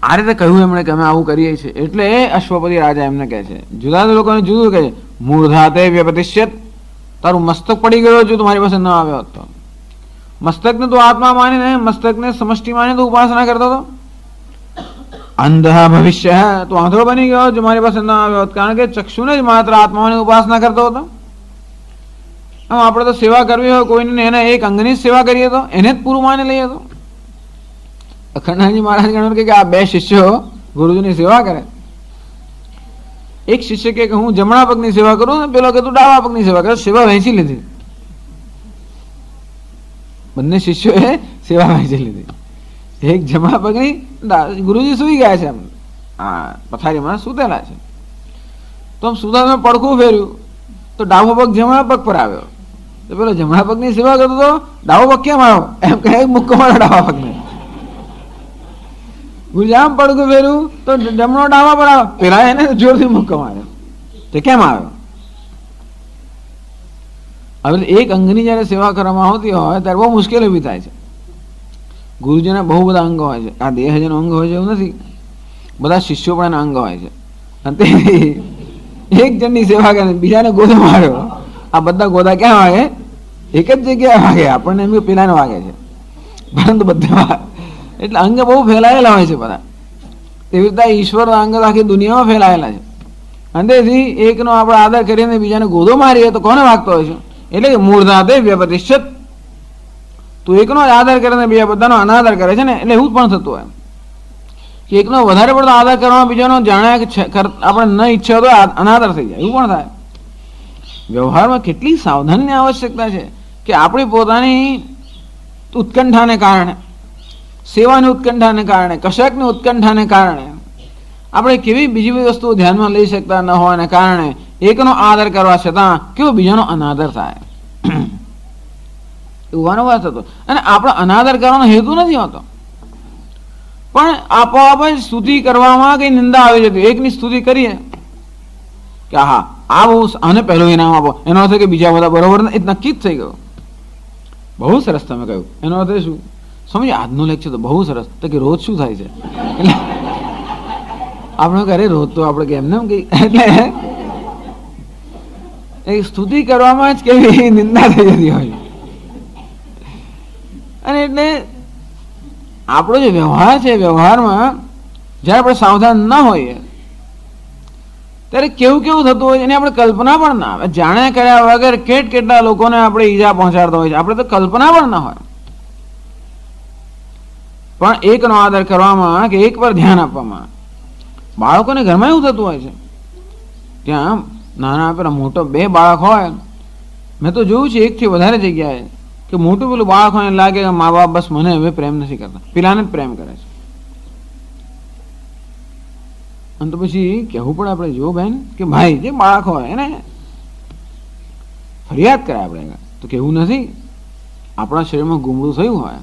આ રીતે કહ્યું એમણે કે અમે આવું કરીએ છીએ. એટલે અશ્વપતિ રાજા એમને કહે છે, જુદા જુદા લોકોને જુદું કહે છે, મૂર્ધાતે વ્યપતિષ્યત, તારું મસ્તક પડી ગયો જો તમારી પાસે ન આવ્યો હોત તો. મસ્તકને તું આત્મા માનીને, મસ્તકને સમષ્ટિ માની તું ઉપાસના કરતો હતો. અંધ ભવિષ્ય, તું આંધળો બની ગયો જો મારી પાસે ન આવ્યો હોત, કારણ કે ચક્ષુને જ માત્ર આત્માની ઉપાસના કરતો હતો. આમ આપણે તો સેવા કરવી હોય કોઈને, એને એક અંગની જ સેવા કરીએ તો એને જ પૂરું માની લઈએ તો. અખંડાનંદજી મહારાજ ગણો કે આ બે શિષ્યો ગુરુજીની સેવા કરે. એક શિષ્ય કે હું જમણા પગની સેવા કરું ને પેલો કે તું ડાબા પગની સેવા કરે. સેવા વહેંચી લીધી, બંને શિષ્યોએ સેવા વહેંચી લીધી. એક જમણા પગની, ગુરુજી સુઈ ગયા છે, હા પથારીમાં સુતેલા છે. તો આમ સુતા પડખું ફેર્યું તો ડાબો પગ જમણા પગ પર આવ્યો. તો પેલો જમણા પગની સેવા કરતો તો ડાબો પગ કેમ આવ્યો એમ કહે, મુક્કો મારો ડાબા પગને. ગુરુજી આમ પડખું ફેર્યું તો જમણો ડાબા પર આવ્યો, પેલા એને જોરથી મુક્કો માર્યો. તે કેમ આવ્યો? હવે એક અંગની જયારે સેવા કરવામાં આવતી હોય ત્યારે બહુ મુશ્કેલ ઊભી થાય છે. ગુરુજીના બહુ બધા અંગ હોય છે. આ દેહ જેનો અંગ હોય છે એવું નથી, બધા શિષ્યો પણ એના અંગ હોય છે. અને એક જણની સેવા કરે, બીજાને ગોદો માર્યો. આ બધા ગોદા ક્યાં વાગે? એક જ જગ્યાએ વાગે. આપણને એમ પેલાને વાગે છે, પરંતુ બધા એટલે અંગ બહુ ફેલાયેલા હોય છે બધા. એવી રીતે ઈશ્વરના અંગ આખી દુનિયામાં ફેલાયેલા છે. અને તેથી એકનો આપણે આદર કરીને બીજાને ગોદો મારીએ તો કોને વાગતો હોય છે? એટલે કે મૂર્ધાતે વ્યપતિષ્યત, તું એકનો આદર કરીને બીજા બધાનો અનાદર કરે છે ને, એટલે એવું જ પણ થતું હોય કે એકનો વધારે પડતો આદર કરવામાં બીજાનો જાણે આપણે ન ઈચ્છે તો અનાદર થઈ જાય, એવું પણ થાય. વ્યવહારમાં કેટલી સાવધાનની આવશ્યકતા છે કે આપણી પોતાની ઉત્કંઠાને કારણે, સેવાની ઉત્કંઠાને કારણે, કશાકની ઉત્કંઠાને કારણે આપણે કેવી બીજી બધી વસ્તુઓ ધ્યાનમાં લઈ શકતા ન હોવાને કારણે એકનો આદર કરવા છતાં કેવો બીજાનો અનાદર થાય, એવું વારંવાર થતો. અને આપણો અનાદર કરવાનો હેતુ નથી હોતો, પણ આપોઆપ જ સ્તુતિ કરવામાં કઈ નિંદા આવી જતી. એકની સ્તુતિ કરીએ કે હા આ બહુ, આને પહેલું ઇનામ આપો, એનો અર્થ કે બીજા બધા બરોબર એ નક્કી જ થઈ ગયું. બહુ સરસ તમે કહ્યું. એનો અર્થ શું? સમજ આજનું લેક્ચર તો બહુ સરસ. તો કે રોજ શું થાય છે? એટલે આપણે ઘરે રોજ તો આપણે કે એમને કઈ, એટલે એ સ્તુતિ કરવામાં જ કેવી નિંદા થઈ જતી હોય. અને એટલે આપણો જે વ્યવહાર છે, વ્યવહારમાં જયારે આપણે સાવધાન ના હોઈએ ત્યારે કેવું કેવું થતું હોય એની આપણે કલ્પના પણ ના આવે. જાણ્યા કર્યા વગર કેટલા લોકોને આપણે ઈજા પહોંચાડતા હોય છે, આપણે તો કલ્પના પણ ના હોય. પણ એકનો આદર કરવામાં કે એક પર ધ્યાન આપવામાં, બાળકોને ઘરમાં એવું થતું હોય છે, ત્યાં નાના પેલા મોટો બે બાળક હોય, મેં તો જોયું છે એકથી વધારે જગ્યાએ કે મોટું પેલું બાળક હોય લાગે કે મા બાપ બસ મને હવે પ્રેમ નથી કરતા, પેલાને જ પ્રેમ કરે છે. અને તો પછી કહેવું પડે આપણે, જો બેન કે ભાઈ જે બાળક હોય એને ફરિયાદ કરે આપણે તો કેવું નથી. આપણા શરીરમાં ગુમડું થયું હોય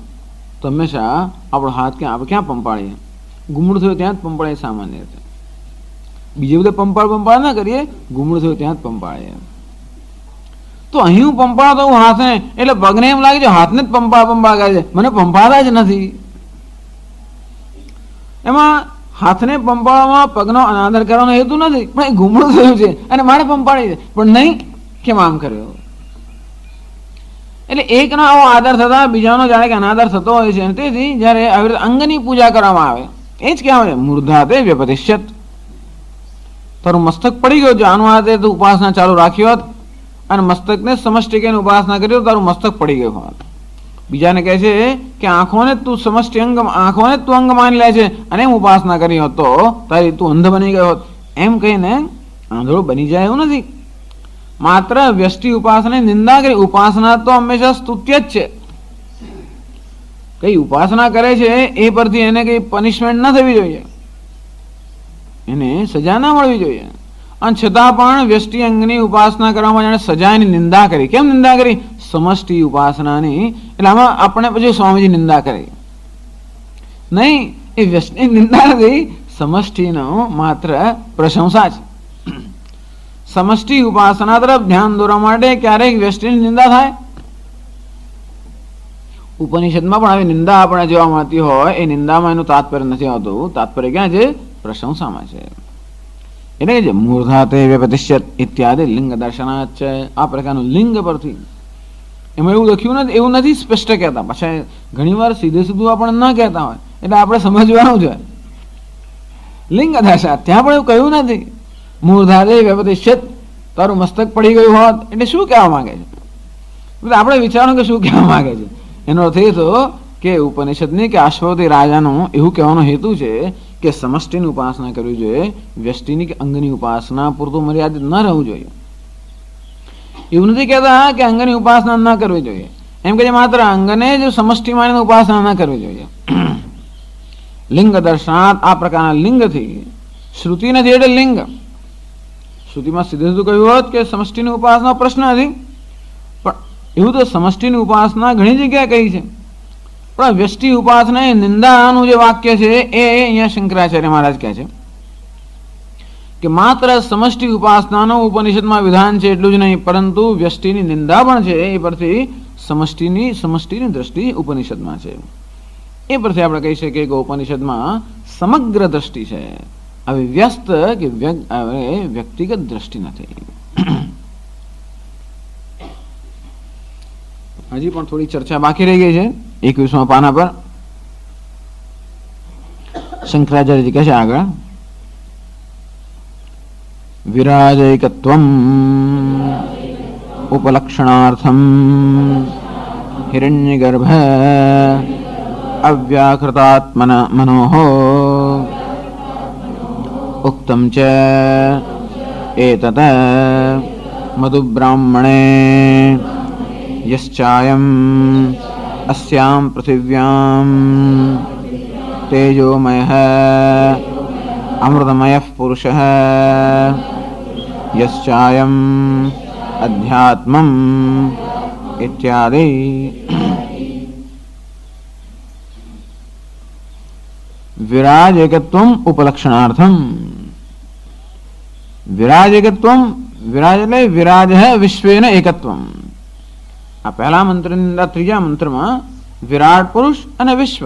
તો હંમેશા આપણો હાથ આપણે ક્યાં પંપાડીએ? ગુમડું થયું ત્યાં જ પંપાડીએ સામાન્ય રીતે. બીજે બધે પંપાળ ના કરીએ, ગુમડું થયું ત્યાં જ પંપાડીએ. તો અહીં હું પંપાળતો હું હાથને, એટલે પગને એમ લાગે છે હાથને જ પંપાળ કરે છે, મને પંપાળતા જ નથી. એમાં હાથને પંપાળવામાં પગનો અનાદર કરવાનો હેતુ નથી, પણ એ ગુમડું થયું છે અને મારે પંપાળી છે, પણ નહીં કેમ આમ કર્યો? એટલે એકનો આવો આદર થતા બીજાનો જાણે કે અનાદર થતો હોય છે. તેથી જયારે આવી રીતે અંગની પૂજા કરવામાં આવે એ જ કહેવાય મૂર્ધાતે વ્યપતિષ્યત, તારું મસ્તક પડી ગયું છે, આનું આતે તું ઉપાસના ચાલુ રાખ્યો હોત અને મસ્તકને સમષ્ટિકેની ઉપાસના કરી તો તારું મસ્તક પડી ગયું હોત. બીજાને કહે છે કે આંખોને તું સમષ્ટિ અંગ, આંખોને તું અંગ માની લે છે અને એમ ઉપાસના કરી હોત તો તારી તું અંધ બની ગયો હોત, એમ કહીને આંધળો બની જાય એવું નથી. માત્ર વ્યષ્ટિ ઉપાસના નિંદા કરી. ઉપાસના તો હંમેશા સ્તુત્ય જ છે. કઈ ઉપાસના કરે છે એ પરથી એને કઈ પનિશમેન્ટ ના થવી જોઈએ, એને સજા ના મળવી જોઈએ. અને છતાં પણ વ્યષ્ટિ અંગની ઉપાસના કરવામાં જાણે સજાની નિંદા કરી. કેમ નિંદા કરી? સમષ્ટિ ઉપાસનાની. એટલે આમાં આપણે પછી સ્વામીજી નિંદા કરી નહીં, એ વ્યષ્ટિ નિંદા નથી, સમષ્ટિનો માત્ર પ્રશંસા છે. સમષ્ટિ ઉપાસના તરફ ધ્યાન દોરવા માટે ક્યારેક વ્યષ્ટિની નિંદા થાય. ઉપનિષદમાં પણ આવી નિંદા આપણે જોવા મળતી હોય એ નિંદામાં એનું તાત્પર્ય નથી આવતું. તાત્પર્ય ક્યાં છે? પ્રશંસામાં છે. એટલે કે મૂર્ધાતે વ્યપતિષ્યત ઇત્યાદિ લિંગ દર્શનાત છે. આ પ્રકારનું લિંગ પરથી એમાં એવું લખ્યું નથી, એવું નથી સ્પષ્ટ કહેતા. પછી ઘણી વાર સીધે સીધું આપણે ન કહેતા હોય એટલે આપણે સમજવાનું છે. લિંગ દશા ત્યાં પણ એવું કહ્યું નથી. મૂર્ધાતે વ્યપતિષ્યત, તારું મસ્તક પડી ગયું હોત એટલે શું કહેવા માંગે છે? આપણે વિચારો કે શું કહેવા માંગે છે. એનો અર્થ એ થયો કે ઉપનિષદની કે અશ્વપતિ રાજાનું એવું કહેવાનો હેતુ છે કે સમષ્ટિની ઉપાસના કરવી જોઈએ, વ્યષ્ટિની કે અંગની ઉપાસના પૂરતું મર્યાદિત ન રહેવું જોઈએ. એવું નથી કહેતા કે અંગની ઉપાસના ન કરવી જોઈએ, એમ કે માત્ર અંગને જ સમષ્ટિ માનીને ઉપાસના ન કરવી જોઈએ. લિંગ દર્શનાત, આ પ્રકારના લિંગથી, શ્રુતિ નથી એટલે લિંગ. શ્રુતિમાં સીધું સીધું કહ્યું હોત કે સમષ્ટિની ઉપાસના પ્રશ્ન નથી, પણ એવું તો સમષ્ટિની ઉપાસના ઘણી જગ્યાએ કહી છે. પણ વ્યષ્ટિ ઉપાસના એ નિંદાનું જે વાક્ય છે એ અહીંયા શંકરાચાર્ય મહારાજ કહે છે કે માત્ર સમષ્ટિ ઉપાસનાનો ઉપનિષદમાં વિધાન છે એટલું જ નહીં, પરંતુ વ્યષ્ટિની નિંદા પણ છે. એ પરથી સમષ્ટિની દ્રષ્ટિ ઉપનિષદમાં છે. એ પરથી આપણે કહી શકીએ કે ઉપનિષદમાં સમગ્ર દ્રષ્ટિ છે, હવે વ્યસ્ત કે વ્યક્તિગત દ્રષ્ટિ નથી. હજી પણ થોડી ચર્ચા બાકી રહી ગઈ છે. 21મા પાના પર શંકરાચાર્યજી કહે છે આગળ, વિરાજૈકત્વમ ઉપલક્ષણાર્થમ હિરણ્યગર્ભ અવ્યાકૃતાત્મન મનોઃ ઉક્તમ ચ એતત મધુબ્રાહ્મણે યશ્ચાયમ अस्यां पृथिव्यां तेजोमयः अमृतमयः पुरुषः यश्चायं अध्यात्मम् इत्यादि. विराज एकत्वम उपलक्षणार्थम. विराज एकत्वम, विराज એટલે વિરાજ है विश्वेन एकत्वम. આ પહેલા મંત્રની અંદર ત્રીજા મંત્રમાં વિરાટ પુરુષ અને વિશ્વ,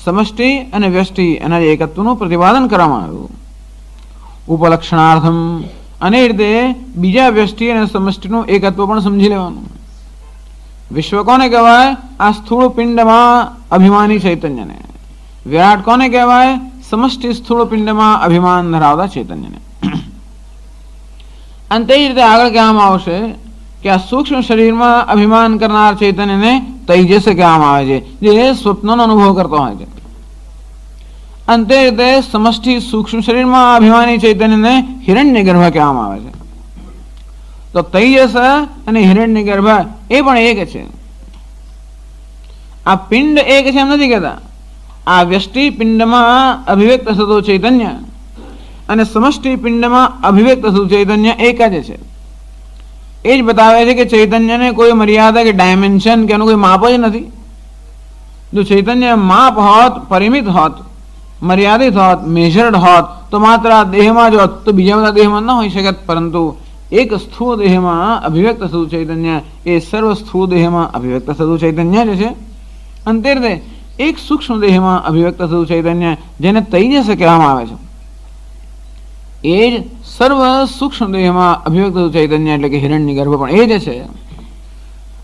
સમષ્ટિ અને વ્યષ્ટિ એના એકત્વનું પ્રતિપાદન કરવામાં આવ્યું. ઉપલક્ષણાર્થમ, અને એ રીતે બીજા વ્યષ્ટિ અને સમષ્ટિનું એકત્વ પણ સમજી લેવાનું. વિશ્વ કોને કહેવાય? આ સ્થૂળ પિંડમાં અભિમાની ચૈતન્યને. વિરાટ કોને કહેવાય? સમષ્ટિ સ્થૂળ પિંડમાં અભિમાન ધરાવતા ચૈતન્યને. અને તે રીતે આગળ કહેવામાં આવશે કે આ સૂક્ષ્મ શરીરમાં અભિમાન કરનાર ચૈતન્યને તૈજસ કહેવામાં આવે છે, જે સ્વપ્નનો અનુભવ કરતો હોય છે. અંતે રીતે સમષ્ટિ સૂક્ષ્મ શરીરમાં અભિમાની ચૈતન્યને હિરણ્યગર્ભ કહેવામાં આવે છે. તો તૈજસ અને હિરણ્યગર્ભ એ પણ એક છે. આ પિંડ એક છે એમ નથી કહેતા. આ વ્યષ્ટિ પિંડમાં અભિવ્યક્ત થતું ચૈતન્ય અને સમષ્ટિ પિંડમાં અભિવ્યક્ત થતું ચૈતન્ય એક જ છે. એ જ બતાવે છે કે ચૈતન્યને કોઈ મર્યાદા કે ડાયમેન્શન કે એનું કોઈ માપ જ નથી. જો ચૈતન્ય માપ હોત, પરિમિત હોત, મર્યાદિત હોત, મેઝર્ડ હોત તો માત્ર આ દેહમાં જ હોત, તો બીજા બધા દેહમાં ન હોઈ શકત. પરંતુ એક સ્થૂળ દેહમાં અભિવ્યક્ત થતું ચૈતન્ય એ સર્વ સ્થૂળ દેહમાં અભિવ્યક્ત થતું ચૈતન્ય જ છે. અંતે એક સૂક્ષ્મ દેહમાં અભિવ્યક્ત થતું ચૈતન્ય જેને તૈજસ કહેવામાં આવે છે, એ જ સર્વ સૂક્ષ્મ દેહમાં અભિવ્યક્ત થતું ચૈતન્ય એટલે કે હિરણ્યગર્ભ પણ એ જ છે.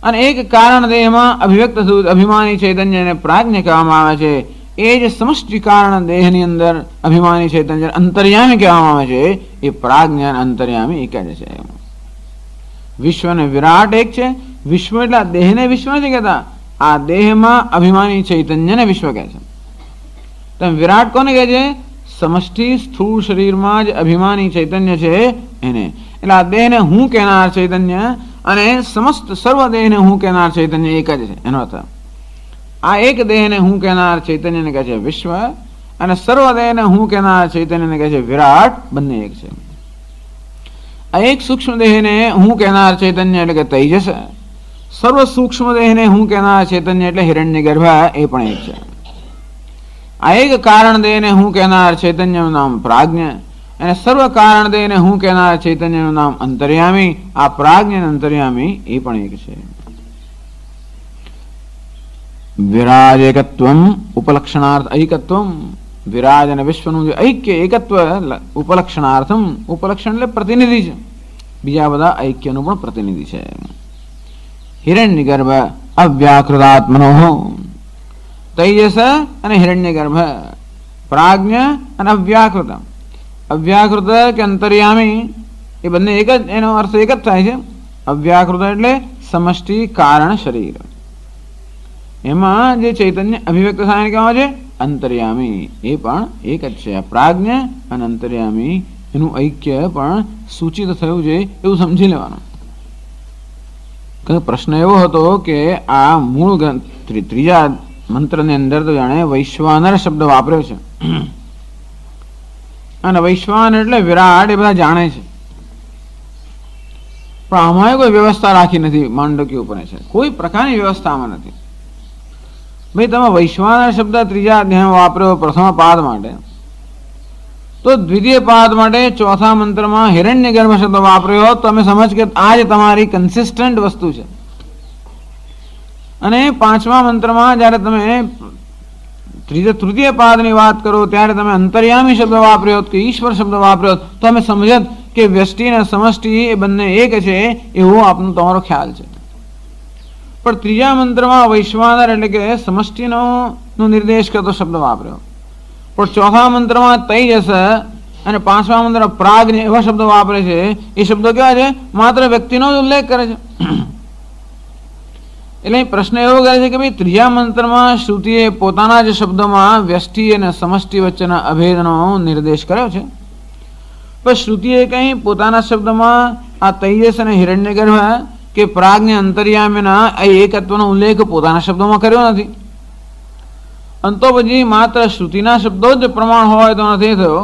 અને એક કારણ દેહમાં અભિવ્યક્ત થતું અભિમાની ચૈતન્યને પ્રાજ્ઞ કહેવામાં આવે છે. એ જ સમષ્ટિ કારણ દેહની અંદર અભિમાની ચૈતન્ય અંતર્યામી કહેવામાં આવે છે. એ પ્રાજ્ઞ અંતર્યામી એક જ છે. વિશ્વ અને વિરાટ એક છે. વિશ્વ એટલે દેહને વિશ્વ નથી કહેતા, આ દેહમાં અભિમાની ચૈતન્યને વિશ્વ કહે છે. તો વિરાટ કોને કહે છે? સમષ્ટિ સ્થૂળ શરીરમાં જ અભિમાની ચૈતન્ય છે એને. એટલે આ દેહને હું કહેનાર ચૈતન્ય અને સમસ્ત સર્વ દેહને હું કહેનાર ચૈતન્ય એક જ છે. એનો અર્થ આ એક દેહને હું કહેનાર ચૈતન્યને કહે છે વિશ્વ, અને સર્વ દેહને હું કહેનાર ચૈતન્યને કહે છે વિરાટ. બંને એક છે. આ એક સૂક્ષ્મ દેહને હું કહેનાર ચૈતન્ય એટલે કે તૈજસ, સર્વ સૂક્ષ્મ દેહને હું કહેનાર ચૈતન્ય એટલે હિરણ્યગર્ભ એ પણ એક છે. આ એક કારણ દેહને હું કહેનાર ચૈતન્યનું નામ પ્રાજ્ઞ, અને સર્વ કારણ દેહને હું કહેનાર ચૈતન્યનું નામ અંતર્યામી. આ પ્રાજ્ઞ અને અંતર્યામી એ પણ એક છે. વિરાજ એકત્વમ ઉપલક્ષણાર્થ ઐકત્વમ, વિરાજ અને વિશ્વનું જે ઐક્ય એકત્વ ઉપલક્ષણાર્થમ, ઉપલક્ષણ એટલે પ્રતિનિધિ છે, બીજા બધા ઐક્યનું પણ પ્રતિનિધિ છે. હિરણ્યગર્ભ અવ્યાકૃતાત્મનો, તૈજસ અને હિરણ્યગર્ભ, પ્રાજ્ઞ અને અવ્યાકૃત. અવ્યાકૃત કે અંતર્યામી એ બંને એક જ, એનો અર્થ એક જ થાય છે. અવ્યાકૃત એટલે સમષ્ટિ કારણ શરીર, એમાં જે ચૈતન્ય અભિવ્યક્ત થાય કહેવાય છે અંતર્યામી, એ પણ એક જ છે. પ્રાજ્ઞ અને અંતર્યામી એનું ઐક્ય પણ સૂચિત થયું છે એવું સમજી લેવાનું. પ્રશ્ન એવો હતો કે આ મૂળ ગ્રંથ ત્રીજા મંત્રની અંદર તો જાણે વૈશ્વાનર શબ્દ વાપર્યો છે, અને વૈશ્વાન એટલે વિરાટ એ બધા જાણે છે, પણ આમાં કોઈ વ્યવસ્થા રાખી નથી. માંડક્ય ઉપર છે, કોઈ પ્રકારની વ્યવસ્થા આમાં નથી. ભાઈ તમે વૈશ્વાનર શબ્દ ત્રીજા અધ્યાયમાં વાપર્યો પ્રથમ પાદ માટે, તો દ્વિતીય પાદ માટે ચોથા મંત્રમાં હિરણ્યગર્ભ શબ્દ વાપર્યો, તો તમે સમજ કે આ જ તમારી કન્સિસ્ટન્ટ વસ્તુ છે. અને પાંચમા મંત્રમાં જયારે તમે તૃતીય પાદની વાત કરો ત્યારે તમે અંતર્યામી શબ્દ વાપર્યો કે ઈશ્વર શબ્દ વાપર્યો, તો અમે સમજત કે વ્યષ્ટિ અને સમષ્ટિ એ બંને એક છે એવો આપનો તમારો ખ્યાલ છે. પણ ત્રીજા મંત્રમાં વૈશ્વાનર એટલે કે સમષ્ટિનો નિર્દેશ કરતો શબ્દ વાપર્યો, પણ ચોથા મંત્રમાં તૈજસ અને પાંચમા મંત્ર પ્રાજ્ઞ એવા શબ્દો વાપરે છે. એ શબ્દો કેવા છે? માત્ર વ્યક્તિનો જ ઉલ્લેખ કરે છે. એટલે પ્રશ્ન એવો કરે છે કે ભાઈ ત્રીજા મંત્રમાં શ્રુતિએ પોતાના જ શબ્દોમાં વ્યષ્ટિ અને સમષ્ટિ વચ્ચેના અભેદનો નિર્દેશ કર્યો છે, પણ શ્રુતિએ કંઈ પોતાના શબ્દમાં આ તૈજસ અને હિરણ્યગર્ભ કે પ્રાજ્ઞ અંતર્યામીના એકત્વનો ઉલ્લેખ પોતાના શબ્દોમાં કર્યો નથી. અંતો પછી માત્ર શ્રુતિના શબ્દો જ પ્રમાણ હોય તો નથી થયો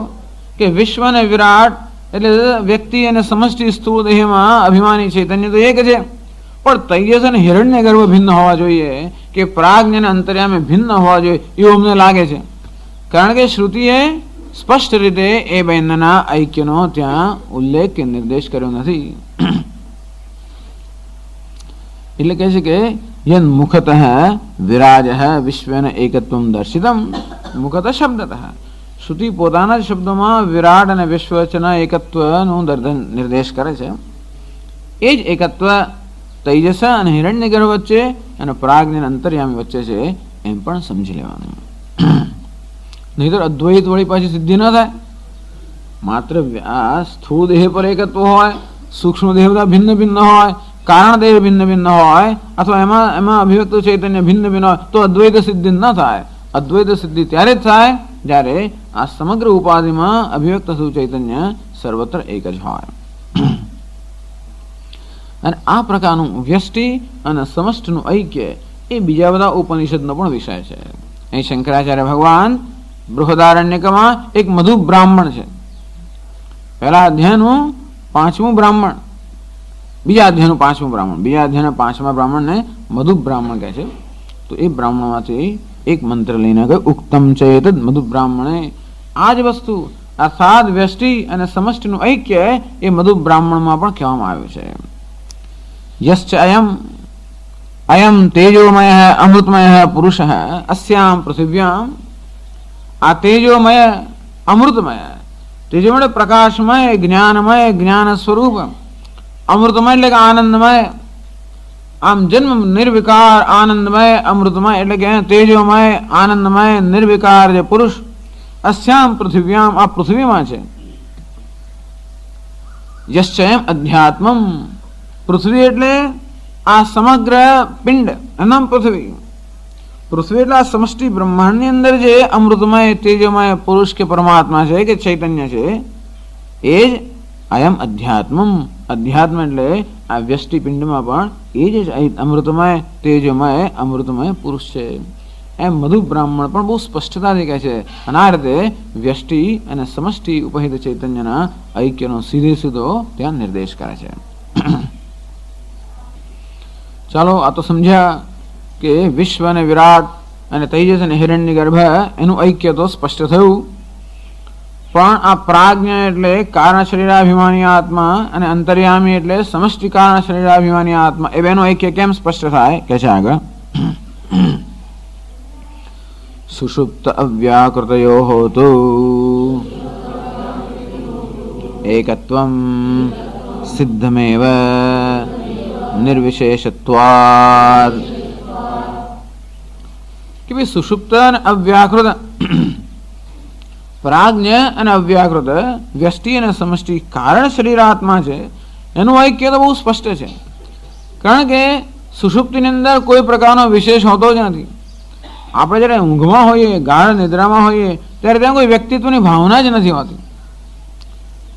કે વિશ્વ અને વિરાટ એટલે વ્યક્તિ અને સમષ્ટિ સ્થૂળ દેહમાં અભિમાની ચૈતન્ય તો એક છે, પણ તૈજસ અને હિરણ્યગર્ભ ભિન્ન હોવા જોઈએ કે પ્રાજ્ઞ અને અંતર્યામી ભિન્ન હોવા જોઈએ એવું અમને લાગે છે. કારણ કે શ્રુતિએ સ્પષ્ટ રીતે એ બંનેના ઐક્યનો ત્યાં ઉલ્લેખ કે નિર્દેશ કર્યો નથી. એટલે કહે છે કે યન મુખતઃ વિરાજ વિશ્વન એકત્વમ દર્શિતમ, મુખત શબ્દતઃ, શ્રુતિ પોતાના જ શબ્દોમાં વિરાટ અને વિશ્વ વચ્ચેના એકત્વનું નિર્દેશ કરે છે. એ જ એકત્વ તૈજસ અને હિરણ્યગર્ભ વચ્ચે અને પ્રાજ્ઞ અને અંતર્યામી વચ્ચે છે એમ પણ સમજી લેવાનું. નહીતર અદ્વૈત વળી પાછી સિદ્ધિ ન થાય. માત્ર આ સ્થૂળ દેહ પર એકત્વ હોય, સૂક્ષ્મ દેહ બધા ભિન્ન ભિન્ન હોય, કારણ દેહ ભિન્ન ભિન્ન હોય, અથવા એમાં અભિવ્યક્ત ચૈતન્ય ભિન્ન ભિન્ન હોય, તો અદ્વૈત સિદ્ધિ ન થાય. અદ્વૈત સિદ્ધિ ત્યારે જ થાય જ્યારે આ સમગ્ર ઉપાધિમાં અભિવ્યક્ત થતું ચૈતન્ય સર્વત્ર એક જ હોય. અને આ પ્રકારનું વ્યષ્ટિ અને સમષ્ટિનું ઐક્ય એ બીજા બધા ઉપનિષદનો પણ વિષય છે. અહીં શંકરાચાર્ય ભગવાન બૃહદારણ્યકમાં એક મધુ બ્રાહ્મણ છે. પહેલા અધ્યાયનું પાંચમું બ્રાહ્મણ, બીજા અધ્યાયનું પાંચમું બ્રાહ્મણ, બીજા અધ્યાયના પાંચમા બ્રાહ્મણને મધુ બ્રાહ્મણ કહે છે. તો એ બ્રાહ્મણમાંથી એક મંત્ર લઈને કહ્યું ઉક્તમ ચેત મધુ બ્રાહ્મણે, આ જ વસ્તુ અર્થાત વ્યષ્ટિ અને સમષ્ટિનું ઐક્ય એ મધુ બ્રાહ્મણમાં પણ કહેવામાં આવ્યું છે. યશ્ચ અયમ તેજોમય અમૃતમય પુરુષ અસ્યામ પૃથિવ્યામ, આ તેજોમય અમૃતમય, તેજોમય પ્રકાશમય જ્ઞાનમય જ્ઞાન સ્વરૂપ, અમૃતમય એટલે કે આનંદમય, આમ જન્મ નિર્વિકાર આનંદમય અમૃતમય એટલે કે તેજોમય આનંદમય નિર્વિકાર જે પુરુષ અસ્યામ પૃથિવ્યામ આ પૃથ્વીમાં છે. યશ્ચયમ અધ્યાત્મમ, પૃથ્વી એટલે આ સમગ્ર પિંડ એનામ પૃથ્વી. પૃથ્વી એટલે આ સમષ્ટિ બ્રહ્માંડની અંદર જે અમૃતમય તેજોમય પુરુષ કે પરમાત્મા છે કે ચૈતન્ય છે એ જ અયમ અધ્યાત્મમ. અધ્યાત્મ એટલે આ વ્યષ્ટિ પિંડમાં પણ એ જ અમૃતમય તેજોમય અમૃતમય પુરુષ છે. એમ મધુ બ્રાહ્મણ પણ બહુ સ્પષ્ટતાથી કહે છે. અને આ રીતે વ્યષ્ટિ અને સમષ્ટિ ઉપહિત ચૈતન્યના ઐક્યનો સીધે સીધો ત્યાં નિર્દેશ કરે છે. ચાલો આ તો સમજ્યા કે વિશ્વ અને વિરાટ અને તૈજસ અને હિરણ્યગર્ભ એનું ઐક્ય તો સ્પષ્ટ થયું, પણ આ પ્રાજ્ઞ એટલે કારણ શરીરાભિમાની આત્મા અને અંતર્યામી એટલે સમષ્ટિ કારણ શરીરાભિમાની આત્મા એ બેનો ઐક્ય કેમ સ્પષ્ટ થાય કે છે આગળ. સુષુપ્ત અવ્યાકૃતયોઃ તો એકત્વં સિદ્ધમેવ નિર્વિશેષત્વાદ. કે ભાઈ સુષુપ્ત અને અવ્યાકૃત, પ્રાજ્ઞ અને અવ્યાકૃત, વ્યષ્ટિ અને સમષ્ટિ કારણ શરીર આત્મા છે, એનું ઐક્ય તો બહુ સ્પષ્ટ છે. કારણ કે સુષુપ્તિની અંદર કોઈ પ્રકારનો વિશેષ હોતો જ નથી. આપણે જ્યારે ઊંઘમાં હોઈએ, ગાઢ નિદ્રામાં હોઈએ, ત્યારે ત્યાં કોઈ વ્યક્તિત્વની ભાવના જ નથી હોતી.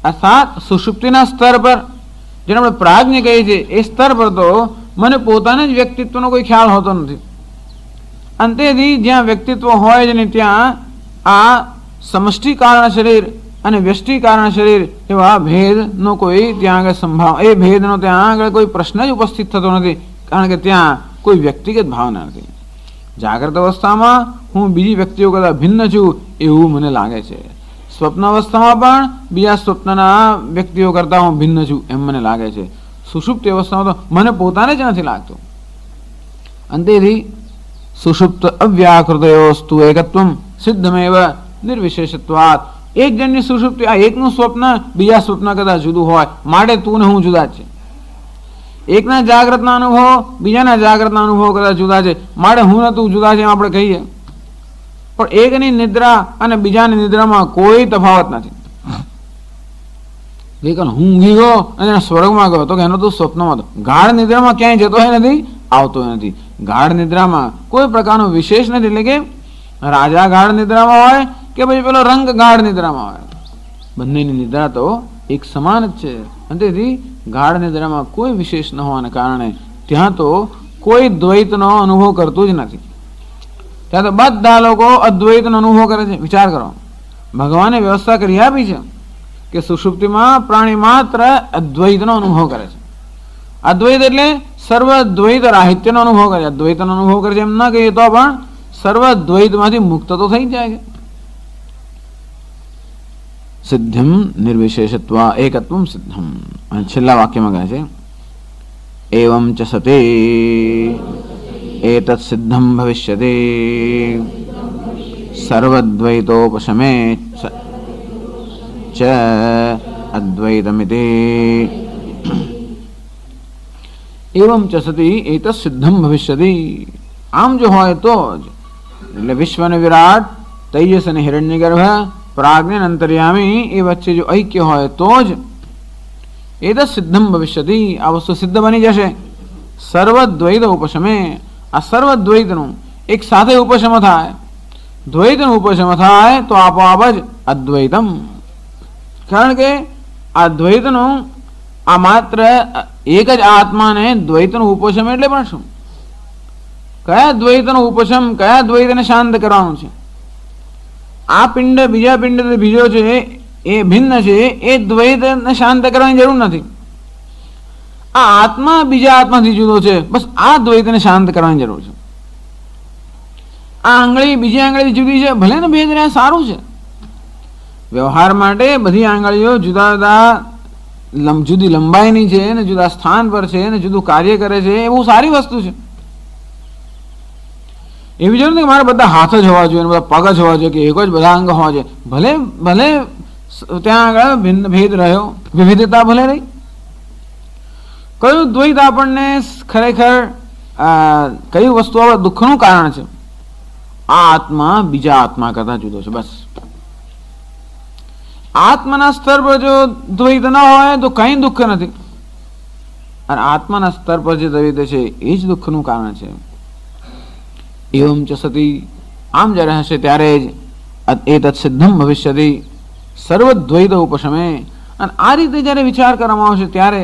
અર્થાત સુષુપ્તિના સ્તર પર, જેને આપણે પ્રાજ્ઞ કહીએ છીએ, એ સ્તર પર તો મને પોતાને જ વ્યક્તિત્વનો કોઈ ખ્યાલ હોતો નથી. અંતેથી જ્યાં વ્યક્તિત્વ હોય જ નહીં, ત્યાં આ સમષ્ટિ કારણ શરીર અને વ્યષ્ટિ કારણ શરીર એવા ભેદનો કોઈ ત્યાં આગળ સંભાવ, એ ભેદનો ત્યાં આગળ કોઈ પ્રશ્ન જ ઉપસ્થિત થતો નથી. કારણ કે ત્યાં કોઈ વ્યક્તિગત ભાવના નથી. જાગ્રત અવસ્થામાં હું બીજી વ્યક્તિઓ કરતાં ભિન્ન છું એવું મને લાગે છે. સ્વપ્ન અવસ્થામાં પણ બીજા સ્વપ્નના વ્યક્તિઓ કરતાં હું ભિન્ન છું એમ મને લાગે છે. સુષુપ્ત અવસ્થામાં તો મને પોતાને જ નથી લાગતું. અંતેથી સુષુપ્ત અવ્યાકૃતયોસ્તુ એકત્વમ સિદ્ધમેવ નિર્વિશેષત્વાત. એક જણની સુષુપ્તિ, આ એકનું સ્વપ્ન બીજા સ્વપ્ન કરતાં જુદું હોય માટે તું ને હું જુદા છે. એકના જાગ્રતના અનુભવો બીજાના જાગ્રતના અનુભવો કરતાં જુદા છે માટે હું ને તું જુદા છે એમ આપણે કહીએ. પણ એકની નિદ્રા અને બીજાની નિદ્રામાં કોઈ તફાવત નથી. હું ઊંઘી ગયો અને સ્વર્ગમાં ગયો તો એનો તું સ્વપ્નમાં હતો. ગાઢ નિદ્રામાં ક્યાંય જતો નથી, આવતો નથી. ગાઢ નિદ્રામાં કોઈ પ્રકારનો વિશેષ નથી. એટલે કે રાજા ગાઢ નિદ્રામાં હોય કે પછી પેલો રંગ ગાઢ નિદ્રામાં હોય, બંનેની નિદ્રા તો એક સમાન જ છે. અને તેથી ગાઢ નિદ્રામાં કોઈ વિશેષ ન હોવાને કારણે ત્યાં તો કોઈ દ્વૈતનો અનુભવ કરતું જ નથી. ત્યાં તો બધા લોકો અદ્વૈતનો અનુભવ કરે છે. વિચાર કરો, ભગવાને વ્યવસ્થા કરી આપી છે કે સુષુપ્તિમાં પ્રાણી માત્ર અદ્વૈતનો અનુભવ કરે છે. અદ્વૈત એટલે સર્વ દ્વૈત રાહિત્યનો અનુભવ કરે છે. અદ્વૈતનો અનુભવ કરે છે એમ ના કહીએ તો પણ સર્વ દ્વૈતમાંથી મુક્ત તો થઈ જાય છે. સિદ્ધમ નિર્વિશેષત્વા એકત્વમ સિદ્ધમ. અને છેલ્લા વાક્યમાં કહે છે એવં ચ સતે એતત સિદ્ધમ ભવિષ્યતે સર્વદ્વૈતોપશમે ચ અદ્વૈતમિતિ. એવં ચ સતી એતત સિદ્ધમ ભવિષ્યતિ. આમ જો હોય તો જ, એટલે વિશ્વ અને વિરાટ, તૈજસ અને હિરણ્યગર્ભ, પ્રાજ્ઞ અને અંતર્યામી એ વચ્ચે જો ઐક્ય હોય તો જ એતત સિદ્ધમ ભવિષ્યતિ, આ વસ્તુ સિદ્ધ બની જશે. સર્વદ્વૈત ઉપશમે, આ સર્વદ્વૈતનું એક સાથે ઉપશમ થાય. દ્વૈતનું ઉપશમ થાય તો આપોઆપ જ અદ્વૈતમ. કારણ કે આ દ્વૈતનું, આ માત્ર એક જ આત્માને દ્વૈતનું ઉપશમ એટલે પણ શું? કયા દ્વૈતનું ઉપશમ, કયા દ્વૈતને શાંત કરવાનું છે? આ પિંડ બીજા પિંડ બીજો છે, એ ભિન્ન છે, એ દ્વૈતને શાંત કરવાની જરૂર નથી. આ આત્મા બીજા આત્માથી જુદો છે, બસ આ દ્વૈતને શાંત કરવાની જરૂર છે. આ આંગળી બીજી આંગળીથી જુદી છે, ભલે ને ભેદ રહ્યા, સારું છે. વ્યવહાર માટે બધી આંગળીઓ જુદા જુદા જુદી લંબાઈની છે ને જુદા સ્થાન પર છે ને જુદું કાર્ય કરે છે, એ બહુ સારી વસ્તુ છે. એવી જરૂર નથી કે મારે બધા હાથ જ હોવા જોઈએ, બધા પગ જ હોવા જોઈએ, કે એક જ બધા અંગ હોવા જોઈએ. ભલે ભલે ત્યાં આગળ ભિન્ન ભેદ રહ્યો, વિવિધતા ભલે રહી. કયું દ્વૈત આપણને ખરેખર કઈ વસ્તુ દુઃખનું કારણ છે? આ આત્મા બીજા આત્મા કરતા જુદો છે. બસ આત્માના સ્તર પર જો દ્વૈત ન હોય તો કઈ દુઃખ નથી, અને આત્માના સ્તર પર જે દ્વૈત છે એ જ દુઃખનું કારણ છે. એવમ ચ સતી, આમ જ્યારે હશે ત્યારે જ એતત સિદ્ધમ ભવિષ્યતિ સર્વદ્વૈત ઉપશમે. અને આ રીતે જ્યારે વિચાર કરવામાં આવશે ત્યારે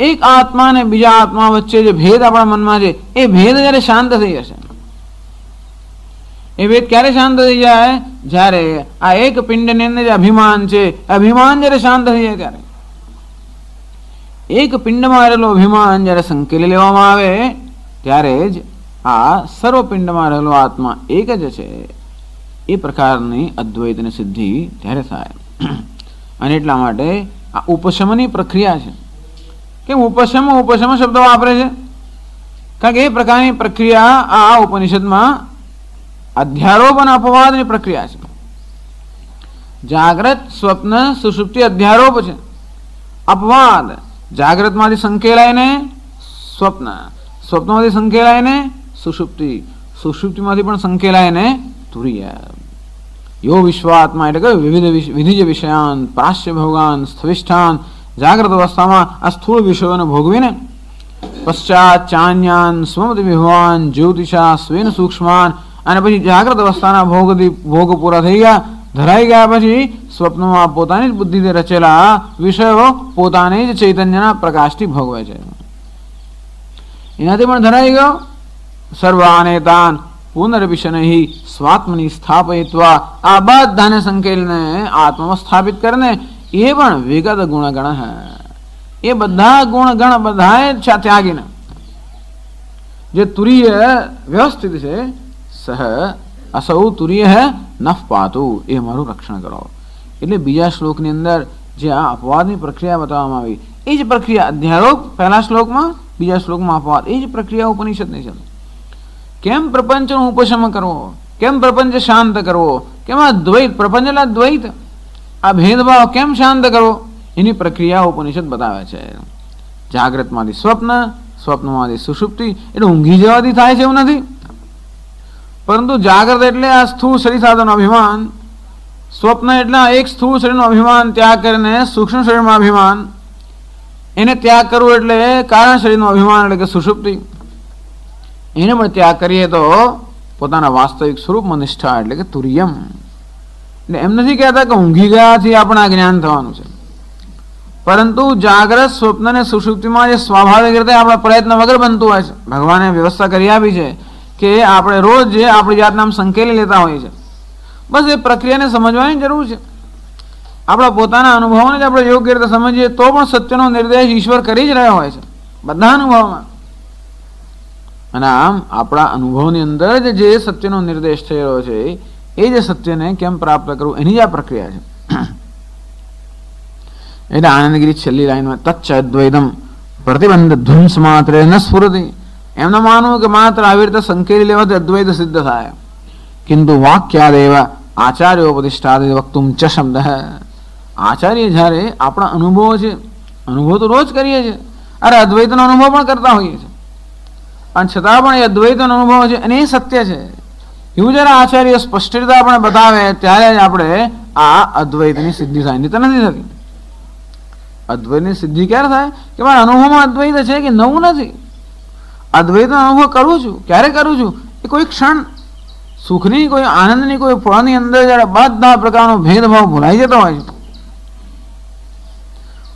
એક આત્મા અને બીજા આત્મા વચ્ચે જે ભેદ આપણા મનમાં છે એ ભેદ જ્યારે શાંત થઈ જશે. એ ભેદ ક્યારે શાંત થઈ જાય? જ્યારે આ એક પિંડની અંદર જે અભિમાન છે, અભિમાન જ્યારે શાંત થઈ જાય ત્યારે, એક પિંડમાં રહેલો અભિમાન જ્યારે સંકેલી લેવામાં આવે ત્યારે જ આ સર્વ પિંડમાં રહેલો આત્મા એક જ છે. એ પ્રકારની અદ્વૈતની સિદ્ધિ ત્યારે થાય. અને એટલા માટે આ ઉપશમની પ્રક્રિયા છે. કેમ ઉપશમ શબ્દ વાપરે છે? કારણ કે એ પ્રકારની પ્રક્રિયા આ ઉપનિષદમાં અધ્યારોપ અને અપવાદની પ્રક્રિયા છે. જાગ્રત, સ્વપ્ન, સુષુપ્તિ અધ્યારોપ છે. અપવાદ જાગ્રતમાંથી સંકેલાઈને સ્વપ્ન, સ્વપ્નમાંથી સંકેલાઈને સુષુપ્તિ, સુષુપ્તિમાંથી પણ સંકેલાઈને તુરીય. યો વિશ્વાત્મા એટલે કે વિવિધ વિધિજ વિષયાન પ્રાશ્ય ભોગાન સ્થવિષ્ઠાન જાગ્રત અવસ્થામાં આ સ્થૂળ વિષયોને ભોગવીને પશ્ચાત ચાન્યાન સ્વમતિ વિભવાન જ્યોતિષા સ્વેન સૂક્ષ્માન અને પછી જાગ્રત અવસ્થાના ભોગ પૂરા થઈ ગયા, ધરાઈ ગયા પછી સ્વપ્નમાં પોતાની જ બુદ્ધિથી રચેલા વિષયો પોતાની જ ચૈતન્યના પ્રકાશથી ભોગવે છે. એનાથી પણ ધરાઈ ગયો. સર્વાને તાન પુનર્વિશનૈ સ્વાત્મની સ્થાપયિત્વા આ બધાને સંકેલને આત્મામાં સ્થાપિત કરીને એ પણ વિગત ગુણગણ હે, એ બધા ગુણગણ બધાએ ત્યાગીને જે તુરીય વ્યવસ્થિત છે સહ અસૌ તુરીય હે નફ પાતુ એ મારું રક્ષણ કરો. એટલે બીજા શ્લોકની અંદર જે આ અપવાદની પ્રક્રિયા બતાવવામાં આવી એ જ પ્રક્રિયા અધ્યારોપ પહેલા શ્લોકમાં, બીજા શ્લોકમાં અપવાદ, એ જ પ્રક્રિયા ઉપનિષદની છે. કેમ પ્રપંચનો ઉપશમ કરવો, કેમ પ્રપંચ શાંત કરવો, કેમ આ દ્વૈત, પ્રપંચ એટલે દ્વૈત, આ ભેદભાવ કેમ શાંત કરવો, એની પ્રક્રિયા ઉપનિષદ બતાવે છે. જાગ્રતમાંથી સ્વપ્ન, સ્વપ્નમાંથી સુષુપ્તિ એટલે ઊંઘી જવાથી થાય છે એવું નથી, પરંતુ જાગ્રત એટલે આ સ્થૂળ શરીર સાથેનું અભિમાન, સ્વપ્ન એટલે એક સ્થૂળ શરીરનું અભિમાન ત્યાગ કરીને સૂક્ષ્મ શરીરમાં અભિમાન, એને ત્યાગ કરવું એટલે કારણ શરીરનું અભિમાન એટલે કે સુષુપ્તિ, એને પણ ત્યાગ કરીએ તો પોતાના વાસ્તવિક સ્વરૂપમાં નિષ્ઠા એટલે કે તુર્યમ. એટલે એમ નથી કહેતા કે ઊંઘી ગયાથી આપણે જ્ઞાન થવાનું છે, પરંતુ જાગ્રત, સ્વપ્ન અને સુષુપ્તિમાં જે સ્વાભાવિક રીતે આપણા પ્રયત્ન વગર બનતું હોય છે, ભગવાને વ્યવસ્થા કરી આપી છે કે આપણે રોજ જે આપણી જાતને આમ સંકેલી લેતા હોઈએ છીએ. બસ એ પ્રક્રિયાને સમજવાની જરૂર છે. આપણા પોતાના અનુભવોને જ આપણે યોગ્ય રીતે સમજીએ તો પણ સત્યનો નિર્દેશ ઈશ્વર કરી જ રહ્યો હોય છે બધા અનુભવમાં. અને આમ આપણા અનુભવની અંદર જ જે સત્યનો નિર્દેશ થઈ રહ્યો છે એ જ સત્યને કેમ પ્રાપ્ત કરવું એની જ આ પ્રક્રિયા છે. એટલે આનંદગીરી છેલ્લી લાઈનમાં તચ્ચ અદ્વૈતમ પ્રતિબંધ ધ્વંસ માત્ર ન સ્ફુરતિ, એમને માનવું કે માત્ર આવી રીતે સંકેલી લેવાથી અદ્વૈત સિદ્ધ થાય. કિંતુ વાક્યાદેવ આચાર્યોપદિષ્ટાદિ વક્તુમ ચ શબ્દ. આચાર્ય જ્યારે આપણા અનુભવો છે, અનુભવ તો રોજ કરીએ છીએ, અરે અદ્વૈતનો અનુભવ પણ કરતા હોઈએ છીએ, અને છતાં પણ એ અદ્વૈતનો અનુભવ છે અને એ સત્ય છે એવું જયારે આચાર્ય સ્પષ્ટ રીતે આપણે બતાવે ત્યારે જ આપણે આ અદ્વૈતની સિદ્ધિ થાય, નહીં તો નથી થતી. અદ્વૈતની સિદ્ધિ ક્યારે થાય કે મારા અનુભવમાં અદ્વૈત છે કે નવું નથી. અદ્વૈતનો અનુભવ કરું છું, ક્યારે કરું છું, એ કોઈ ક્ષણ સુખની, કોઈ આનંદની, કોઈ ફળની અંદર જયારે બધા પ્રકારનો ભેદભાવ ભૂલાઈ જતો હોય છે,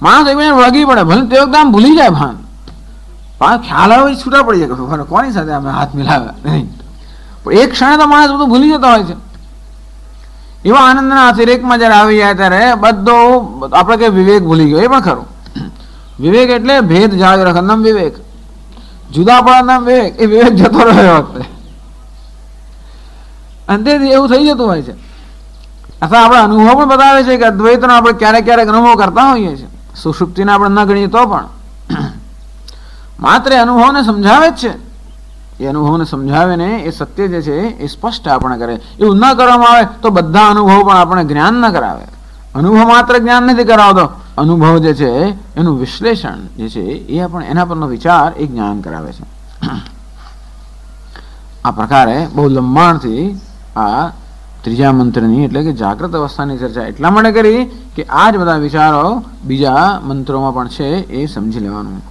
માણસ એકબીજાને વળગી પડે, ભલે તે વખતે આમ ભૂલી જાય ભાન, પણ ખ્યાલ આવે છૂટા પડી જાય કોની સાથે અમે હાથ મિલાવ્યા નહીં, પણ એક ક્ષણે તો માણસ બધું ભૂલી જતો હોય છે. એવા આનંદના અતિરેકમાં જયારે આવી જાય ત્યારે બધો આપણે કઈ વિવેક ભૂલી ગયો, એ પણ ખરું. વિવેક એટલે ભેદ જાળવી રાખે નામ વિવેક, જુદા પડવા નામ વિવેક, એ વિવેક જતો રહ્યો વખતે અંતેથી એવું થઈ જતું હોય છે. અથવા આપણા અનુભવ પણ બતાવે છે કે અદ્વૈતનો આપણે ક્યારેક ક્યારેક અનુભવ કરતા હોઈએ છીએ, સુષુપ્તિને આપણે ન ગણીએ તો પણ માત્ર એ અનુભવને સમજાવે જ છે. એ અનુભવને સમજાવીને એ સત્ય જે છે એ સ્પષ્ટ આપણે કરે. એવું ન કરવામાં આવે તો બધા અનુભવ પણ આપણે જ્ઞાન ન કરાવે. અનુભવ માત્ર જ્ઞાન નથી કરાવતો, અનુભવ જે છે એનું વિશ્લેષણ જે છે એ આપણે એના પરનો વિચાર એ જ્ઞાન કરાવે છે. આ પ્રકારે બહુ લંબાણથી આ ત્રીજા મંત્રની એટલે કે જાગ્રત અવસ્થાની ચર્ચા એટલા માટે કરી કે આ જ બધા વિચારો બીજા મંત્રોમાં પણ છે એ સમજી લેવાનું.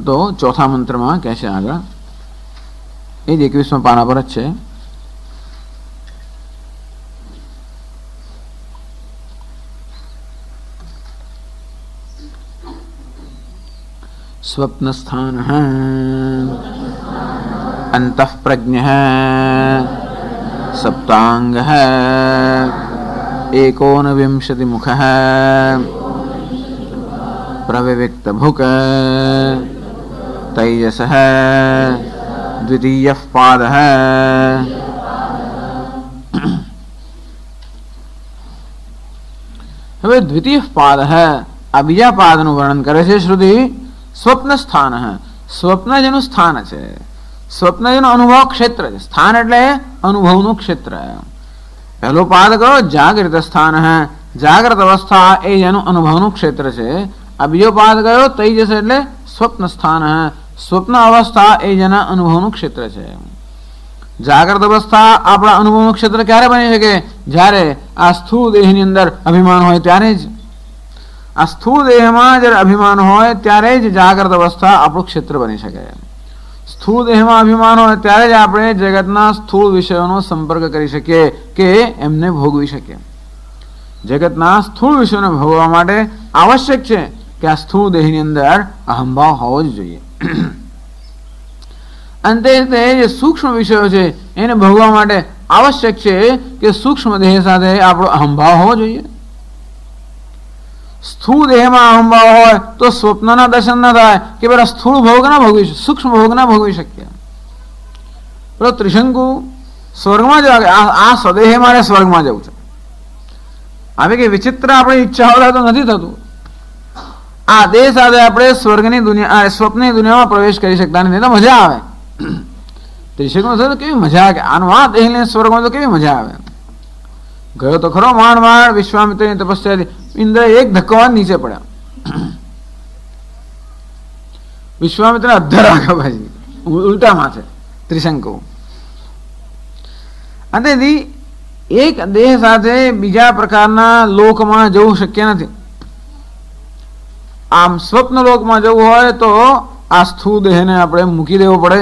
તો ચોથા મંત્રમાં કહે છે આગળ, એ જ 21મા પાના પર જ છે. સ્વપ્નસ્થાન અંતઃપ્રજ્ઞ સપ્તાંગ એકોનવિંશતિમુખ પ્રવિવિક્ત ભુક તૈજસ દ્વિતીય પાદ. હવે દ્વિતીય પાદ આ બીજા પાદનું વર્ણન કરે છે શ્રુતિ. સ્વપ્ન સ્થાન, સ્વપ્ન જેનું સ્થાન છે, સ્વપ્ન જેનો અનુભવ ક્ષેત્ર છે. સ્થાન એટલે અનુભવનું ક્ષેત્ર. પહેલો પાદ કયો? જાગૃત સ્થાન હે. જાગ્રત અવસ્થા એ જેનું અનુભવનું ક્ષેત્ર છે. આ બીજો પાદ કયો? તૈજસ એટલે સ્વપ્ન સ્થાન હે. સ્વપ્ન અવસ્થા એ જેના અનુભવનું ક્ષેત્ર છે. જાગ્રત અવસ્થા આપણા અનુભવનું ક્ષેત્ર ક્યારે બની શકે? જ્યારે આ સ્થૂળ દેહની અંદર અભિમાન હોય ત્યારે જ. આ સ્થૂળ દેહમાં જ્યારે અભિમાન હોય ત્યારે જ જાગ્રત અવસ્થા આપણું ક્ષેત્ર બની શકે. સ્થૂળ દેહમાં અભિમાન હોય ત્યારે જ આપણે જગતના સ્થૂળ વિષયોનો સંપર્ક કરી શકીએ કે એમને ભોગવી શકીએ. જગતના સ્થૂળ વિષયોને ભોગવવા માટે આવશ્યક છે કે આ સ્થૂળ દેહની અંદર અહંભાવ હોવો જ જોઈએ. અંતે જે સૂક્ષ્મ વિષયો છે એને ભોગવવા માટે આવશ્યક છે કે સૂક્ષ્મ દેહ સાથે આપણો અહંભાવ હોવો જોઈએ. સ્થૂળ દેહમાં અહંભાવ હોય તો સ્વપ્નના દર્શન ના થાય કે પેલા સ્થૂળ ભોગ ના ભોગવી, સૂક્ષ્મ ભોગ ના ભોગવી શકીએ. પેલો ત્રિશંકુ સ્વર્ગમાં જવા, આ સ્વદેહે મારે સ્વર્ગમાં જવું છે. આવી કઈ વિચિત્ર આપણી ઈચ્છા હોય તો નથી થતું. આ દેહ સાથે આપણે સ્વર્ગની દુનિયા, સ્વપ્નની દુનિયામાં પ્રવેશ કરી શકતા નથી. તો મજા આવે. ત્રિશંકુમાં થયું તો કેવી મજા આવે, આનો આ દેહ લઈને સ્વર્ગમાં તો કેવી મજા આવે. ગયો તો ખરો માંડ માંડ વિશ્વામિત્રની તપસ્યાથી ઇન્દ્ર એક ધક્કો નીચે પડ્યા. વિશ્વામિત્ર અધ્ધર આગળ ભાઈ ઉલટામાં છે ત્રિશંકુ. અંતેથી એક દેહ સાથે બીજા પ્રકારના લોકમાં જવું શક્ય નથી. આમ સ્વપ્ન લોકમાં જવું હોય તો આ સ્થૂળ દેહને આપણે મૂકી દેવો પડે.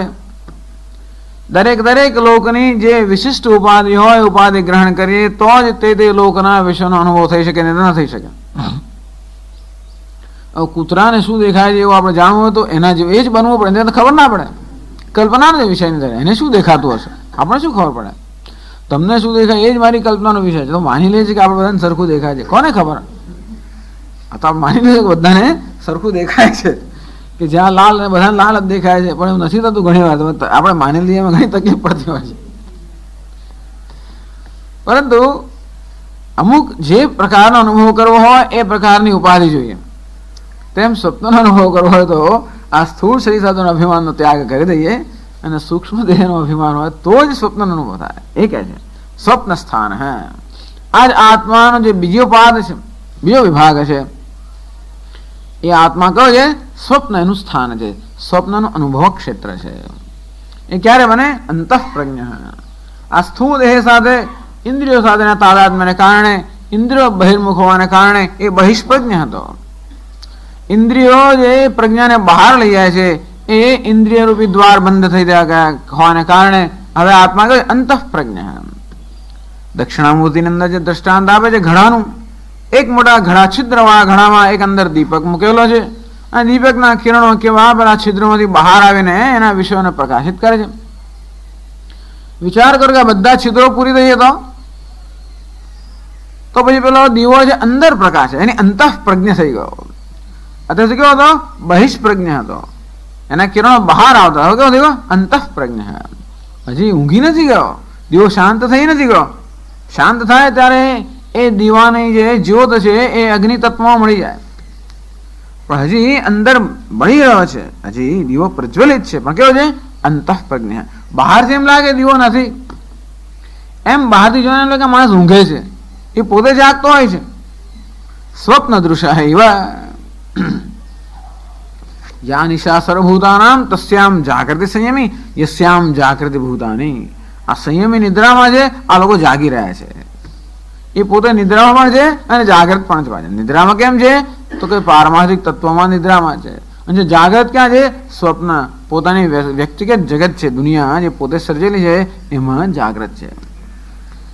દરેક લોકની જે વિશિષ્ટ ઉપાધિ હોય ઉપાધિ ગ્રહણ કરીએ તો જ તે લોકના વિષયનો અનુભવ થઈ શકે, નહીં તો ન થઈ શકે. હવે કૂતરાને શું દેખાય છે એવું આપણે જાણવું હોય તો એના જેવું એ જ બનવું પડે, એને તો ખબર ના પડે. કલ્પનાનો વિષયની અંદર એને શું દેખાતું હશે આપણે શું ખબર પડે. તમને શું દેખાય એ જ મારી કલ્પનાનો વિષય છે. તો માની લે છે કે આપણે બધાને સરખું દેખાય છે, કોને ખબર? તો આપણે માની લે કે બધાને સરખું દેખાય છે, કે જ્યાં લાલ ને બધા લાલ જ દેખાય છે. પણ એવું નથી થતું. ઘણી વાર આપણે માની લઈએ એમાં ઘણી તકલીફ પડતી હોય છે. પરંતુ અમુક જે પ્રકારનો અનુભવ કરવો હોય એ પ્રકારની ઉપાધિ જોઈએ. તેમ સ્વપ્નનો અનુભવ કરવો હોય તો આ સ્થૂળ શરીર સાથેનો અભિમાનનો ત્યાગ કરી દઈએ અને સૂક્ષ્મ દેહનો અભિમાન હોય તો જ સ્વપ્નનો અનુભવ થાય. એ કહે છે સ્વપ્ન સ્થાન. હે આજ આત્માનો જે બીજો પાદ છે, બીજો વિભાગ છે, એ આત્મા કયો છે? સ્વપ્ન એનું સ્થાન છે, સ્વપ્નનું અનુભવ ક્ષેત્ર છે. એ ક્યારે બને? અંતઃપ્રજ્ઞ. આ સ્થૂળ દેહ સાથે ઇન્દ્રિયો સાથેના તાદાત્મ્યને કારણે, ઇન્દ્રિયો બહિર્મુખ હોવાને કારણે એ બહિષ્પ્રજ્ઞ હતો. ઇન્દ્રિયો જે પ્રજ્ઞાને બહાર લઈ જાય છે એ ઇન્દ્રિય રૂપી દ્વાર બંધ થઈ ગયા હોવાને કારણે હવે આત્મા કયો? અંતઃપ્રજ્ઞ. દક્ષિણામૂર્તિની અંદર જે દ્રષ્ટાંત આપે છે ઘડાનું, એક મોટા ઘડા, છિદ્રવાળા ઘડામાં એક અંદર દીપક મૂકેલો છે અને દીપકના કિરણો કેવા પેલા છિદ્રમાંથી બહાર આવીને એના વિષયોને પ્રકાશિત કરે છે. વિચાર કરો કે બધા છિદ્રો પૂરી દઈએ તો પછી પેલો દીવો છે અંદર પ્રકાશ છે, એની અંતઃપ્રજ્ઞ થઈ ગયો. અત્યારે કેવો હતો? બહિષ્પ્રજ્ઞ હતો. એના કિરણો બહાર આવતા. હવે કેવો દીવો? અંતઃપ્રજ્ઞ. હજી ઊંઘી નથી ગયો, દીવો શાંત થઈ નથી ગયો. શાંત થાય ત્યારે એ દીવાની જે જ્યોત છે એ અગ્નિ તત્વમાં મળી જાય. પણ હજી અંદર બળી રહ્યો છે, હજી દીવો પ્રજ્વલિત છે, પણ કેવો છે? અંતઃપ્રજ્ઞ. બહારથી એમ લાગે દીવો નથી, એમ બહારથી જોઈને એમ લાગે માણસ ઊંઘે છે, એ પોતે જાગતો હોય છે. સ્વપ્ન દૃશ્ય એવા યા નિશા સર્વભૂતાનામ તસ્યામ જાગૃતિ સંયમી યસ્યામ જાગૃતિ ભૂતાની. આ સંયમી નિદ્રામાં છે, આ લોકો જાગી રહ્યા છે. એ પોતે નિદ્રામાં પણ છે અને જાગૃત પણ છે. નિદ્રામાં કેમ છે? તો કે પારમાર્થિક તત્વમાં નિદ્રામાં છે. અને જાગૃત ક્યાં છે? સ્વપ્ન, પોતાની વ્યક્તિગત જગત છે, દુનિયા જે પોતે સર્જેલી છે એમાં જાગૃત છે.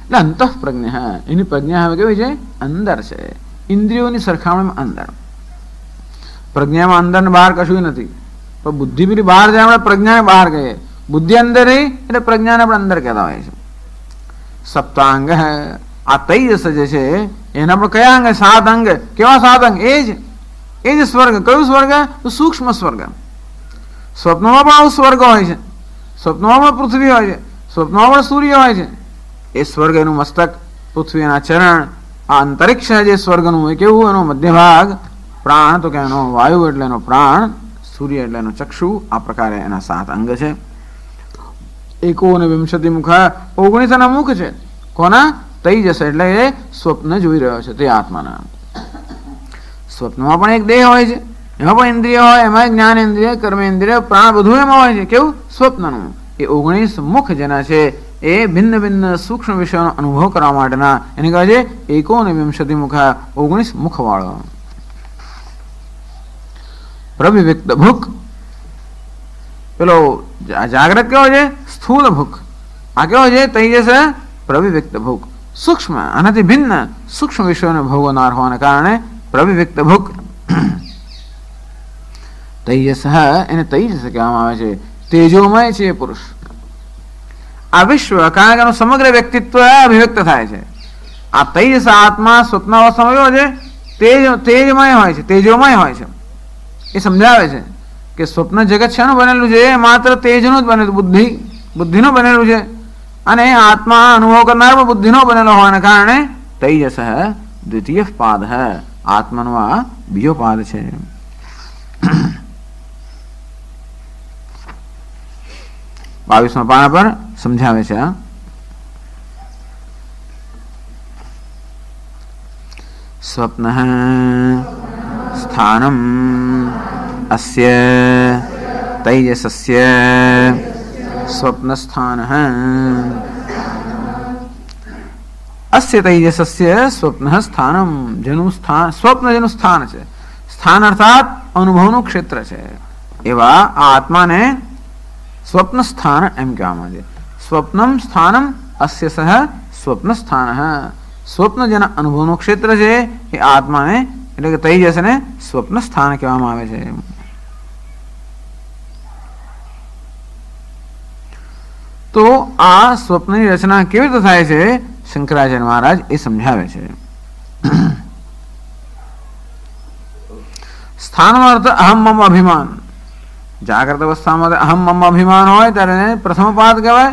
એટલે અંતઃપ્રજ્ઞ. એની પ્રજ્ઞા હવે કેવી છે? અંદર છે, ઇન્દ્રિયોની સરખામણીમાં અંદર. પ્રજ્ઞામાં અંદર ને બહાર કશું નથી. પણ બુદ્ધિ પેલી બહાર જાય, આપણે પ્રજ્ઞાને બહાર કહીએ. બુદ્ધિ અંદર રહી એટલે પ્રજ્ઞાને આપણે અંદર કહેતા હોય છે. સપ્તાંગ. આ તૈજસ જે છે એના આપણે કયા અંગ? 7 અંગ. કેવા 7 અંગ? એ જ સ્વર્ગ. કયું સ્વર્ગ? તો સૂક્ષ્મ સ્વર્ગ. સ્વપ્નમાં પણ આવું સ્વર્ગ હોય છે, સ્વપ્નમાં પણ પૃથ્વી હોય છે, સ્વપ્નમાં પણ સૂર્ય હોય છે. એ સ્વર્ગ એનું મસ્તક, પૃથ્વીના ચરણ, આ અંતરિક્ષ જે સ્વર્ગનું એ કેવું? એનો મધ્ય ભાગ પ્રાણ, તો કે એનો વાયુ એટલે એનો પ્રાણ, સૂર્ય એટલે એનો ચક્ષુ. આ પ્રકારે એના 7 અંગ છે. એકોનવિંશતિ મુખ, 19 મુખ છે. કોના? તૈજસ, એટલે એ સ્વપ્ન જોઈ રહ્યો છે તે આત્માના. સ્વપ્નમાં પણ એક દેહ હોય છે, એમાં પણ ઇન્દ્રિય હોય, એમાં જ્ઞાનેન્દ્રિય, કર્મેન્દ્રિય, પ્રાણ બધું એમાં હોય છે. કેવું? સ્વપ્નનું. એ 19 મુખ જેના છે એ ભિન્ન ભિન્ન સૂક્ષ્મ વિષયોનો અનુભવ કરવા માટેના એને કહે છે એકોનવિંશતિ મુખ, 19 મુખ વાળો. પ્રવિવિક્ત ભૂખ, પેલો જાગ્રત કેવો છે? સ્થૂલ ભૂખ. આ કેવો છે? તૈજસ પ્રવિવિક્ત ભૂખ, સૂક્ષ્મ, આનાથી ભિન્ન સૂક્ષ્મ વિષયોને ભોગવનાર હોવાને કારણે પ્રવિવિક્ત ભૂખ. તૈજસ, એને તૈજસ કહેવામાં આવે છે. તેજોમય છે એ પુરુષ. આ વિશ્વ, કારણ કે એનું સમગ્ર વ્યક્તિત્વ અભિવ્યક્ત થાય છે. આ તૈજસ આત્મા સ્વપ્ન અવસ્થામાં કેવો છે? તેજમય હોય છે, તેજોમય હોય છે. એ સમજાવે છે કે સ્વપ્ન જગત શાનું બનેલું છે? માત્ર તેજનું જ બનેલું, બુદ્ધિનું બનેલું છે. અને આત્મા અનુભવ કરનાર પણ બુદ્ધિનો બનેલો હોવાને કારણે તૈજસ દ્વિતીય પાદ, આત્માનો આ બીજો પાદ છે. બાવીસમાં પાના પર સમજાવે છે. સ્વપ્ન સ્થાનમ અસ્ય તૈજસસ્ય સ્વપ્ન સ્થાન, અસ્ય તૈજસસ્ય સ્વપ્ન સ્થાનમ, જેનું સ્થાન સ્વપ્ન, જેનું સ્થાન છે. સ્થાન અર્થાત અનુભવનું ક્ષેત્ર છે. એવા આ આત્માને સ્વપ્ન સ્થાન એમ કહેવામાં આવે છે. સ્વપ્નમ સ્થાનમ અસ્ય સહ સ્વપ્ન સ્થાન, સ્વપ્ન જેના અનુભવનું ક્ષેત્ર છે એ આત્માને એટલે કે તૈજસને સ્વપ્ન સ્થાન કહેવામાં આવે છે. તો આ સ્વપ્નની રચના કેવી રીતે થાય છે શંકરાચાર્ય મહારાજ એ સમજાવે છે. સ્થાનનો અર્થ અહમ મમ અભિમાન. જાગ્રત અવસ્થામાં અહમ મમ અભિમાન હોય ત્યારે પ્રથમ પાદ કહેવાય.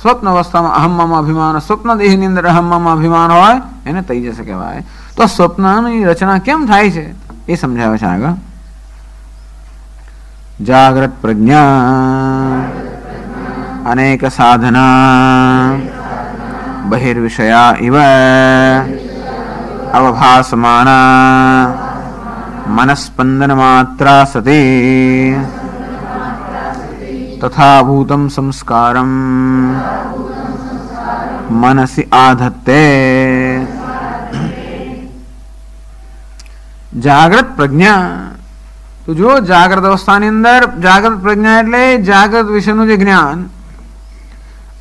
સ્વપ્ન અવસ્થામાં અહમ મમ અભિમાન, સ્વપ્ન દેહની અંદર અહમ મમ અભિમાન હોય એને તૈજસ કહેવાય. તો સ્વપ્નની રચના કેમ થાય છે એ સમજાવે છે આગળ. જાગ્રત પ્રજ્ઞા અનેક સાધના બહિર્વિષયા ઇવ અવભાસમાના મનસ્પંદન માત્રા સતી તથા ભૂતમ સંસ્કારમ મનસી આધત્તે. જાગ્રત પ્રજ્ઞા, તો જો જાગ્રત અવસ્થાની અંદર જાગ્રત પ્રજ્ઞા એટલે જાગ્રત વિશેનું જે જ્ઞાન,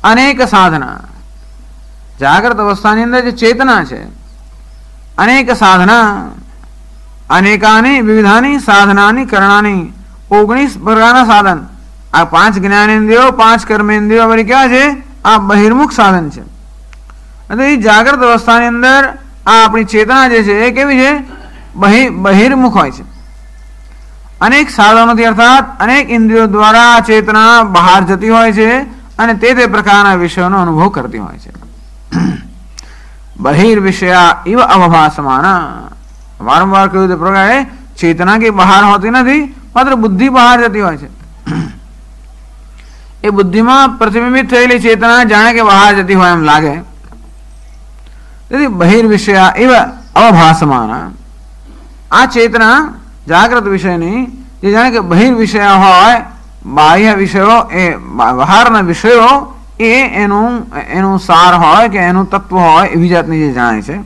અનેક સાધના, જાગ્રત અવસ્થાની અંદર જે ચેતના છે, અનેક સાધના, અનેકાની વિવિધાની સાધનાની કરણાની, 19 પ્રકારના સાધન. આ 5 જ્ઞાનેન્દ્રિયો, 5 કર્મેન્દ્રિયો વળી કેવા છે? આ બહિર્મુખ સાધન છે. અને જાગ્રત અવસ્થાની અંદર આ આપણી ચેતના જે છે એ કેવી છે? બહિર્મુખ હોય છે. અનેક સાધનોથી અર્થાત અનેક ઇન્દ્રિયો દ્વારા આ ચેતના બહાર જતી હોય છે અને તે પ્રકારના વિષયોનો અનુભવ કરતી હોય છે. બહિર્વિષયા ઇવ અવભાસમાના, વારંવાર કહ્યું તે પ્રકારે ચેતના કે બહાર હોતી નથી, માત્ર બુદ્ધિ બહાર જતી હોય છે. એ બુદ્ધિમાં પ્રતિબિંબિત થયેલી ચેતના જાણે કે બહાર જતી હોય એમ લાગે. તેથી બહિર્વિષયા ઇવ અવભાસમાના, આ ચેતના જાગ્રત વિષયની જે જાણે કે બહિર્વિષય હોય, બાહ્ય વિષયો, એ બહારના વિષયો એ એનું સાર હોય કે એનું તત્વ હોય એવી જાતની જે જાણે છે.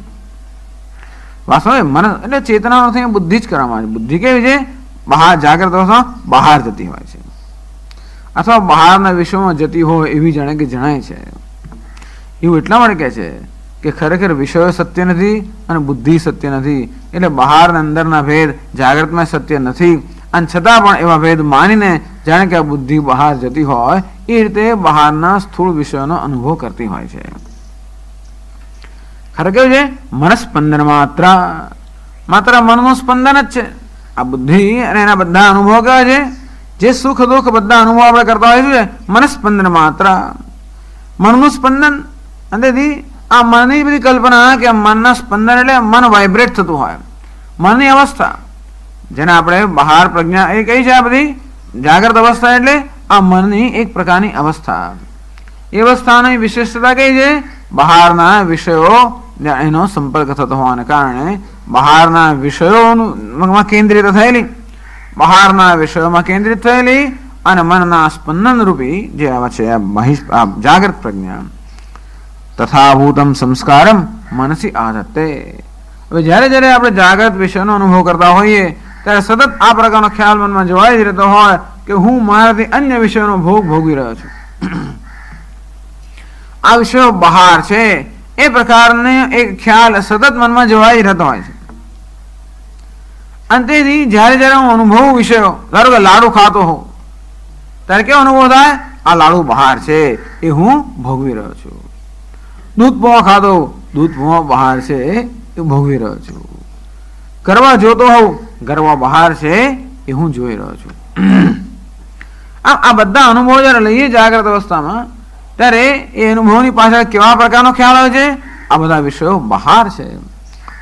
વાસ્તવમાં મન એટલે ચેતના નથી, બુદ્ધિ જ કરવામાં આવે છે. બુદ્ધિ કેવી છે? બહાર જાગ્રત અવસ્થામાં બહાર જતી હોય છે અથવા બહારના વિશ્વમાં જતી હોય એવી જાણે કે જણાય છે. એવું એટલા માટે કહે છે કે ખરેખર વિષયો સત્ય નથી અને બુદ્ધિ સત્ય નથી. એટલે બહાર અને અંદરના ભેદ જાગ્રતમાં સત્ય નથી, અને છતાં પણ એવા ભેદ માનીને જાણે કે આ બુદ્ધિ બહાર જતી હોય એ રીતે બહારના સ્થૂળ વિષયોનો અનુભવ કરતી હોય છે. ખરે કેવું છે? મનસ્પંદન માત્ર મનનું સ્પંદન જ છે. આ બુદ્ધિ અને એના બધા અનુભવ કેવા છે? જે સુખ દુઃખ બધા અનુભવ આપણે કરતા હોય છે મનસ્પંદન માત્ર, મનનું સ્પંદન. અંતેથી આ મનની બધી કલ્પના કે મનના સ્પંદન એટલે મન વાઇબ્રેટ થતું હોય, મનની અવસ્થા જેને આપણે બહાર પ્રજ્ઞા એ કઈ છે. આ બધી જાગ્રત અવસ્થા એટલે આ મનની એક પ્રકારની અવસ્થા. એ અવસ્થાની વિશેષતા કઈ છે? બહારના વિષયો એનો સંપર્ક થતો હોવાને કારણે બહારના વિષયોમાં કેન્દ્રિત થયેલી, બહારના વિષયોમાં કેન્દ્રિત થયેલી અને મનના સ્પંદન રૂપી જે છે જાગૃત પ્રજ્ઞા. તથાભૂતમ સંસ્કારમ મનસી આધત્તે. હવે જ્યારે જ્યારે આપણે જાગૃત વિષયનો અનુભવ કરતા હોઈએ ત્યારે સતત આ પ્રકારનો ખ્યાલ મનમાં જોવાઈ જ રહેતો હોય કે હું મારાથી અન્ય વિષયોનો ભોગ ભોગવી રહ્યો છું, આ વિષયો બહાર છે, એ પ્રકારનો એક ખ્યાલ સતત મનમાં જોવાઈ રહેતો હોય છે. અને તેથી જ્યારે જ્યારે હું અનુભવું વિષયો, ધારો કે લાડુ ખાતો હોઉં ત્યારે કેવો અનુભવ થાય? આ લાડુ બહાર છે, એ હું ભોગવી રહ્યો છું. દૂધ પૌવા ખાતો, દૂધ પૌવા બહાર છે, એ ભોગવી રહ્યો છું. ગરબા જોતો હોઉં, ગરબા બહાર છે, એ હું જોઈ રહ્યો છું. આ બધા અનુભવો જયારે લઈએ જાગ્રત અવસ્થામાં ત્યારે એ અનુભવની પાછળ કેવા પ્રકારનો ખ્યાલ હોય છે? આ બધા વિષયો બહાર છે.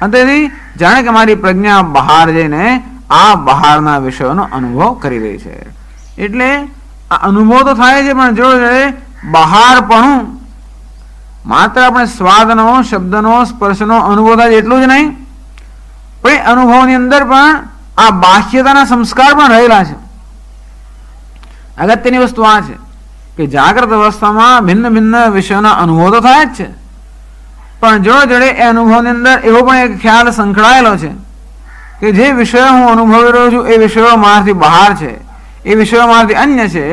અને તેથી જાણે કે મારી પ્રજ્ઞા બહાર જઈને આ બહારના વિષયોનો અનુભવ કરી રહી છે. એટલે આ અનુભવ તો થાય છે, પણ જો બહારપણું માત્ર આપણે સ્વાદનો, શબ્દનો, સ્પર્શનો અનુભવ થાય એટલું જ નહીં, પણ એ અનુભવની અંદર પણ આ બાહ્યતાના સંસ્કાર પણ રહેલા છે. અગત્યની વસ્તુ આ છે કે જાગ્રત અવસ્થામાં ભિન્ન ભિન્ન વિષયોના અનુભવ તો થાય જ છે, પણ જોડે એ અનુભવની અંદર એવો પણ એક ખ્યાલ સંકળાયેલો છે કે જે વિષયો હું અનુભવી રહ્યો છું એ વિષયો મારાથી બહાર છે, એ વિષયો મારાથી અન્ય છે.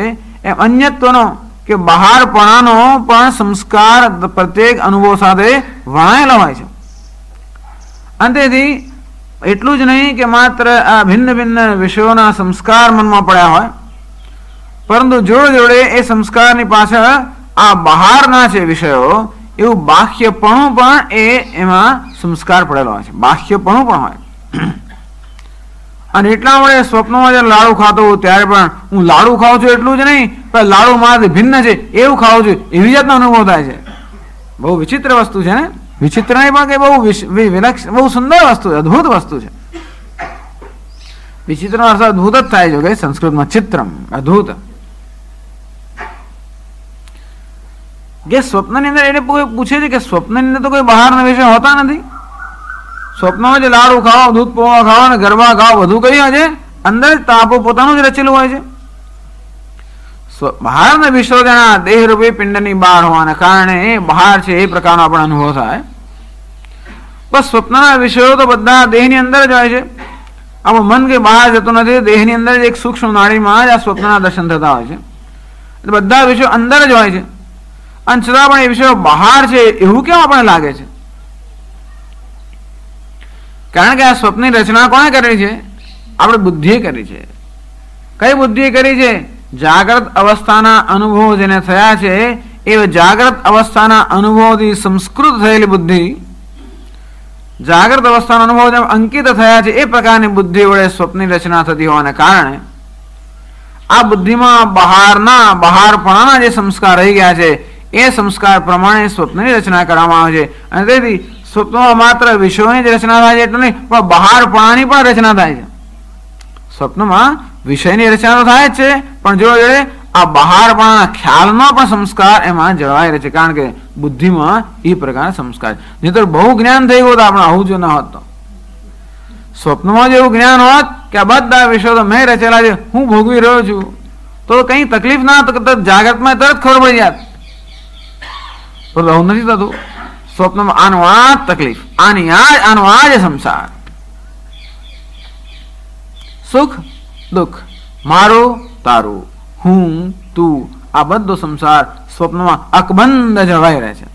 એમ અન્યત્વનો કે બહારપણાનો પણ સંસ્કાર પ્રત્યેક અનુભવ સાથે વણાયેલો હોય છે. અને તેથી એટલું જ નહીં કે માત્ર આ ભિન્ન ભિન્ન વિષયોના સંસ્કાર મનમાં પડ્યા હોય, પરંતુ જોડે જોડે એ સંસ્કારની પાછળ આ બહારના છે વિષયો, એવું બાહ્યપણું પણ એમાં સંસ્કાર પડેલો હોય છે, બાહ્યપણું પણ હોય. અને એટલા વડે સ્વપ્નમાં જયારે લાડુ ખાતો હોઉં ત્યારે પણ હું લાડુ ખાઉં છું એટલું જ નહીં, પણ લાડુ મારાથી ભિન્ન છે એવું ખાઉં છું એવી જાતનો અનુભવ થાય છે. બહુ વિચિત્ર વસ્તુ છે ને? વિચિત્ર નહીં પણ કે બહુ સુંદર વસ્તુ છે, અદભુત વસ્તુ છે. વિચિત્રનો અર્થ અદભુત જ થાય છે કે સંસ્કૃતમાં ચિત્રમ, અદભુત. કે સ્વપ્નની અંદર એને પૂછે છે કે સ્વપ્નની અંદર તો કોઈ બહારના વિષય હોતા નથી. સ્વપ્નમાં જે લાડુ ખાઓ, દૂધ પૌવા ખાઓ અને ગરબા ખાઓ બધું કયું છે અંદર તાપો પોતાનું જ રચેલું હોય છે. બહારના વિષયો તેના દેહરૂપી પિંડની બહાર હોવાને કારણે બહાર છે એ પ્રકારનો આપણો અનુભવ થાય. બસ સ્વપ્નના વિષયો તો બધા દેહની અંદર જ હોય છે. આપણું મન કે બહાર જતું નથી, દેહની અંદર જ એક સૂક્ષ્મ નાડીમાં જ આ સ્વપ્નના દર્શન થતા હોય છે. એટલે બધા વિષયો અંદર જ હોય છે. અને છતાં પણ એ વિષયો બહાર છે એવું કેમ આપણને લાગે છે? કારણ કે આ સ્વપ્નની રચના કોણે કરી છે? આપણે બુદ્ધિએ કરી છે. કઈ બુદ્ધિએ કરી છે? જાગ્રત અવસ્થાના અનુભવો જેને થયા છે એ જાગ્રત અવસ્થાના અનુભવથી સંસ્કૃત થયેલી બુદ્ધિ, જાગ્રત અવસ્થાના અનુભવ જેમ અંકિત થયા છે એ પ્રકારની બુદ્ધિ વડે સ્વપ્નની રચના થતી હોવાને કારણે આ બુદ્ધિમાં બહારપણાના જે સંસ્કાર રહી ગયા છે એ સંસ્કાર પ્રમાણે સ્વપ્નની રચના કરવામાં આવે છે. અને તેથી સ્વપ્નમાં માત્ર વિષયોની જ રચના થાય છે એટલું નહીં, પણ બહારપણાની પણ રચના થાય છે. સ્વપ્નમાં વિષયની રચના તો થાય જ છે, પણ જોડે આ બહારપણાના ખ્યાલનો પણ સંસ્કાર એમાં જળવાઈ રહે છે. કારણ કે બુદ્ધિમાં એ પ્રકારના સંસ્કાર, નહીં તો બહુ જ્ઞાન થઈ ગયું તો આપણે આવું જો ન હોત. તો સ્વપ્નમાં જ એવું જ્ઞાન હોત કે આ બધા વિષયો તો મેં રચેલા છે, હું ભોગવી રહ્યો છું, તો કઈ તકલીફ ના જાગ્રતમાં તરત ખબર પડી જાત. તો આવું નથી થતું. સ્વપ્નમાં આનો આ તકલીફ, આનો આ જ સંસાર, સુખ દુઃખ, મારું તારું, હું તું, આ બધો સંસાર સ્વપ્નમાં અકબંધ જળવાઈ રહે છે.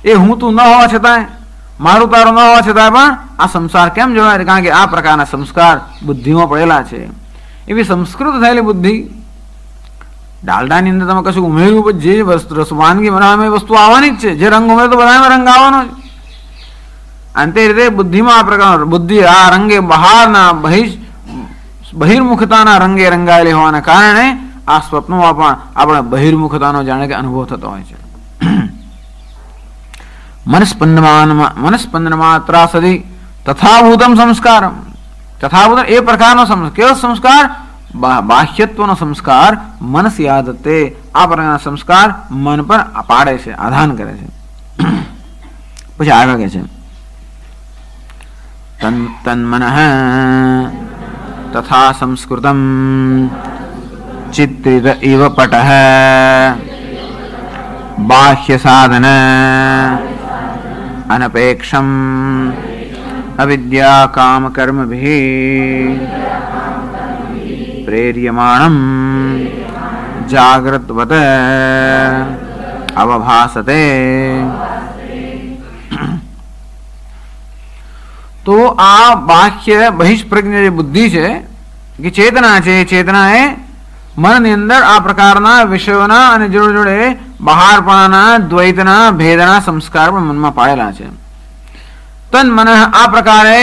એ હું તું ન હોવા છતાંય, મારું તારું ન હોવા છતાંય પણ આ સંસાર કેમ જળવાય છે? કારણ કે આ પ્રકારના સંસ્કાર બુદ્ધિમાં પડેલા છે. એવી સંસ્કૃત થયેલી બુદ્ધિ, ડાલડાની અંદર તમે કશું ઉમેર્યું, જે વસ્તુ વાનગી બનાવવામાં એ વસ્તુ આવવાની જ છે. જે રંગ ઉમેરો તો બધામાં રંગ આવવાનો છે. અને તે રીતે બુદ્ધિમાં આ પ્રકાર બુદ્ધિ આ રંગે બહારના બહિર્મુખતાના રંગે રંગાયેલી હોવાના કારણે આ સ્વપ્નમાં પણ આપણે બહિર્મુખતાનો જાણે કે અનુભવ થતો હોય છે. મનસ્પંદન માત્રા સદી તથાભૂતમ સંસ્કાર, તથાભૂત એ પ્રકારનો કેવો સંસ્કાર? બાહ્યત્વનો સંસ્કાર મનસી આદતે, આ પ્રકારના સંસ્કાર મન પર પાડે છે, આધાન કરે છે. પછી આગળ કહે છે તન્મનઃ તથા સંસ્કૃતમ ચિત્રિત ઇવ પટઃ બાહ્ય સાધન અનપેક્ષમ અવિદ્યા કામ કર્મભિઃ પ્રેર્યમાણમ જાગ્રતવત અવભાસતે. તો આ બાહ્ય બહિષ્પ્રજ્ઞ જે બુદ્ધિ છે કે ચેતના છે, ચેતના એ મનની અંદર આ પ્રકારના વિષયોના અને જોડે જોડે બહારપણાના દ્વૈતના ભેદના સંસ્કાર પણ મનમાં પાડેલા છે. તન મન, આ પ્રકારે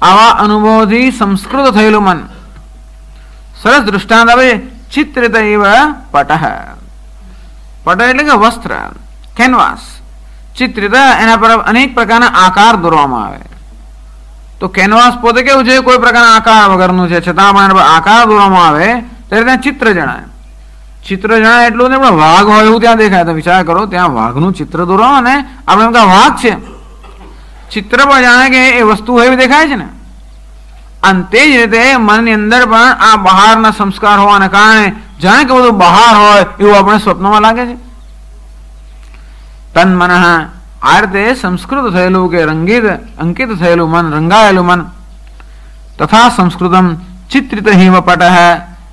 આવા અનુભવથી સંસ્કૃત થયેલું મન. સરસ દૃષ્ટાંત આવે ચિત્રિત એવ પટઃ. પટ એટલે કે વસ્ત્ર, કેનવાસ. ચિત્રિત એના પર અનેક પ્રકારના આકાર દોરવામાં આવે. તો કેનવાસ પોતે કેવું છે, કોઈ પ્રકારના આકાર વગરનું છે, છતાં પણ એના પર આકાર દોરવામાં આવે ત્યારે ત્યાં ચિત્ર જણાય. ચિત્ર જણાય એટલું ને પણ વાઘ હોય એવું ત્યાં દેખાય. તો વિચાર કરો, ત્યાં વાઘનું ચિત્ર દોરો અને આપણે એમ કે વાઘ છે, ચિત્ર પણ જાણે કે એ વસ્તુ હોય એવી દેખાય છે ને. અને તે જ રીતે મનની અંદર પણ આ બહારના સંસ્કાર હોવાને કારણે જાણે કે બધું બહાર હોય એવું આપણે સ્વપ્નમાં લાગે છે. તન મન, આ રીતે સંસ્કૃત થયેલું કે રંગિત અંકિત થયેલું મન, રંગાયેલું મન. તથા સંસ્કૃતમ ચિત્રિત હિમ પટઃ,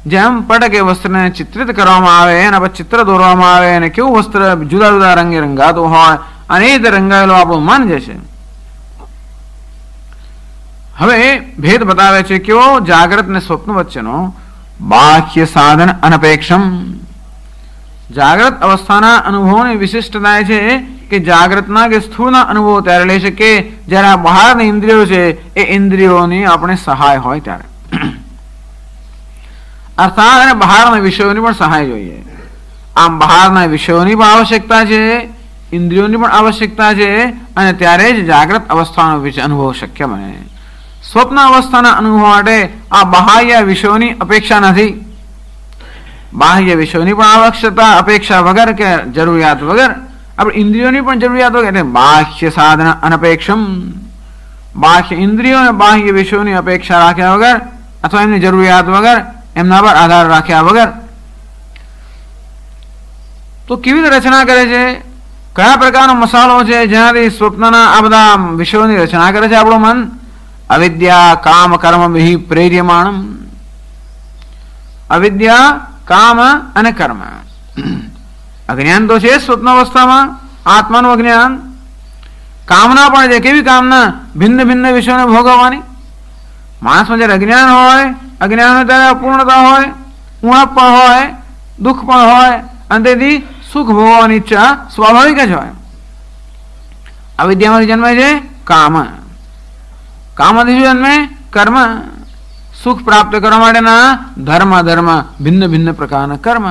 જેમ પટ કે વસ્ત્રને ચિત્રિત કરવામાં આવે એના પર ચિત્ર દોરવામાં આવે અને કેવું વસ્ત્ર જુદા જુદા રંગે રંગાતું હોય અને એ રીતે રંગાયેલું આપણું મન જે છે. હવે ભેદ બતાવે છે કેવો, જાગ્રત ને સ્વપ્ન વચ્ચેનો. બાહ્ય સાધન અનપેક્ષમ. જાગ્રત અવસ્થાના અનુભવની વિશિષ્ટતા છે કે જાગ્રતના કે સ્થૂળના અનુભવો ત્યારે લઈ શકે જ્યારે આ બહારની ઇન્દ્રિયો છે એ ઇન્દ્રિયોની આપણે સહાય હોય ત્યારે. અર્થાત અને બહારના વિષયોની પણ સહાય જોઈએ. આમ બહારના વિષયોની પણ આવશ્યકતા છે, ઇન્દ્રિયોની પણ આવશ્યકતા છે, અને ત્યારે જ જાગ્રત અવસ્થાનો અનુભવ શક્ય બને. સ્વપ્ન અવસ્થાના અનુભવ માટે આ બાહ્ય વિષયોની અપેક્ષા નથી. બાહ્ય વિષયોની પણ આવશ્યકતા અપેક્ષા વગર કે જરૂરિયાત વગર આપણે ઇન્દ્રિયોની પણ જરૂરિયાત વગર, એટલે બાહ્ય સાધન અનપેક્ષમ. બાહ્ય ઇન્દ્રિયો અને બાહ્ય વિષયોની અપેક્ષા રાખ્યા વગર અથવા એમની જરૂરિયાત વગર, એમના પર આધાર રાખ્યા વગર. તો કેવી રીતે રચના કરે છે, કયા પ્રકારનો મસાલો છે જેનાથી સ્વપ્નના આ બધા વિષયોની રચના કરે છે આપણું મન? અવિદ્યા કામ કર્મ વિહિ પ્રેર્યમાણમ. અવિદ્યા, કામ અને કર્મ. અજ્ઞાન તો છે સ્વપ્ન અવસ્થામાં, આત્માનું અજ્ઞાન. કામના પણ છે, કેવી કામના? ભિન્ન ભિન્ન વિષયોને ભોગવવાની. માણસમાં જ્યારે અજ્ઞાન હોય, અજ્ઞાન હોય ત્યારે અપૂર્ણતા હોય, ઉણપ પણ હોય, દુઃખ પણ હોય, અને તેથી સુખ ભોગવવાની ઈચ્છા સ્વાભાવિક જ હોય. અવિદ્યામાંથી જન્મે છે કામ, કામમાંથી શું જન્મે? કર્મ. સુખ પ્રાપ્ત કરવા માટેના ધર્મ ભિન્ન ભિન્ન પ્રકારના કર્મ,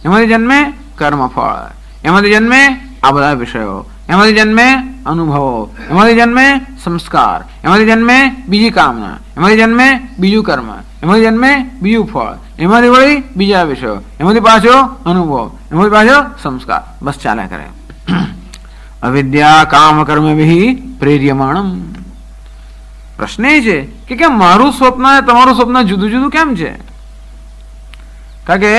એમાંથી જન્મે કર્મફળ, એમાંથી જન્મે આ બધા વિષયો, એમાંથી જન્મે અનુભવો, એમાંથી જન્મે સંસ્કાર, એમાંથી જન્મે બીજી કામના, એમાંથી જન્મે બીજું કર્મ, એમાંથી જન્મે બીજું ફળ, એમાંથી વળી બીજા વિષયો, એમાંથી પાછો અનુભવ, એમાંથી પાછો સંસ્કાર. બસ ચાલ્યા કરે. અવિદ્યા કામ કર્મ વિહિ પ્રેર્યમાણમ. પ્રશ્ન એ છે કે કેમ મારું સ્વપ્ન અને તમારું સ્વપ્ન જુદું જુદું કેમ છે? કારણ કે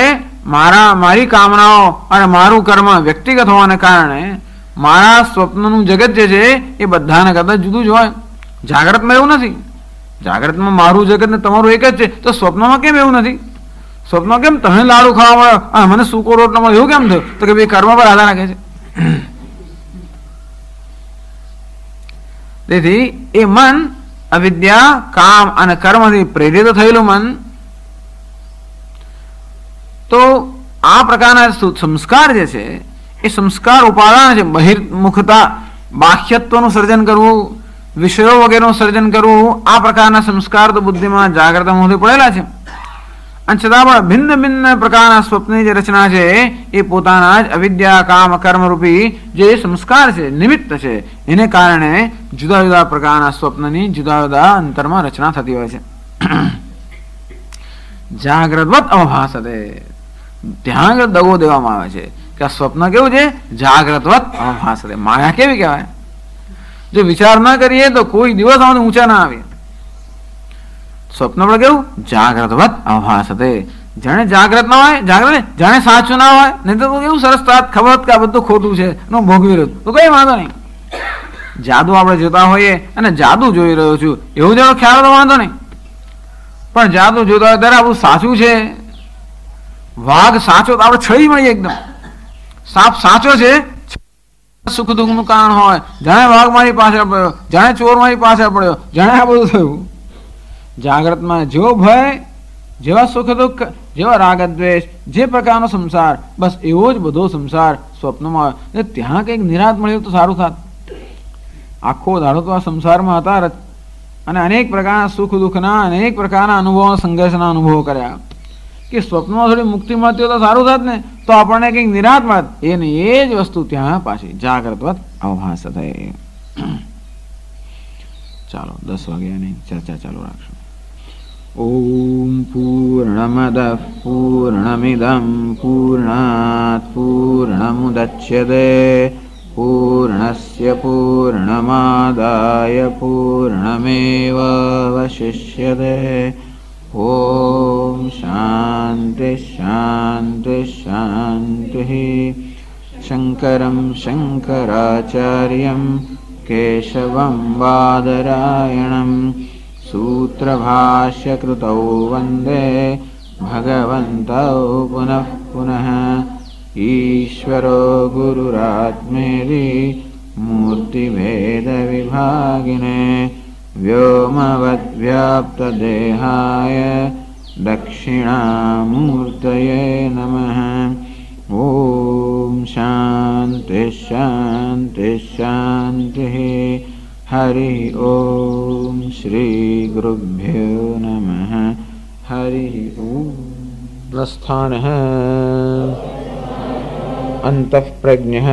મારી કામનાઓ અને મારું કર્મ વ્યક્તિગત હોવાને કારણે મારા સ્વપ્નનું જગત જે છે એ બધાને કરતા જુદું જ હોય. જાગ્રતમાં એવું નથી. જાગ્રતમાં મારું જગત ને તમારું એક જ છે, તો સ્વપ્નમાં કેમ એવું નથી? સ્વપ્નમાં કેમ તમે લાડુ ખાવા મળ્યો અને મને સૂકો રોટલો મળ્યો, એવું કેમ થયું? તો કે ભાઈ કર્મ પર આધાર રાખે છે. તેથી એ મન અવિદ્યા કામ અને કર્મથી પ્રેરિત થયેલું મન, તો આ પ્રકારના સંસ્કાર જે છે એ સંસ્કાર ઉપાદાન છે. બહિર્મુખતા, બાહ્યત્વનું સર્જન કરવું, વિષયો વગેરેનું સર્જન કરવું, આ પ્રકારના સંસ્કાર તો બુદ્ધિમાં જાગ્રત મોહથી પડેલા છે. અને છતાં પણ ભિન્ન ભિન્ન પ્રકારના સ્વપ્નની જે રચના છે એ પોતાના જ અવિદ્યા કામ કર્મરૂપી જે સંસ્કાર છે, નિમિત્ત છે, એને કારણે જુદા જુદા પ્રકારના સ્વપ્નની જુદા જુદા અંતરમાં રચના થતી હોય છે. જાગ્રતવત અવભાસતે. ત્યાં આગળ દગો દેવામાં આવે છે કે આ સ્વપ્ન કેવું છે? જાગ્રતવત અવભાસતે. માયા કેવી કહેવાય? જો વિચાર ના કરીએ તો કોઈ દિવસ આમાંથી ઊંચા ના આવે. સ્વપ્ન પણ કેવું? જાગ્રતવત અવભાસતે. જાણે જાગ્રત ના હોય, જાગ્રત જાણે સાચું ના હોય. નહીં તો કેવું સરસ ખબર કે આ બધું ખોટું છે, એનો ભોગવી રહ્યો તો કઈ વાંધો નહીં. જાદુ આપણે જોતા હોઈએ અને જાદુ જોઈ રહ્યો છું એવું જેનો ખ્યાલ તો વાંધો નહીં. પણ જાદુ જોતા હોય ત્યારે આપણું સાચું છે. વાઘ સાચો તો આપણે છળી મળીએ એકદમ. સાપ સાચો છે, સુખ દુઃખ નું કારણ હોય. જાણે વાઘ મારી પાછળ પડ્યો, જાણે ચોર મારી પાછળ પડ્યો, જાણે આ બધું થયું. જાગ્રતમાં જેવો ભય, જેવા સુખ દુઃખ, જેવા રાગ દ્વેષ, જે પ્રકારનો સંસાર, બસ એવો જ બધો સંસાર સ્વપ્નમાં આવે. ત્યાં કંઈક નિરાત મળ્યું તો સારું થાત. આખો દાડો તો આ સંસારમાં હતા અને અનેક પ્રકારના સુખ દુઃખના, અનેક પ્રકારના અનુભવો, સંઘર્ષના અનુભવો કર્યા. કે સ્વપ્નમાં થોડી મુક્તિ મળતી હોય તો સારું થાત ને, તો આપણને કંઈક નિરાત મળત. એ નહીં, એ જ વસ્તુ ત્યાં પાછી જાગ્રતવત અવભાસ થાય. ચાલો 10 વાગ્યાની ચર્ચા ચાલુ રાખશું. ઓમ પૂર્ણમદ પૂર્ણમિદમ પૂર્ણાત પૂર્ણમુદચ્યતે પૂર્ણસ્ય પૂર્ણમાદાય પૂર્ણમેવાવશિષ્યતે. ઓમ શાંતિ શાંતિ શાંતિ. શંકરં શંકરાચાર્યં કેશવં બાદરાયણં સૂત્રભાષ્યકૃતૌ વંદે ભગવन्तૌ પુનઃ પુનઃ. ઈશ્વરો ગુરુરાત્મેતિ મૂર્તિભેદવિભાગિને વ્યોમવદ્વ્યાપ્તદેહાય દક્ષિણામૂર્તયે નમઃ. ઓમ શાંતિ શાંતિ શાંતિ. હરિ ઓમ શ્રી ગુરુભ્યો નમઃ. હરિ ઓમ. પ્રસ્થાનઃ અંતઃપ્રજ્ઞઃ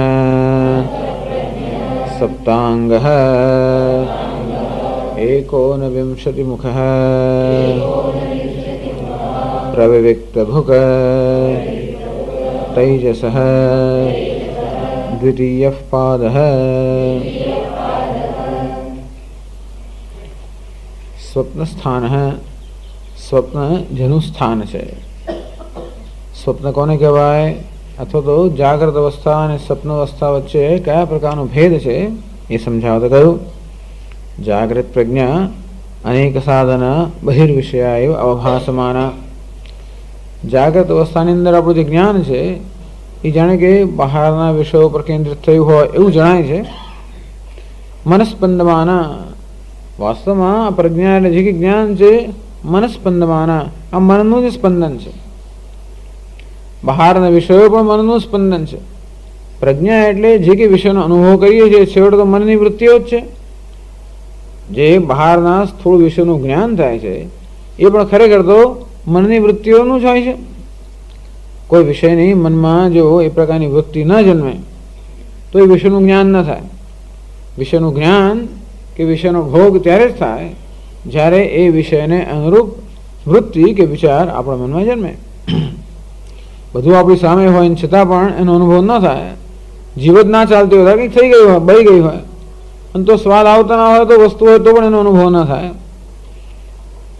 સપ્તાંગઃ एकोनविंशतिमुखः प्रविविक्तभुक् तैजसः द्वितीयः पादः. स्वप्न स्थान है. स्वप्न જેનું સ્થાન છે. સ્વપ્ન કોને કહેવાય? અથવા તો જાગ્રત અવસ્થા અને સ્વપ્ન અવસ્થા વચ્ચે કયા પ્રકારનો ભેદ છે એ સમજાવતા કહ્યું. જાગ્રત પ્રજ્ઞા અનેક સાધન બહિર્વિષયા એવ અવભાસમાના. જાગ્રત અવસ્થાની અંદર આપણું જે જ્ઞાન છે એ જાણે કે બહારના વિષયો પર કેન્દ્રિત થયું હોય એવું જણાય છે. મનસ્પંદમાના. વાસ્તવમાં આ પ્રજ્ઞા એટલે જે કે જ્ઞાન છે મનસ્પંદમાના, આ મનનું જ સ્પંદન છે. બહારના વિષયો પણ મનનું સ્પંદન છે. પ્રજ્ઞા એટલે જે કે વિષયનો અનુભવ કરીએ છીએ છેવટે તો મનની વૃત્તિઓ જ છે. જે બહારના સ્થૂળ વિષયનું જ્ઞાન થાય છે એ પણ ખરેખર તો મનની વૃત્તિઓનું જ હોય છે. કોઈ વિષયની મનમાં જો એ પ્રકારની વૃત્તિ ન જન્મે તો એ વિષયનું જ્ઞાન ન થાય. વિષયનું જ્ઞાન કે વિષયનો ભોગ ત્યારે જ થાય જ્યારે એ વિષયને અનુરૂપ વૃત્તિ કે વિચાર આપણા મનમાં જન્મે. બધું આપણી સામે હોય ને છતાં પણ એનો અનુભવ ન થાય. જીવત ના ચાલતી હોય, કંઈક થઈ ગયું હોય, બળી ગઈ હોય અને તો સ્વાદ આવતા ના હોય તો વસ્તુ હોય તો પણ એનો અનુભવ ન થાય.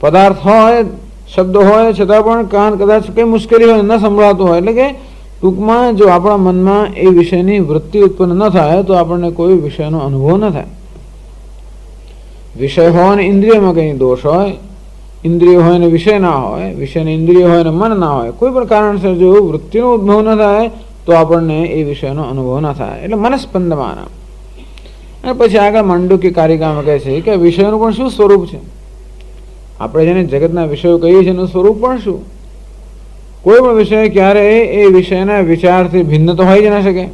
પદાર્થ હોય, શબ્દો હોય છતાં પણ કાન કદાચ કંઈ મુશ્કેલી હોય ન સંભળાતું હોય. એટલે કે ટૂંકમાં જો આપણા મનમાં એ વિષયની વૃત્તિ ઉત્પન્ન ન થાય તો આપણને કોઈ વિષયનો અનુભવ ન થાય. વિષય હોય ને ઇન્દ્રિયમાં કંઈ દોષ હોય, ઇન્દ્રિય હોય ને વિષય ના હોય, વિષયને ઇન્દ્રિય હોય ને મન ના હોય, કોઈ પણ કારણસર જો વૃત્તિનો ઉદ્ભવ ન થાય તો આપણને એ વિષયનો અનુભવ ન થાય. એટલે મનસ્પંદમાના. અને પછી આગળ માંડુક્ય કારિકામાં કહે છે કે વિષયનું પણ શું સ્વરૂપ છે. આપણે જેને જગતના વિષયો કહીએ છીએ એનું સ્વરૂપ પણ શું. કોઈ પણ વિષય ક્યારેય એ વિષયના વિચારથી ભિન્ન તો હોઈ જ ના શકે.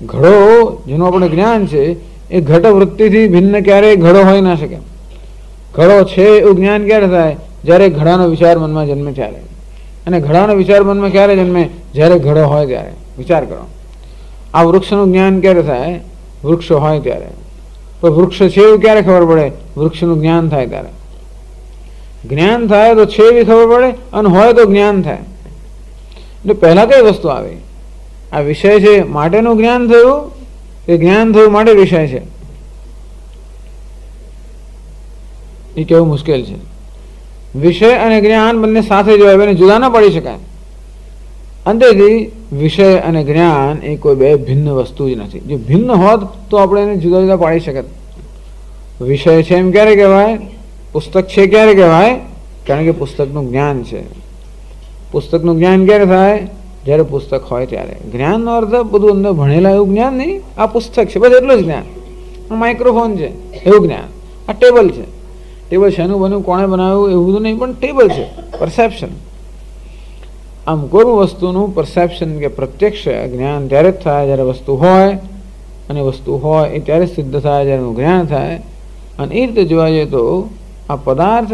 ઘડો જેનું આપણે જ્ઞાન છે એ ઘટ વૃત્તિથી ભિન્ન ક્યારેય ઘડો હોઈ ના શકે. ઘડો છે એવું જ્ઞાન ક્યારે થાય? જ્યારે ઘડાનો વિચાર મનમાં જન્મે ત્યારે. અને ઘડાનો વિચાર મનમાં ક્યારે જન્મે? જ્યારે ઘડો હોય ત્યારે. વિચાર કરો. આ વૃક્ષનું જ્ઞાન ક્યારે થાય? વૃક્ષ હોય ત્યારે. તો વૃક્ષ છે એવું ક્યારે ખબર પડે? વૃક્ષનું જ્ઞાન થાય ત્યારે. જ્ઞાન થાય તો છે એવી ખબર પડે, અને હોય તો જ્ઞાન થાય. એટલે પહેલા કઈ વસ્તુ આવે? આ વિષય છે માટેનું જ્ઞાન થયું કે જ્ઞાન થયું માટે વિષય છે? એ કેવું મુશ્કેલ છે. વિષય અને જ્ઞાન બંને સાથે જોવાય, બંને જુદા ના પડી શકાય. અંતેથી વિષય અને જ્ઞાન એ કોઈ બે ભિન્ન વસ્તુ જ નથી. જો ભિન્ન હોત તો આપણે એને જુદા જુદા પાડી શકત. વિષય છે એમ ક્યારે કહેવાય? પુસ્તક છે ક્યારે કહેવાય? કારણ કે પુસ્તકનું જ્ઞાન છે. પુસ્તકનું જ્ઞાન ક્યારે થાય? જ્યારે પુસ્તક હોય ત્યારે. જ્ઞાનનો અર્થ બધું અંદર ભણેલા એવું જ્ઞાન નહીં. આ પુસ્તક છે બસ એટલું જ જ્ઞાન. આ માઇક્રોફોન છે એવું જ્ઞાન. આ ટેબલ છે. ટેબલ શેનું બન્યું, કોણે બનાવ્યું એવું બધું નહીં, પણ ટેબલ છે. પરસેપ્શન. આમ કોઈ વસ્તુનું પરસેપ્શન કે પ્રત્યક્ષ જ્ઞાન ત્યારે જ થાય જ્યારે વસ્તુ હોય, અને વસ્તુ હોય એ ત્યારે સિદ્ધ થાય જ્યારે એનું જ્ઞાન થાય. અને એ રીતે જોવા જઈએ તો આ પદાર્થ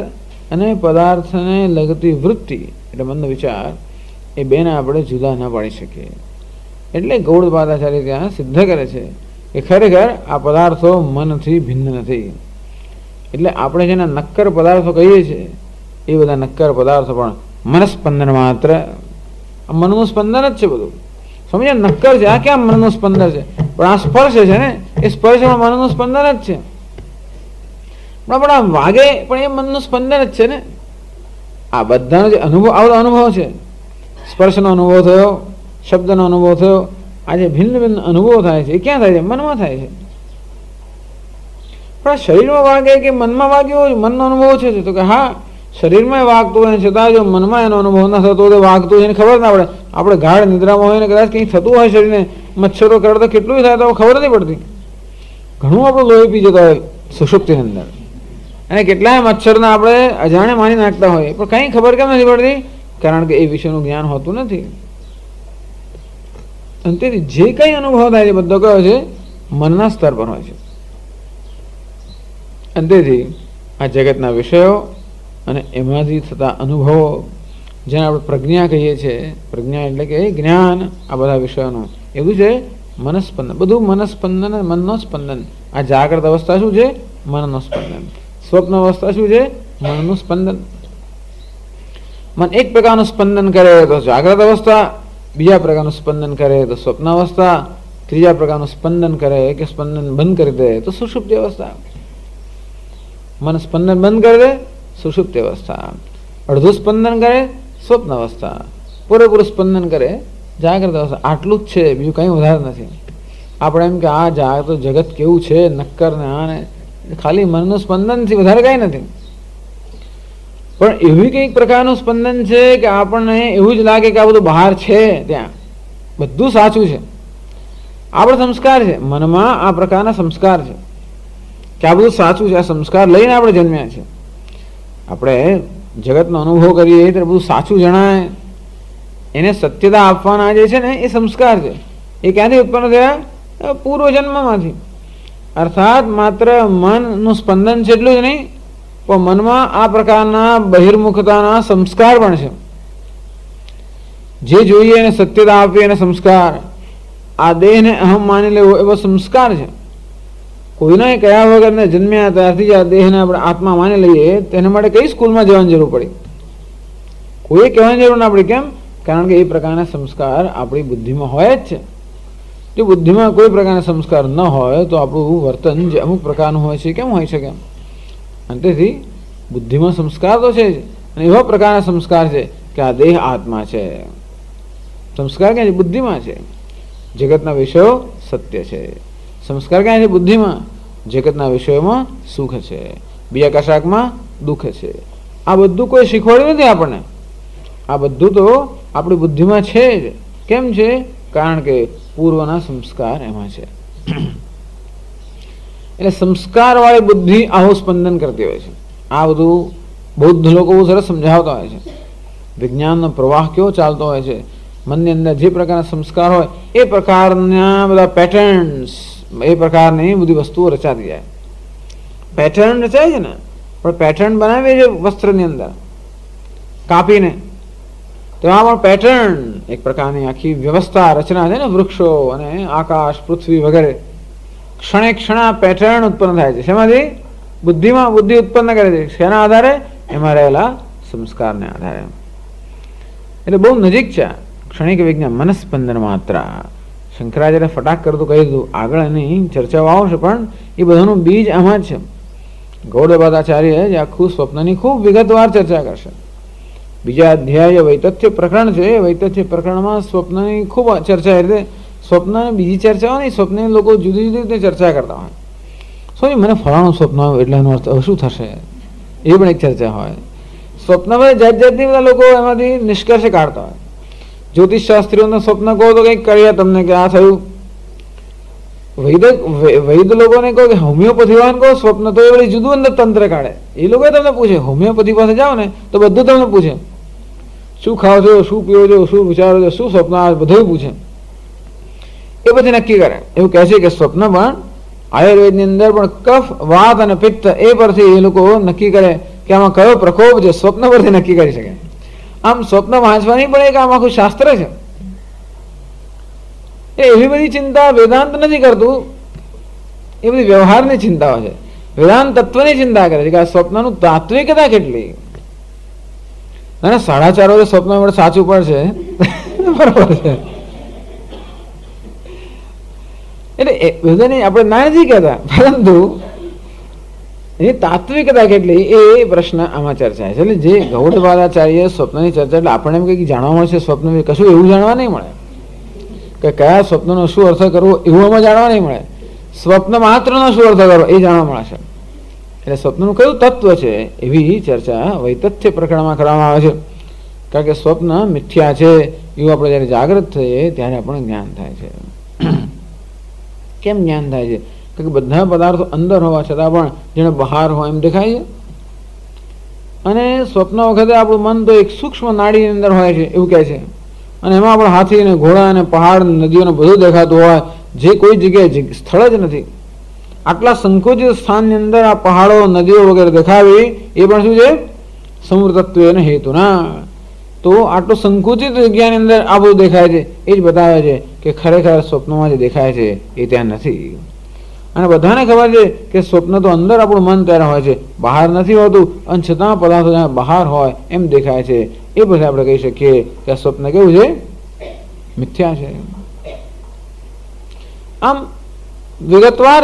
અને પદાર્થને લગતી વૃત્તિ એટલે મનનો વિચાર એ બેને આપણે જુદા ના પાડી શકીએ. એટલે ગૌડપાદાચાર્ય ત્યાં સિદ્ધ કરે છે કે ખરેખર આ પદાર્થો મનથી ભિન્ન નથી. એટલે આપણે જેના નક્કર પદાર્થો કહીએ છીએ એ બધા નક્કર પદાર્થો પણ મનસ્પંદન માત્ર, મનનું સ્પંદન જ છે બધું. સમજે નક્કર છે. આ ક્યાં મનનું સ્પંદન છે? પણ આ સ્પર્શ છે ને, એ સ્પર્શ પણ મનનું સ્પંદન જ છે. પણ આ વાગે પણ એ મનનું સ્પંદન જ છે ને. આ બધાનો જે અનુભવ, આવો અનુભવ છે, સ્પર્શનો અનુભવ થયો, શબ્દનો અનુભવ થયો, આ જે ભિન્ન ભિન્ન અનુભવ થાય છે એ ક્યાં થાય છે? મનમાં થાય છે. પણ શરીરમાં વાગે કે મનમાં વાગે હોય મનનો અનુભવ છે? તો કે હા, શરીરમાં વાગતું હોય છતાં જો મનમાં એનો અનુભવ ન થતો હોય વાગતું હોય એને ખબર ના પડે. આપણે ગાઢ નિદ્રામાં હોય ને કદાચ કંઈ થતું હોય શરીરને, મચ્છરો કરતા કેટલું થાય તો ખબર નથી પડતી. ઘણું આપણું લોહી પી જતા હોય સુષુપ્તિની અંદર, અને કેટલાય મચ્છરના આપણે અજાણે માની નાખતા હોય, પણ કંઈ ખબર કેમ નથી પડતી? કારણ કે એ વિષયનું જ્ઞાન હોતું નથી. અને તેથી જે કંઈ અનુભવ થાય છે બધો કયો છે? મનના સ્તર પર હોય છે. અને તેથી આ જગતના વિષયો અને એમાંથી થતા અનુભવો, જેને આપણે પ્રજ્ઞા કહીએ છીએ, પ્રજ્ઞા એટલે કે જ્ઞાન, આ બધા વિષયોનું એવું છે મનસ્પંદન. બધું મનસ્પંદન, મનનો સ્પંદન. આ જાગ્રત અવસ્થા શું છે? મનનો સ્પંદન. સ્વપ્ન અવસ્થા શું છે? મનનું સ્પંદન. મન એક પ્રકારનું સ્પંદન કરે તો જાગ્રત અવસ્થા, બીજા પ્રકારનું સ્પંદન કરે તો સ્વપ્ન અવસ્થા, ત્રીજા પ્રકારનું સ્પંદન કરે કે સ્પંદન બંધ કરી દે તો સુષુપ્તિ અવસ્થા. મન સ્પંદન બંધ કરી દે, સુષુપ્તિ અવસ્થા. અડધું સ્પંદન કરે, સ્વપ્ન અવસ્થા. પૂરેપૂરું સ્પંદન કરે, જાગ્રત અવસ્થા. આટલું જ છે, બીજું કંઈ વધારે નથી. આપણે એમ કે આ જાગતો જગત કેવું છે, નક્કર ને આને, ખાલી મનનું સ્પંદનથી વધારે કંઈ નથી. પણ એવી કંઈક પ્રકારનું સ્પંદન છે કે આપણને એવું જ લાગે કે આ બધું બહાર છે, ત્યાં બધું સાચું છે. આપણો સંસ્કાર છે, મનમાં આ પ્રકારના સંસ્કાર છે કે આ બધું સાચું છે. આ સંસ્કાર લઈને આપણે જન્મ્યા છે. આપણે જગતનો અનુભવ કરીએ ત્યારે બધું સાચું જણાય, એને સત્યતા આપવાના જે છે ને એ સંસ્કાર છે. એ ક્યાંથી ઉત્પન્ન થયા? પૂર્વજન્મમાંથી. અર્થાત માત્ર મનનું સ્પંદન છે એટલું જ નહીં, પણ મનમાં આ પ્રકારના બહિર્મુખતાના સંસ્કાર પણ છે. જે જોઈએ એને સત્યતા આપવી એને સંસ્કાર. આ દેહને અહમ માની લેવો એવો સંસ્કાર છે. કોઈના કયા વગરને જન્મ્યા ત્યારથી જ આ દેહને આપણે આત્મા માની લઈએ, તેના માટે કઈ સ્કૂલમાં જવાની જરૂર પડી? કોઈ કહેવાની જરૂર ના પડી. કેમ? કારણ કે એ પ્રકારના સંસ્કાર આપણી બુદ્ધિમાં હોય જ છે. જો બુદ્ધિમાં કોઈ પ્રકારના સંસ્કાર ન હોય તો આપણું વર્તન જે અમુક પ્રકારનું હોય છે કેમ હોય શકે? અને તેથી બુદ્ધિમાં સંસ્કાર તો છે જ, અને એવા પ્રકારના સંસ્કાર છે કે આ દેહ આત્મા છે. સંસ્કાર ક્યાં છે? બુદ્ધિમાં છે. જગતના વિષયો સત્ય છે. સંસ્કાર ક્યાં છે? બુદ્ધિમાં. જગતના વિષયોમાં સુખ છે, બીજા કશાકમાં દુઃખ છે. આ બધું કોઈ શીખવાડ્યું નથી આપણને. આ બધું તો આપણી બુદ્ધિમાં છે જ. કેમ છે? કારણ કે પૂર્વના સંસ્કાર એમાં છે. એટલે સંસ્કારવાળી બુદ્ધિ આવું સ્પંદન કરતી હોય છે. આ બધું બૌદ્ધ લોકો બહુ સરસ સમજાવતા હોય છે. વિજ્ઞાનનો પ્રવાહ કેવો ચાલતો હોય છે. મનની અંદર જે પ્રકારના સંસ્કાર હોય એ પ્રકારના બધા પેટર્ન્સ, એ પ્રકારની બધી વસ્તુઓ રચાતી જાય. પેટર્ન રચાય છે ને, પણ પેટર્ન બનાવીએ છે વસ્ત્રની અંદર કાપીને, તેમાં પણ પેટર્ન એક પ્રકારની આખી વ્યવસ્થા રચના છે ને, વૃક્ષો અને આકાશ, પૃથ્વી વગેરે. ક્ષણે ક્ષણ પેટર્ન ઉત્પન્ન થાય છે. શેમાંથી? બુદ્ધિમાં. બુદ્ધિ ઉત્પન્ન કરે છે. શેના આધારે? એમાં રહેલા સંસ્કારને આધારે. એટલે બહુ નજીક છે ક્ષણિક વિજ્ઞાન, મનસ્પંદન માત્ર. શંકરાચાર્ય ફટાક કરતું કહી દીધું, આગળ એની ચર્ચાઓ આવશે, પણ એ બધાનું બીજ આમાં જ છે. ગૌડપાદાચાર્ય જે આખું સ્વપ્નની ખૂબ વિગતવાર ચર્ચા કરશે. બીજા અધ્યાય વૈતથ્ય પ્રકરણ છે, વૈતથ્ય પ્રકરણમાં સ્વપ્નની ખૂબ ચર્ચા. એટલે સ્વપ્નની બીજી ચર્ચાઓ નહીં, સ્વપ્નની લોકો જુદી જુદી રીતે ચર્ચા કરતા હોય. શું મને ફલાણું સ્વપ્ન આવ્યું એટલે એનો અર્થ શું થશે, એ પણ એક ચર્ચા હોય. સ્વપ્નમાં જાત જાતની બધા લોકો એમાંથી નિષ્કર્ષ કાઢતા હોય. જ્યોતિષ શાસ્ત્રીઓને સ્વપ્ન કહો તો કંઈક કર્યા તમને કે આ થયું. વૈદ લોકોને કહો કે હોમિયોપેથી વાળાને કહો સ્વપ્ન, તો એ વળી જુદું અંદર તંત્ર કાઢે. એ લોકો તમને પૂછે, હોમિયોપેથી પાસે જાઓ ને તો બધું તમને પૂછે, શું ખાઓ છો, શું પીવો છો, શું વિચારો છો, શું સ્વપ્ન આવે, બધું પૂછે. એ પછી નક્કી કરે. એવું કહે છે કે સ્વપ્ન પણ આયુર્વેદની અંદર પણ કફ, વાત અને પિત્ત એ પરથી એ લોકો નક્કી કરે કે આમાં કયો પ્રકોપ છે, સ્વપ્ન પરથી નક્કી કરી શકે. આમ સ્વપ્ન વાંચવાની પણ એક આમ આખું શાસ્ત્ર છે. એવી બધી ચિંતા વેદાંત નથી કરતું, એ બધી વ્યવહારની ચિંતાઓ છે. વેદાંત તત્વની ચિંતા કરે છે કે આ સ્વપ્નનું તાત્વિકતા કેટલી. અને 4:30 વાગે સ્વપ્ન આપણે સાચું પડશે બરાબર છે. એટલે બધાને આપણે ના નથી કહેતા, પરંતુ એ તાત્વિકતા કેટલી એ પ્રશ્ન આમાં ચર્ચા છે. એટલે જે ગૌડપાદાચાર્ય સ્વપ્નની ચર્ચા, એટલે આપણને એમ કંઈક જાણવા મળશે સ્વપ્ન, કશું એવું જાણવા નહીં મળે કે કયા સ્વપ્નનો શું અર્થ કરવો, એવું આમાં જાણવા નહીં મળે. સ્વપ્ન માત્રનો શું અર્થ કરવો એ જાણવા મળશે. એટલે સ્વપ્નનું કયું તત્વ છે એવી ચર્ચા વૈતથ્ય પ્રકરણમાં કરવામાં આવે છે. કારણ કે સ્વપ્ન મિથ્યા છે એવું આપણે જ્યારે જાગૃત થઈએ ત્યારે આપણને જ્ઞાન થાય છે. કેમ જ્ઞાન થાય છે? કારણ કે બધા પદાર્થો અંદર હોવા છતાં પણ જેને બહાર હોય એમ દેખાય છે. અને સ્વપ્ન વખતે આપણું મન તો એક સૂક્ષ્મ નાડીની અંદર હોય છે એવું કહે છે. અને એમાં આપણે હાથી અને ઘોડા અને પહાડ નદીઓને બધું દેખાતું હોય, જે કોઈ જગ્યાએ સ્થળ જ નથી. આટલા સંકુચિત સ્થાનની અંદર આ પહાડો, નદીઓ વગેરે દેખાવી એ પણ શું છે? સમૃદ્ધત્વેન હેતુના. તો આટલું સંકુચિત જગ્યાની અંદર આ બધું દેખાય છે. એ જ બતાવે છે કે ખરેખર સ્વપ્નમાં જે દેખાય છે એ ત્યાં નથી. અને બધાને ખબર છે કે સ્વપ્ન તો અંદર આપણું મન ત્યારે હોય છે, બહાર નથી હોતું. અને છતાં પદાર્થો જ્યાં બહાર હોય એમ દેખાય છે. એ પછી આપણે કહી શકીએ કે આ સ્વપ્ન કેવું છે? મિથ્યા છે. આમ વિગતવાર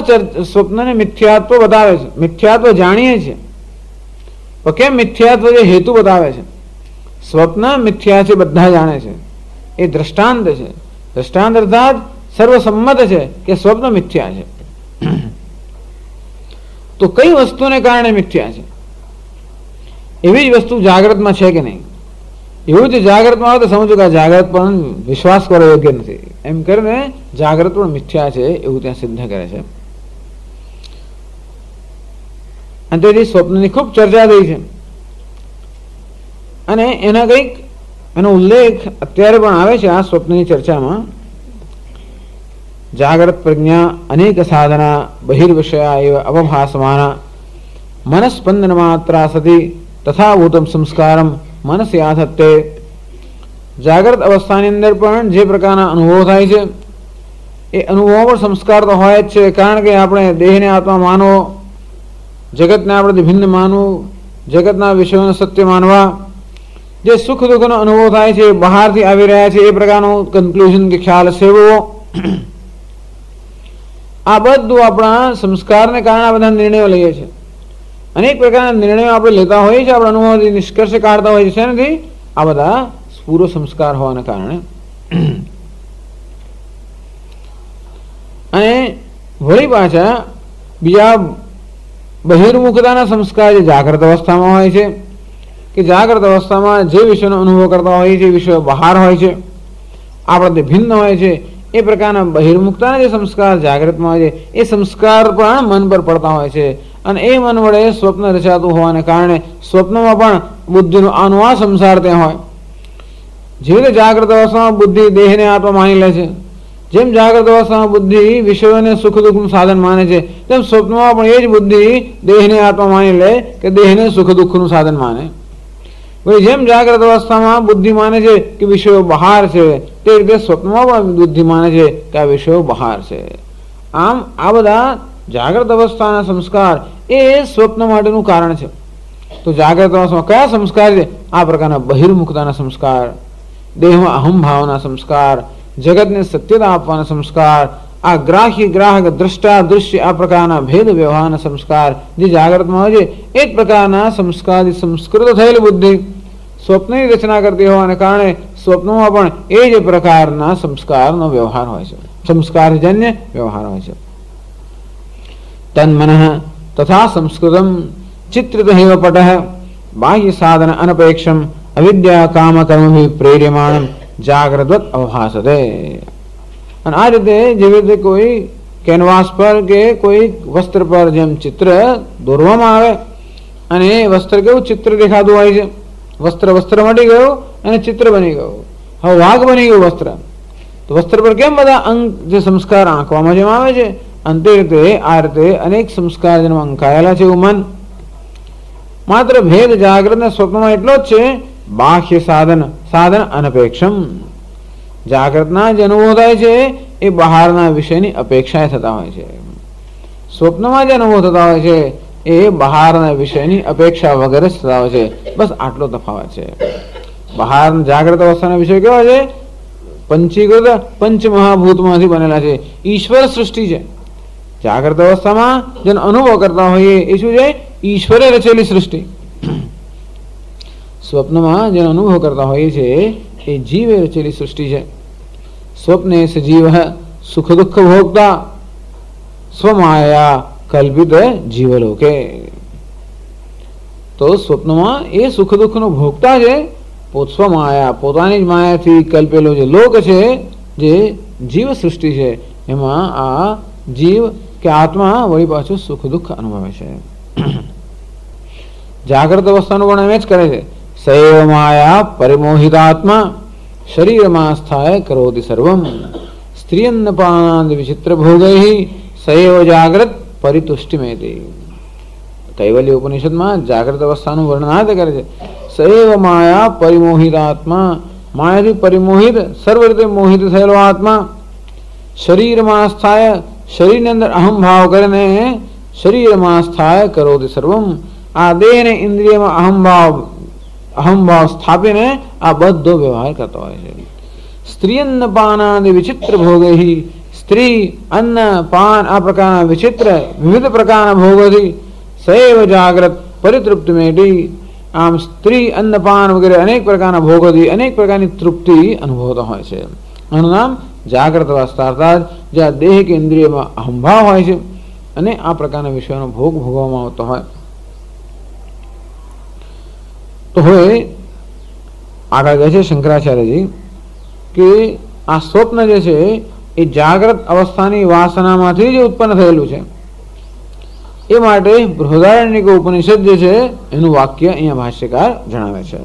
સ્વપ્નને મિથ્યાત્વ બતાવે છે. મિથ્યાત્વ જાણીએ છીએ, પણ કેમ મિથ્યાત્વ જે હેતુ બતાવે છે. સ્વપ્ન મિથ્યા છે બધા જાણે છે, એ દ્રષ્ટાંત છે. દ્રષ્ટાંત અર્થાત સર્વસંમત છે કે સ્વપ્ન મિથ્યા છે. તો કઈ વસ્તુને કારણે મિથ્યા છે? એવી જ વસ્તુ જાગ્રતમાં છે કે નહીં? એવું જ જાગ્રતમાં આવે તો સમજો કે જાગ્રત પણ વિશ્વાસ કરો યોગ્ય નથી, એમ કરીને જાગ્રત પણ મિથ્યા છે એવું ત્યાં સિદ્ધ કરે છે. અને તેથી સ્વપ્નની ખૂબ ચર્ચા થઈ છે. અને એના કંઈક એનો ઉલ્લેખ અત્યારે પણ આવે છે આ સ્વપ્નની ચર્ચામાં. જાગ્રત પ્રજ્ઞા અનેક સાધના બહિર્વિષયા એવ અવભાસમાના મનસ્પંદન માત્રા સતી તથાભૂતમ સંસ્કારમ મનસ યાથત્તે. જાગ્રત અવસ્થાની અંદર પણ જે પ્રકારના અનુભવો થાય છે એ અનુભવો પણ સંસ્કાર તો હોય જ છે. કારણ કે આપણે દેહને આત્મા માનવો, જગતને આપણે ભિન્ન માનવું, જગતના વિષયોને સત્ય માનવા, જે સુખ દુઃખનો અનુભવ થાય છે બહારથી આવી રહ્યા છે એ પ્રકારનું કન્ક્લુઝન કે ખ્યાલ સેવો, આ બધું આપણા સંસ્કારને કારણે આ બધા નિર્ણયો લઈએ છીએ. અનેક પ્રકારના નિર્ણયો આપણે લેતા હોઈએ છીએ, આપણા અનુભવથી નિષ્કર્ષ કાઢતા હોઈએ છીએ. શેનાથી? આ બધા પૂર્વ સંસ્કાર હોવાના કારણે. અને વળી પાછા બીજા બહિર્મુખતાના સંસ્કાર જે જાગ્રત અવસ્થામાં હોય છે, કે જાગ્રત અવસ્થામાં જે વિષયનો અનુભવ કરતા હોય છે એ વિષયો બહાર હોય છે, આપણાથી ભિન્ન હોય છે. એ પ્રકારના બહિર્મુખતાના જે સંસ્કાર જાગ્રતમાં હોય છે એ સંસ્કાર પણ મન પર પડતા હોય છે. અને એ મન વડે સ્વપ્ન રચાતું હોવાને કારણે સ્વપ્નમાં પણ બુદ્ધિનો આનો આ સંસાર ત્યાં હોય. જે રીતે જાગ્રત અવસ્થામાં બુદ્ધિ દેહને આત્મા માની લે છે, જેમ જાગ્રત અવસ્થામાં બુદ્ધિ વિષયોને સુખ દુઃખનું સાધન માને છે, તેમ સ્વપ્નમાં પણ એ જ બુદ્ધિ દેહને આત્મા માની લે કે દેહને સુખ દુઃખનું સાધન માને. જેમ જાગ્રત અવસ્થામાં બુદ્ધિ માને છે કે વિષયો બહાર છે, તે રીતે સ્વપ્નમાં પણ બુદ્ધિ માને છે કે આ વિષયો બહાર છે. આમ આ બધા જાગ્રત અવસ્થાના સંસ્કાર એ સ્વપ્ન માટેનું કારણ છે. તો જાગ્રત અવસ્થામાં કયા સંસ્કાર છે? આ પ્રકારના બહિર્મુખતાના સંસ્કાર, દેહમાં અહમ ભાવના સંસ્કાર, જગતને સત્યતા આપવાના સંસ્કાર, આ ગ્રાહ્ય ગ્રાહક દ્રષ્ટા દૃશ્ય આ પ્રકારના ભેદ વ્યવહારના સંસ્કાર જે જાગ્રતમાં હોય છે, એ જ પ્રકારના સંસ્કાર સંસ્કૃત થયેલી બુદ્ધિ સ્વપ્નની રચના કરતી હોવાને કારણે સ્વપ્નોમાં પણ એ જ પ્રકારના સંસ્કારનો વ્યવહાર હોય છે, સંસ્કારજન્ય વ્યવહાર હોય છે. તન્મનઃ તથા સંસ્કૃતમ ચિત્રિતહેવ પટઃ બાહ્ય સાધન અનપેક્ષમ અવિદ્યા કામ કર્મભિ પ્રેર્યમાણમ જાગ્રતવત અવભાસતે. અને આ રીતે જેવી રીતે કોઈ કેનવાસ પર કે કોઈ વસ્ત્ર પર જેમ ચિત્ર દોરવામાં આવે અને એ વસ્ત્ર કેવું ચિત્ર દેખાતું હોય છે, વસ્ત્ર મટી ગયું અને ચિત્ર બની ગયું, હવે વાઘ બની ગયું વસ્ત્ર, તો વસ્ત્ર પર કેમ બધા અંગ જે સંસ્કાર આંકવામાં જેમ આવે છે, અંતે રીતે આ રીતે અનેક સંસ્કાર જેમ અંકાયેલા છે એવું મન. માત્ર ભેદ જાગ્રત ને સ્વપ્નમાં એટલો જ છે, બાહ્ય સાધન અનપેક્ષમ. જાગ્રતના જે અનુભવ થાય છે એ બહારના વિષયની અપેક્ષાએ થતા હોય છે, સ્વપ્નમાં જે અનુભવ થતા હોય છે એ બહારના વિષયની અપેક્ષા વગર જ થતા હોય છે. બસ આટલો તફાવત છે. બહાર જાગ્રત અવસ્થાના વિષય કેવા છે? પંચીકૃત પંચમહાભૂતમાંથી બનેલા છે, ઈશ્વર સૃષ્ટિ છે. જાગ્રત અવસ્થામાં જેનો અનુભવ કરતા હોઈએ એ શું છે? ઈશ્વરે રચેલી સૃષ્ટિ. સ્વપ્નમાં જેનો અનુભવ કરતા હોઈએ છે એ જીવે રચેલી સૃષ્ટિ છે. સ્વપ્ને સજીવ સુખ દુઃખ ભોગતા સ્વમાયા કલ્પિત જીવલોકે. તો સ્વપ્નમાં એ સુખ દુઃખનો ભોગતા છે, સ્વમાયા પોતાની જ માયાથી કલ્પેલો જે લોક છે, જે જીવ સૃષ્ટિ છે, એમાં આ જીવ કે આત્મા વળી પાછું સુખ દુઃખ અનુભવે છે. જાગ્રત અવસ્થાનું પણ એમ જ કરે છે. સૈવ માયા પરિમોહિતાત્મા શરીરમાં સ્થાય કરોતિ સર્વમ સ્ત્રીયન્નપાનાદ વિચિત્ર ભોગૈ સૈવ જાગ્રત પરિતુષ્ટિમેતિ. કૈવલ્ય ઉપનિષદમાં જાગ્રત અવસ્થાનું વર્ણન કરે છે. સૈવ માયા પરિમોહિતાત્મા, માયાથી પરિમોહિત સર્વ રીતે મોહિત થયેલો આત્મા, શરીરમાં સ્થાય શરીરની અંદર અહમ ભાવ કરીને શરીરમાં સ્થાય કરોતિ સર્વમ, આ દેહ ને ઇન્દ્રિયમાં અહમ ભાવ સ્થાપીને આ બધો વ્યવહાર કરતો હોય છે. સ્ત્રી અન્ન પાનાદિ વિચિત્ર ભોગૈ, સ્ત્રી અન્ન પાન આ પ્રકારના વિચિત્ર વિવિધ પ્રકારના ભોગોથી સૈવ જાગ્રત પરિતૃપ્તિ મેળવી. આમ સ્ત્રી અન્ન પાન વગેરે અનેક પ્રકારના ભોગોથી અનેક પ્રકારની તૃપ્તિ અનુભવતો હોય છે. આનું નામ જાગ્રત અવસ્થા, અર્થાત જ્યાં દેહ કે ઇન્દ્રિયમાં અહંભાવ હોય છે અને આ પ્રકારના વિષયોનો ભોગ ભોગવવામાં આવતો હોય. તો હવે આગળ કહે છે શંકરાચાર્યજી કે આ સ્વપ્ન જે છે એ જાગ્રત અવસ્થાની વાસનામાંથી જ ઉત્પન્ન થયેલું છે. એ માટે બૃહદારણ્યક ઉપનિષદ જે છે એનું વાક્ય અહીંયા ભાષ્યકાર જણાવે છે.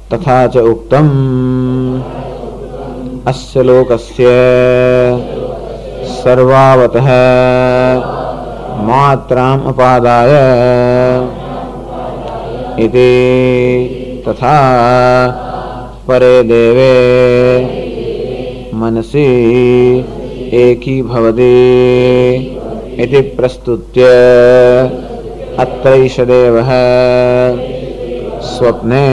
તથા ચ ઉક્તમ અસ્ય લોકસ્ય સર્વાવતઃ માત્રામ અપાદાય ઇતિ તથા પરે દેવે મનસી એકી ભવતિ ઇતિ પ્રસ્તુત્ય અત્રૈષ દેવઃ સ્વપ્ને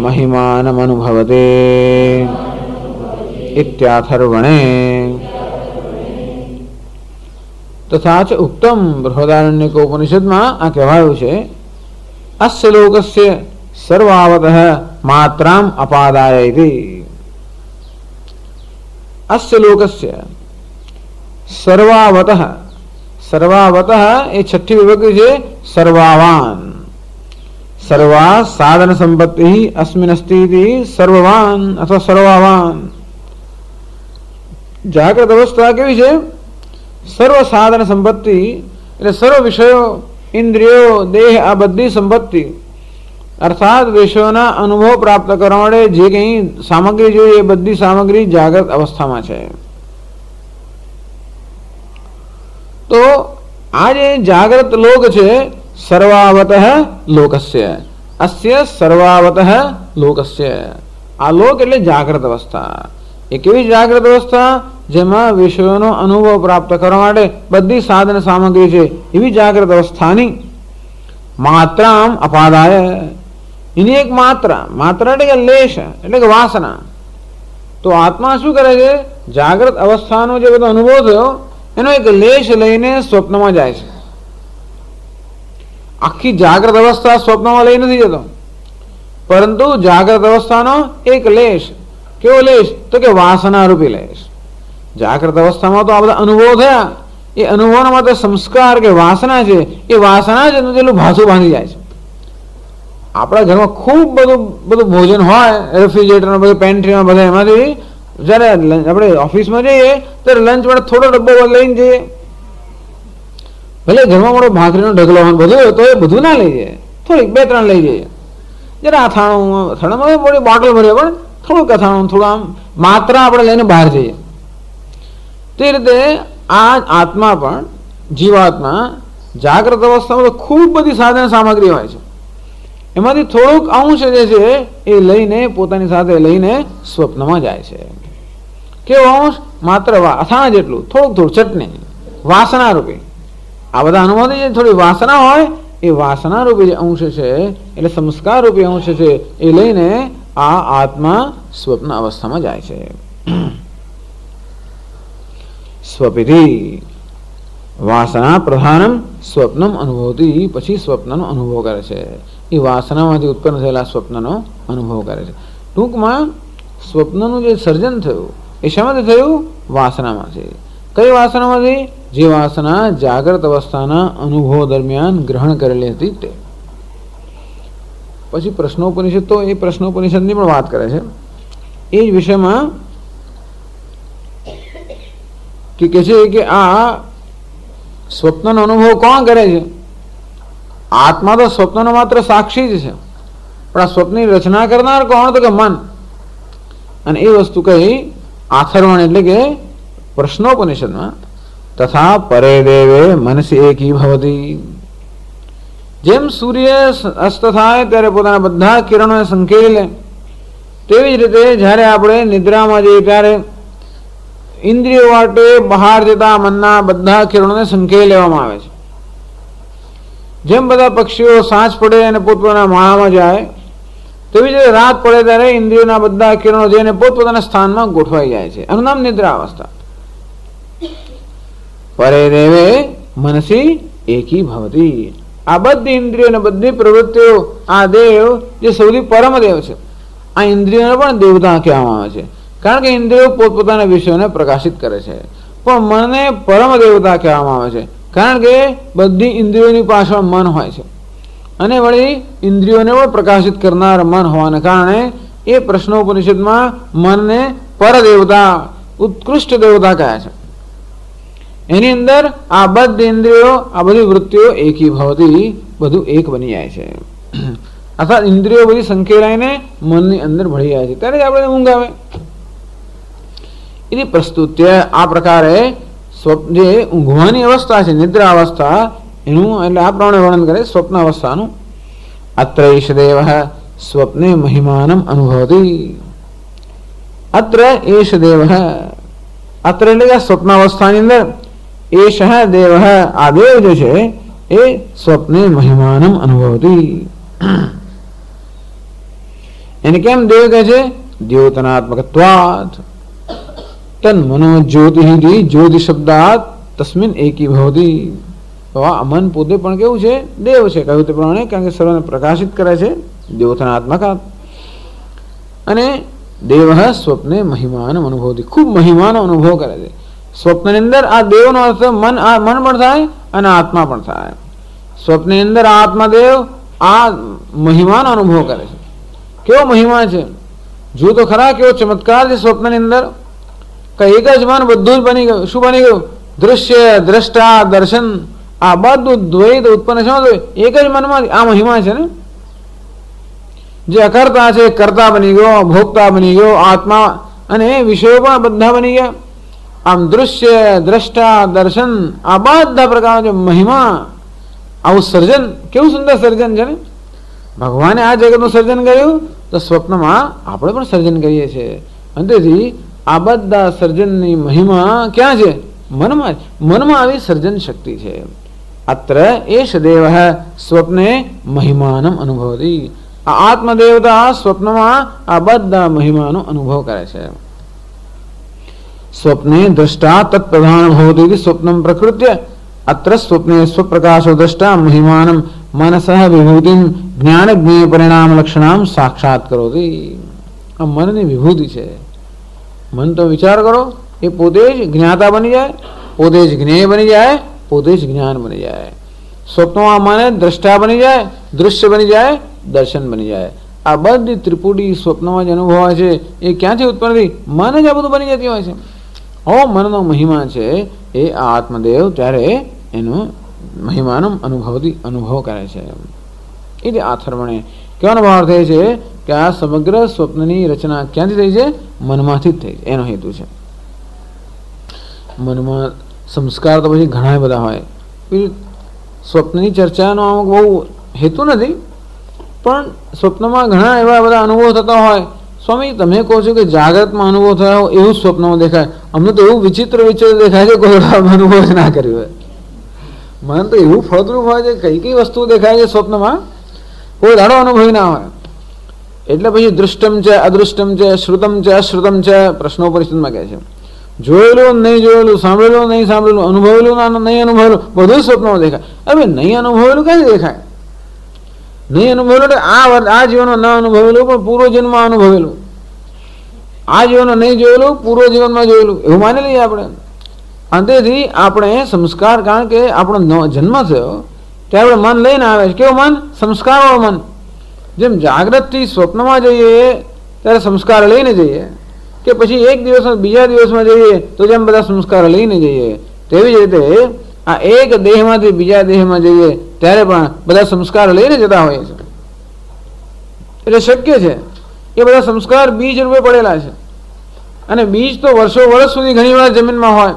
મહિમાનમનુભવતે ઇત્યાથર્વણે. તથા ચ ઉક્તમ બૃહદારણ્યક ઉપનિષદમાં આ કહેવાયું છે અસ્ય લોકસ્ય સર્વાવતઃ માત્રામ અપાદાય ઇતિ. અસ્ય લોકસ્ય સર્વાવતઃ, સર્વાવતઃ એ છઠ્ઠી વિભક્તિ છે. સર્વાવાન, સર્વા સાધન સંપત્તિ અસ્મિન અસ્તિ ઇતિ સર્વવાન અથવા સર્વાવાન. જાગ્રત અવસ્થા કેવી છે? સર્વ સાધન સંપત્તિ એટલે સર્વ વિષયો, ઇન્દ્રિયો, દેહ આ બધી સંપત્તિ અર્થાત વિષયોના અનુભવ પ્રાપ્ત કરવા માટે જે કંઈ સામગ્રી જોઈએ એ બધી સામગ્રી જાગ્રત અવસ્થામાં છે. તો આ જે જાગ્રત લોક છે સર્વાવતઃ લોકસ્ય, અસ્ય સર્વાવતઃ લોકસ્ય, આ લોક એટલે જાગ્રત અવસ્થા. એ કેવી જાગ્રત અવસ્થા? જેમાં વિષયોનો અનુભવ પ્રાપ્ત કરવા માટે બધી સાધન સામગ્રી છે એવી જાગ્રત અવસ્થાની માત્રામ અપાદાય, એની એક માત્રા, માત્રા એટલે કે લેશ એટલે કે વાસના. તો આત્મા શું કરે છે? જાગ્રત અવસ્થાનો જે બધો અનુભવ થયો એનો એક લેશ લઈને સ્વપ્નમાં જાય છે. આખી જાગ્રત અવસ્થા સ્વપ્નમાં લઈ નથી જતો, પરંતુ જાગ્રત અવસ્થાનો એક લેશ. કેવો લેશ? તો કે વાસના રૂપી લેશ. જાગ્રત અવસ્થામાં તો આ બધા અનુભવ થયા, એ અનુભવના માટે સંસ્કાર કે વાસના છે, એ વાસના જ એનું ભાસું બાંધી જાય છે. આપણા ઘરમાં ખૂબ બધું ભોજન હોય, રેફ્રિજરેટરમાં બધું, પેન્ટ્રીમાં બધા, એમાંથી જ્યારે આપણે ઓફિસમાં જઈએ ત્યારે લંચ માટે થોડો ડબ્બો લઈને જઈએ. ભલે ઘરમાં મોટો ભાખરીનો ઢગલો હોય બધું, તો એ બધું ના લઈ જઈએ, થોડીક 2-3 લઈ જઈએ. જરા અથાણામાં મોટી બોટલ ભરીએ, પણ થોડુંક અથાણું, થોડું આમ માત્રા આપણે લઈને બહાર જઈએ. તે રીતે આ આત્મા પણ, જીવાત્મા જાગ્રત અવસ્થામાં તો ખૂબ બધી સાધન સામગ્રી હોય છે, એમાંથી થોડુંક અંશ જે છે એ લઈને પોતાની સાથે લઈને સ્વપ્નમાં જાય છે. કેવો અંશ? માત્ર અથાણા જેટલું, થોડુંક ચટણી, વાસના રૂપી. આ બધા અનુભવથી જે થોડી વાસના હોય, એ વાસના રૂપી જે અંશ છે, એટલે સંસ્કાર રૂપી અંશ છે, એ લઈને આ આત્મા સ્વપ્ન અવસ્થામાં જાય છે. સ્વપિતિ વાસના પ્રધાનમ સ્વપ્નમ અનુભવતી, પછી સ્વપ્નનો અનુભવ કરે છે. એ વાસનામાંથી ઉત્પન્ન થયેલા સ્વપ્નનો અનુભવ કરે છે. ટૂંકમાં સ્વપ્નનું જે સર્જન થયું એ શામાંથી થયું? વાસનામાંથી. કઈ વાસનામાંથી? જે વાસના જાગ્રત અવસ્થાના અનુભવ દરમિયાન ગ્રહણ કરેલી હતી તે. પછી પ્રશ્નોપનિષદ તો એ પ્રશ્નોપનિષદની પણ વાત કરે છે એ જ વિષયમાં, કે કહે છે કે આ સ્વપ્નનો અનુભવ કોણ કરે છે? આત્મા તો સ્વપ્નનો માત્ર સાક્ષી જ છે, પણ આ સ્વપ્નની રચના કરનાર કોણ? તો કે મન. અને એ વસ્તુ કઈ? આથર્વણ એટલે કે પ્રશ્નોપનિષદમાં તથા પરે દેવે મનસી એકી ભવતી. જેમ સૂર્ય અસ્ત થાય ત્યારે પોતાના બધા કિરણોને સંકેલી લે, તેવી જ રીતે જ્યારે આપણે નિદ્રામાં જઈએ ત્યારે ઇન્દ્રિયો માટે બહાર જતા મનના બધા કિરણોને સંકેલી લેવામાં આવે છે. જેમ બધા પક્ષીઓ સાંજ પડે અને પોતપોતાના માળામાં જાય, તેવી જ રીતે રાત પડે ત્યારે ઇન્દ્રિયોના બધા કિરણો જઈને પોતપોતાના સ્થાનમાં ગોઠવાઈ જાય છે. એનું નામ નિદ્રા અવસ્થા. પરે દેવે મનસી એકી ભવતી. આ બધી ઇન્દ્રિયો અને બધી પ્રવૃત્તિઓ, આ દેવ જે સૌથી પરમ દેવ છે, આ ઇન્દ્રિયોને પણ દેવતા કહેવામાં આવે છે, કારણ કે ઇન્દ્રિયો પોતપોતાના વિષયોને પ્રકાશિત કરે છે. પણ મનને પરમ દેવતા કહેવામાં આવે છે, કારણ કે બધી ઇન્દ્રિયોની પાછળ મન હોય છે, અને વળી ઇન્દ્રિયોને પણ પ્રકાશિત કરનાર મન હોવાને કારણે એ પ્રશ્નોપનિષદમાં મનને પરદેવતા, ઉત્કૃષ્ટ દેવતા કહે છે. એની અંદર આ બધી ઇન્દ્રિયો, આ બધી વૃત્તિઓ એકી ભવતી, બધું એક બની જાય છે. અર્થાત ઇન્દ્રિયો બધી સંકેલાઈને મનની અંદર ભળી જાય છે, ત્યારે જ આપણે ઊંઘ આવે. એની પ્રસ્તુત્ય આ પ્રકારે જે ઊંઘવાની અવસ્થા છે, નિદ્રા અવસ્થા, એનું એટલે આ પ્રમાણે વર્ણન કરે સ્વપ્ન અવસ્થાનું. અત્ર એષ દેવ સ્વપ્ને મહિમાનમ અનુભવતી. અત્ર એષ દેવ, અત્ર એટલે કે સ્વપ્ન અવસ્થાની અંદર એષ દેવ, આ દેવ જે છે એ સ્વપ્ને મહિમાનમ અનુભવતી. એને કેમ દેવ કહે છે? દ્યોતનાત્મકત્વાત તન મનો જ્યોતિ જ્યોતિ શબ્દાત તસ્મિન એકી ભવતી. તો આ મન પોતે પણ કેવું છે? દેવ છે, કહ્યું તે પ્રમાણે, કારણ કે સર્વને પ્રકાશિત કરે છે, દ્યોતનાત્મકાત. અને દેવ સ્વપ્ને મહિમાનમ અનુભવતી, ખૂબ મહિમાનો અનુભવ કરે છે. સ્વપ્નની અંદર આ દેવનો અર્થ મન પણ થાય અને આત્મા પણ થાય. સ્વપ્નની અંદર આ આત્માદેવ આ મહિમાનો અનુભવ કરે છે. કેવો મહિમા છે જો તો ખરા, કેવો ચમત્કાર છે સ્વપ્નની અંદર. કે એક જ મન બધું જ બની ગયું. શું બની ગયું? દૃશ્ય, દ્રષ્ટા, દર્શન, આ બધું દ્વૈત ઉત્પન્ન છે એક જ મનમાં. આ મહિમા છે ને. જે અકર્તા છે કર્તા બની ગયો, ભોગતા બની ગયો આત્મા, અને વિષયો પણ બધા બની ગયા. આમ દૃશ્ય, દ્રષ્ટા, દર્શન, આ બધા પ્રકારનો જે મહિમા, આવું સર્જન, કેવું સુંદર સર્જન છે ને. ભગવાને આ જગતનું સર્જન કર્યું, તો સ્વપ્નમાં આપણે પણ સર્જન કરીએ છીએ. અને તેથી આ બધા સર્જનની મહિમા ક્યાં છે? મનમાં. મનમાં આવી સર્જન શક્તિ છે. અત્ર એષ દેવઃ સ્વપ્ને મહિમાનમ અનુભવતી. આ આત્મદેવતા સ્વપ્નમાં આ બધા મહિમાનો અનુભવ કરે છે. સ્વપ્ને દ્રષ્ટા તત્પ્રધાન ભવતી સ્વપ્નમ પ્રકૃત્ય અત્ર સ્વપ્ને સ્વપ્રકાશો દ્રષ્ટા મહિમાનમ મનસઃ વિભૂતિમ જ્ઞાન જ્ઞેય પરિણામ લક્ષણામ સાક્ષાત કરોતી. આ મનની વિભૂતિ છે. મન તો વિચાર કરો, એ પોતે જ જ્ઞાતા બની જાય, પોતે જ જ્ઞેય બની જાય, પોતે જ જ્ઞાન બની જાય. સ્વપ્નમાં મને દ્રષ્ટા બની જાય, દૃશ્ય બની જાય, દર્શન બની જાય. આ બધી ત્રિપુટી સ્વપ્નમાં જ અનુભવાય છે. એ ક્યાંથી ઉત્પન્ન થઈ? મન જ આ બધું બની જતી હોય છે. મનનો મહિમા છે એ આ આત્મદેવ ત્યારે એનું મહિમાનો અનુભવ કરે છે. એટલે આથર્મણે કહેવાનો ભાવ થાય છે કે આ સમગ્ર સ્વપ્નની રચના ક્યાંથી થઈ છે? મનમાંથી જ થઈ છે. એનો હેતુ છે. મનમાં સંસ્કાર તો પછી ઘણા બધા હોય. સ્વપ્નની ચર્ચાનો અમુક બહુ હેતુ નથી, પણ સ્વપ્નમાં ઘણા એવા બધા અનુભવ થતા હોય. સ્વામી, તમે કહો છો કે જાગ્રતમાં અનુભવ થયા હોય એવું સ્વપ્નમાં દેખાય. અમને તો એવું વિચિત્ર દેખાય છે, કોઈ અનુભવ જ ના કર્યો હોય. મન તો એવું ફળદ્રુપ હોય છે, કઈ કઈ વસ્તુ દેખાય છે સ્વપ્નમાં, કોઈ દાડો અનુભવી ના હોય. એટલે પછી દૃષ્ટમ છે, અદૃષ્ટમ છે, શ્રુતમ છે, અશ્રુતમ છે, પ્રશ્નો પરિસ્થિતિમાં કહે છે. જોયેલું નહીં જોયેલું, સાંભળેલું નહીં સાંભળેલું, અનુભવેલું નહીં અનુભવેલું, બધું સ્વપ્નમાં દેખાય. હવે નહીં અનુભવેલું ક્યાંથી દેખાય? નહીં અનુભવેલું એટલે આ જીવનમાં ન અનુભવેલું પણ પૂર્વ જન્મમાં અનુભવેલું. આ જીવનમાં નહીં જોયેલું, પૂર્વ જીવનમાં જોયેલું, એવું માની લઈએ આપણે. અંતેથી આપણે સંસ્કાર, કારણ કે આપણો જન્મ થયો ત્યારે આપણે મન લઈને આવે છે. કેવું મન? સંસ્કારવાળું મન. જેમ જાગ્રતથી સ્વપ્નમાં જઈએ ત્યારે સંસ્કાર લઈને જઈએ, કે પછી એક દિવસમાં બીજા દિવસમાં જઈએ તો જેમ બધા સંસ્કાર લઈને જઈએ, તેવી જ રીતે આ એક દેહમાંથી બીજા દેહમાં જઈએ ત્યારે પણ બધા સંસ્કાર લઈને જતા હોઈએ છે. એટલે શક્ય છે એ બધા સંસ્કાર બીજ રૂપે પડેલા છે. અને બીજ તો વર્ષો વર્ષ સુધી ઘણી વાર જમીનમાં હોય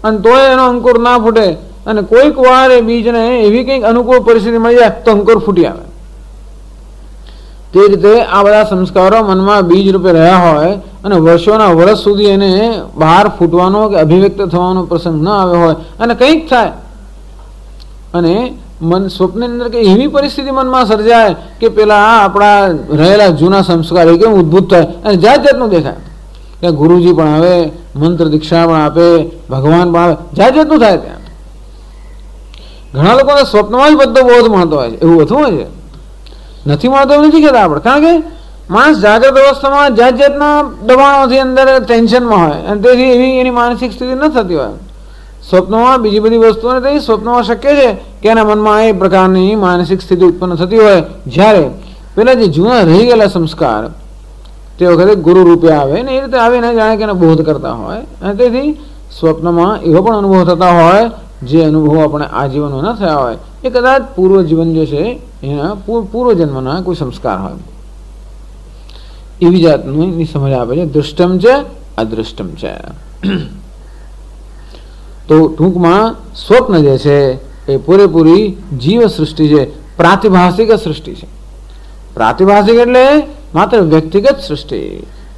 અને તોય એનો અંકુર ના ફૂટે. અને કોઈક વાર એ બીજને એવી કંઈક અનુકૂળ પરિસ્થિતિ મળી જાય તો અંકુર ફૂટી આવે. તે રીતે આ બધા સંસ્કારો મનમાં બીજ રૂપે રહ્યા હોય અને વર્ષોના વર્ષ સુધી એને બહાર ફૂટવાનો કે અભિવ્યક્ત થવાનો પ્રસંગ ન આવ્યો હોય અને કંઈક થાય અને મન સ્વપ્નની અંદર કે એવી પરિસ્થિતિ મનમાં સર્જાય કે પેલા આપણા રહેલા જૂના સંસ્કાર કેમ ઉદ્ભુત થાય અને જાત જાતનું દેખાય. કે ગુરુજી પણ આવે, મંત્ર દીક્ષા પણ આપે, ભગવાન પણ આવે, જાત જાતનું થાય. ત્યાં ઘણા લોકોને સ્વપ્નમાં જ બધો બોધ મળતો હોય છે. એવું બધું હોય છે. નથી મળતો એવું નથી કહેતા આપણે, કારણ કે માણસ જાગ્રત અવસ્થામાં જાત જાતના દબાણોથી અંદર ટેન્શનમાં હોય અને તેથી એવી એની માનસિક સ્થિતિ ન થતી હોય. સ્વપ્નમાં બીજી બધી વસ્તુઓને થઈ સ્વપ્નમાં શક્ય છે કે એના મનમાં એ પ્રકારની માનસિક સ્થિતિ ઉત્પન્ન થતી હોય જ્યારે પેલા જે જૂના રહી ગયેલા સંસ્કાર તે વખતે ગુરુ રૂપે આવે ને એ રીતે આવીને જાણે કે એને બોધ કરતા હોય. અને તેથી સ્વપ્નમાં એવો પણ અનુભવ થતા હોય જે અનુભવો આપણે આજીવનો ન થયા હોય. એ કદાચ પૂર્વ જીવન જે છે એના પૂર્વ જન્મના કોઈ સંસ્કાર હોય. એવી જાતની સમજ આપે છે. દૃષ્ટમ છે, અદૃષ્ટમ છે. તો ટૂંકમાં સ્વપ્ન જે છે એ પૂરેપૂરી જીવ સૃષ્ટિ છે, પ્રાતિભાષિક સૃષ્ટિ છે. પ્રાતિભાષિક એટલે માત્ર વ્યક્તિગત સૃષ્ટિ.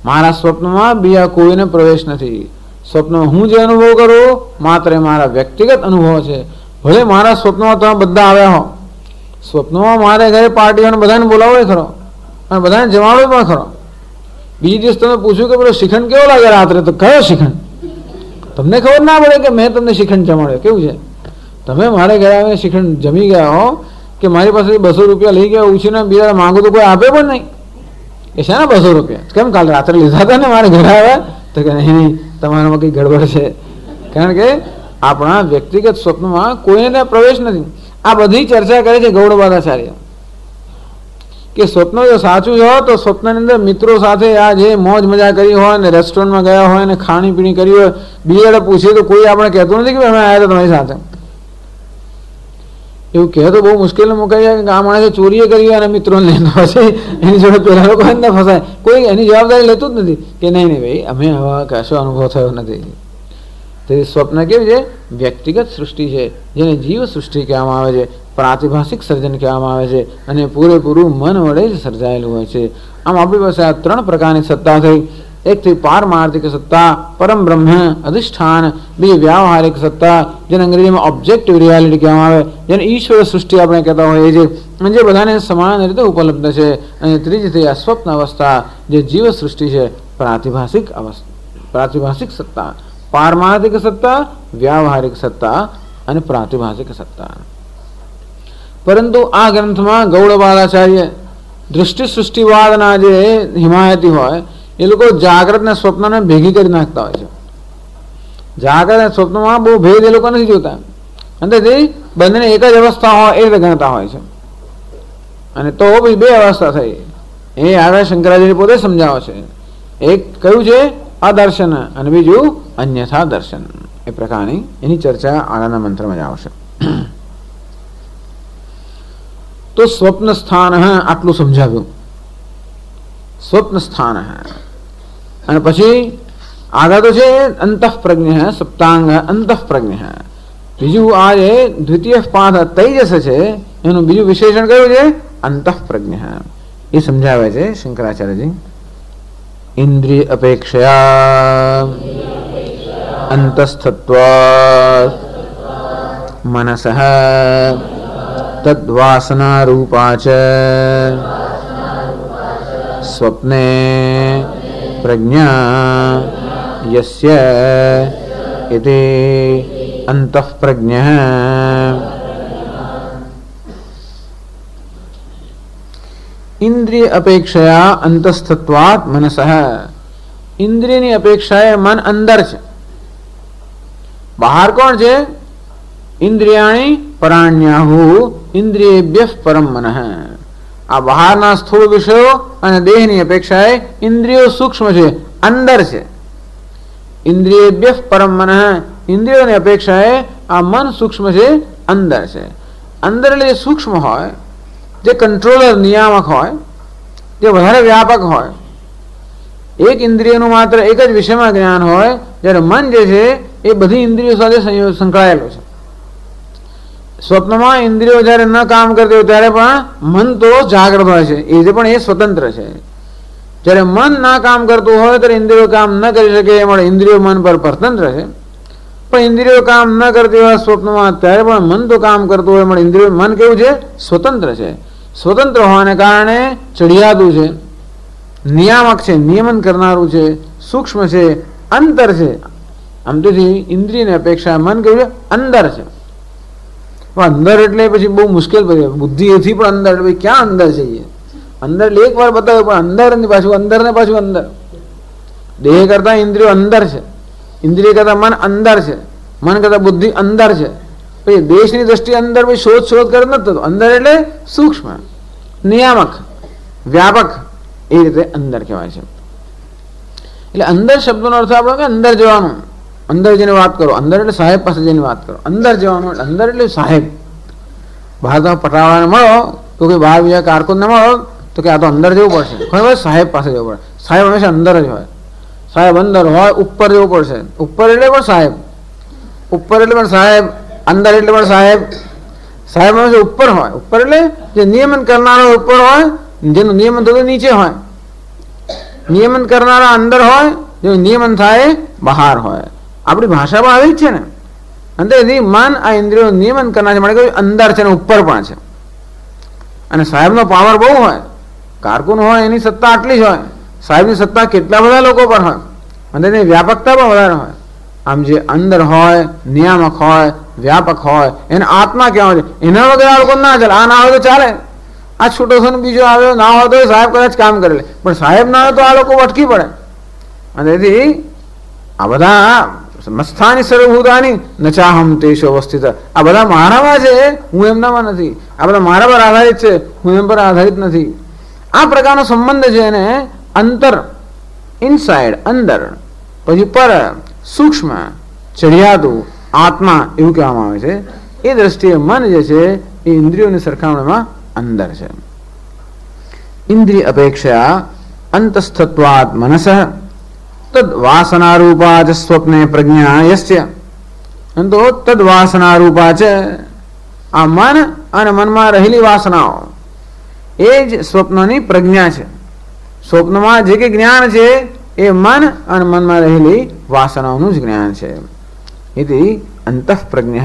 મારા સ્વપ્નમાં બીજા કોઈને પ્રવેશ નથી. સ્વપ્નમાં હું જે અનુભવ કરું માત્ર મારા વ્યક્તિગત અનુભવ છે. ભલે મારા સ્વપ્નમાં તમે બધા આવ્યા હો, સ્વપ્નમાં મારે ઘરે પાર્ટીઓને બધાને બોલાવો ખરો અને બધાને જમાડો પણ ખરો. બીજી દિવસ તમે પૂછ્યું કે પેલો શિખંડ કેવો લાગે રાત્રે, તો કયો શિખંડ? તમને ખબર ના પડે કે મેં તમને શિખંડ જમાડ્યો. કેવું છે? તમે મારે ઘરે આવીને શિખંડ જમી ગયા હો કે મારી પાસે 200 રૂપિયા લઈ ગયા ઉછીને બીજા માંગુ તો કોઈ આપે પણ નહીં. એ છે ને 200 રૂપિયા કેમ કાલે રાત્રે લીધા હતા ને મારે ઘરે આવ્યા તો કે નહીં, તમારામાં કંઈ ગડબડ છે. કારણ કે આપણા વ્યક્તિગત સ્વપ્નમાં કોઈને ત્યાં પ્રવેશ નથી. આ બધી ચર્ચા કરે છે ગૌડપાદાચાર્ય કે સ્વપ્ન જો સાચું હોય તો સ્વપ્નની અંદર મિત્રો સાથે આ જે મોજ મજા કરી હોય ને રેસ્ટોરન્ટમાં ગયા હોય ને ખાણી પીણી કરી હોય, બીજા પૂછીએ તો કોઈ આપણે કહેતું નથી કે અમે આવ્યા હતા તમારી સાથે. એવું કહે તો બહુ મુશ્કેલી મુકાઈ જાય કે આ માણસે ચોરીએ કરી હોય અને મિત્રોને લઈને પછી એની જોડે પેલા લોકો ન ફસાય. કોઈ એની જવાબદારી લેતું જ નથી કે નહીં નહીં ભાઈ અમે આવા કશો અનુભવ થયો નથી. તે સ્વપ્ન કેવી છે? વ્યક્તિગત સૃષ્ટિ છે, જેને જીવ સૃષ્ટિ કહેવામાં આવે છે, પ્રાતિભાષિક સર્જન કહેવામાં આવે છે અને પૂરેપૂરું મન વડે જ સર્જાયેલું હોય છે. આમ આપણી પાસે આ 3 પ્રકારની સત્તા થઈ. એક થી પારમાર્થિક સત્તા, પરમ બ્રહ્મ અધિષ્ઠાન, બીજી વ્યાવહારિક સત્તા જેને અંગ્રેજીમાં ઓબ્જેક્ટિવ રિયાલિટી કહેવામાં આવે, જેને ઈશ્વર સૃષ્ટિ આપણે કહેતા હોઈએ છીએ, જે બધાને સમાન રીતે ઉપલબ્ધ છે. અને ત્રીજી થઈ આ સ્વપ્ન અવસ્થા જે જીવ સૃષ્ટિ છે, પ્રાતિભાષિક અવસ્થા, પ્રાતિભાષિક સત્તા, પારમાર્થિક સત્તા, વ્યાવહારિક સત્તા અને પ્રાતિભાષિક સત્તા. પરંતુ આ ગ્રંથમાં ગૌડપાદાચાર્ય દૃષ્ટિ સૃષ્ટિવાદના જે હિમાયતી હોય એ લોકો જાગ્રત ને સ્વપ્નને ભેગી કરી નાખતા હોય છે. જાગ્રત અને સ્વપ્નમાં બહુ ભેદ એ લોકો નથી જોતા, અંતેથી બંનેને એક જ અવસ્થા હોય એ રીતે ગણતા હોય છે. અને તો પછી બે અવસ્થા થઈ એ આગળ શંકરાચાર્ય પોતે સમજાવે છે. એક કયું છે અદર્શન અને બીજું અન્યથા દર્શન. એ પ્રકારની એની ચર્ચા આગળના મંત્રમાં જ આવશે. તો સ્વપ્ન સ્થાન આટલું સમજાવ્યું, સ્વપ્ન સ્થાન. અને પછી આગળ તો છે અંતઃપ્રજ્ઞ સપ્તાંગ અંતઃપ્રજ્ઞ. બીજું આ જે દ્વિતીય પાઠ તૈજસ છે એનું બીજું વિશેષણ કયું છે અંતઃપ્રજ્ઞ. એ સમજાવે છે શંકરાચાર્યજી. ઇન્દ્રિય અપેક્ષયા અંતસ્થત્વાत् મનસઃ તદ્વાસના રૂપા ચ સ્વપ્ને પ્રજ્ઞા યસ્ય ઇતિ અંતઃપ્રજ્ઞઃ. ઇન્દ્રિય અપેક્ષયા અંતસ્થત્વાत् મનસઃ. ઇન્દ્રિયની અપેક્ષાએ મન અંદર છે. બહાર કોણ છે? ઇન્દ્રિયાણી પરાણ્યાહુ ઇન્દ્રિયેભ્ય પરમ મનઃ. આ બહારના સ્થૂળ વિષયો અને દેહની અપેક્ષાએ ઇન્દ્રિયો સૂક્ષ્મ છે, અંદર છે. ઇન્દ્રિયેભ્ય પરમ મનઃ. ઇન્દ્રિયોની અપેક્ષાએ આ મન સૂક્ષ્મ છે, અંદર છે. અંદર એટલે સૂક્ષ્મ હોય, જે કંટ્રોલર નિયામક હોય, જે વધારે વ્યાપક હોય. એક ઇન્દ્રિયનું માત્ર એક જ વિષયમાં જ્ઞાન હોય, જ્યારે મન જે છે એ બધી ઇન્દ્રિયો સાથે સંકળાયેલું છે. સ્વપ્નમાં ઇન્દ્રિયો જ્યારે ન કામ કરતી હોય ત્યારે પણ મન તો જાગ્રત હોય છે, એ જે પણ એ સ્વતંત્ર છે. જ્યારે મન ના કામ કરતું હોય ત્યારે ઇન્દ્રિયો કામ ન કરી શકે, એ માટે ઇન્દ્રિયો મન પર પરતંત્ર છે. પણ ઇન્દ્રિયો કામ ન કરતી હોય સ્વપ્નમાં ત્યારે પણ મન તો કામ કરતું હોય, મળે ઇન્દ્રિયો મન કેવું છે? સ્વતંત્ર છે. સ્વતંત્ર હોવાને કારણે ચડિયાતું છે, નિયામક છે, નિયમન કરનારું છે, સૂક્ષ્મ છે, અંતર છે. આમ તેથી ઇન્દ્રિયની અપેક્ષા મન કેવું છે? અંદર છે. પણ અંદર એટલે પછી બહુ મુશ્કેલ પડે. બુદ્ધિ એથી પણ અંદર એટલે ક્યાં અંદર છે? અંદર એટલે એક વાર બતાવ્યું, પણ અંદર ને પાછું અંદર ને પાછું અંદર. દેહ કરતા ઇન્દ્રિયો અંદર છે, ઇન્દ્રિય કરતા મન અંદર છે, મન કરતા બુદ્ધિ અંદર છે. પછી દેશની દ્રષ્ટિએ અંદર પછી શોધ કરે નથી થતો. અંદર એટલે સૂક્ષ્મ, નિયામક, વ્યાપક, એ રીતે અંદર કહેવાય છે. એટલે અંદર શબ્દનો અર્થ આપણો કે અંદર જવાનું, અંદર જઈને વાત કરો. અંદર એટલે સાહેબ પાસે જઈને વાત કરો. અંદર જવાનું એટલે અંદર એટલે સાહેબ. બહાર તમે પટાવાળાને મળો તો કે બહાર બીજા કારકુનને મળો તો કે આ તો અંદર જવું પડશે, ખબર? સાહેબ પાસે જવું પડે. સાહેબ હંમેશા અંદર જ હોય. સાહેબ અંદર હોય, ઉપર જવું પડશે. ઉપર એટલે પણ સાહેબ, ઉપર એટલે પણ સાહેબ, અંદર એટલે પણ સાહેબ. સાહેબ હંમેશા ઉપર હોય. ઉપર એટલે જે નિયમન કરનારો ઉપર હોય, જેનું નિયમન થતું નીચે હોય. નિયમન કરનારા અંદર હોય, જેનું નિયમન થાય બહાર હોય. આપણી ભાષામાં આવી જ છે ને. અંતેથી મન આ ઇન્દ્રિયો નિયમન કરનાર છે, માટે અંદર છે ને ઉપર પણ છે. અને સાહેબનો પાવર બહુ હોય. કારકુન હોય એની સત્તા આટલી જ હોય, સાહેબની સત્તા કેટલા બધા લોકો પર હોય, અને તેની વ્યાપકતા પણ વધારે હોય. આમ જે અંદર હોય, નિયામક હોય, વ્યાપક હોય, એને આત્મા કહેવાય છે. એના વગર આ લોકો ના ચાલે. આ ના હોય તો ચાલે. આ છૂટો થઈને બીજો આવ્યો ના હોય તો સાહેબ કદાચ કામ કરે લે, પણ સાહેબ ના હોય તો આ લોકો અટકી પડે. અને તેથી આ બધા મસ્થાની સર્વભૂતાની નચાહમ તેષુ અવસ્થિત. આ બધા મારામાં છે, હું એમનામાં નથી. આ બધા મારા પર આધારિત છે, હું એમ પર આધારિત નથી. આ પ્રકારનો સંબંધ છે એને અંતર, ઇનસાઇડ, અંદર, પછી પર, સૂક્ષ્મ, ચડિયાતું, આત્મા એવું કહેવામાં આવે છે. એ દ્રષ્ટિએ મન જે છે એ ઇન્દ્રિયોની સરખામણીમાં અંદર છે. ઇન્દ્રિય અપેક્ષા અંતસ્થત્વાत् મનસઃ તદ વાસનારૂપા ચ સ્વપ્ને પ્રજ્ઞા યસ્ય. તો તદ વાસનારૂપા છે આ મન અને મનમાં રહેલી વાસનાઓ, એ જ સ્વપ્નની પ્રજ્ઞા છે. સ્વપ્નમાં જે કે જ્ઞાન છે એ મન અને મનમાં રહેલી વાસનાઓનું જ જ્ઞાન છે. ઇતિ અંતઃપ્રજ્ઞ.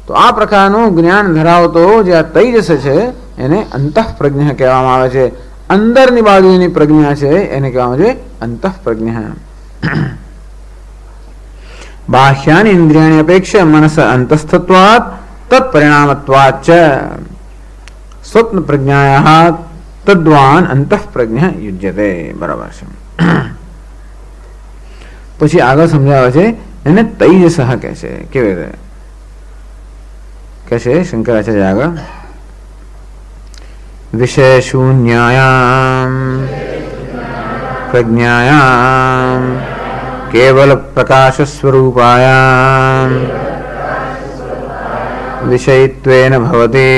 તો આ પ્રકારનું જ્ઞાન ધરાવતો જે આ તૈજસ છે એને અંતઃપ્રજ્ઞ કહેવામાં આવે છે. અંદરની બાજુની પ્રજ્ઞા છે એને કહેવામાં છે અંતઃપ્રજ્ઞ. બાહ્યાની ઇન્દ્રિયાની અપેક્ષા મનસ અંતસ્થત્વાત તત્પરિણામત્વાત ચ સ્વપ્ન પ્રજ્ઞાયાઃ તદ્વાન અંતઃપ્રજ્ઞ યુજ્યતે. બરાબર છે. પછી આગળ સમજાવે છે એને તૈજસ કહે છે. કેવી રીતે કહે છે શંકરાચાર્ય આગળ? વિષય શૂન્યાયામ પ્રજ્ઞાયામ કેવલ પ્રકાશ સ્વરૂપાયામ વિષયત્વેન ભવતિ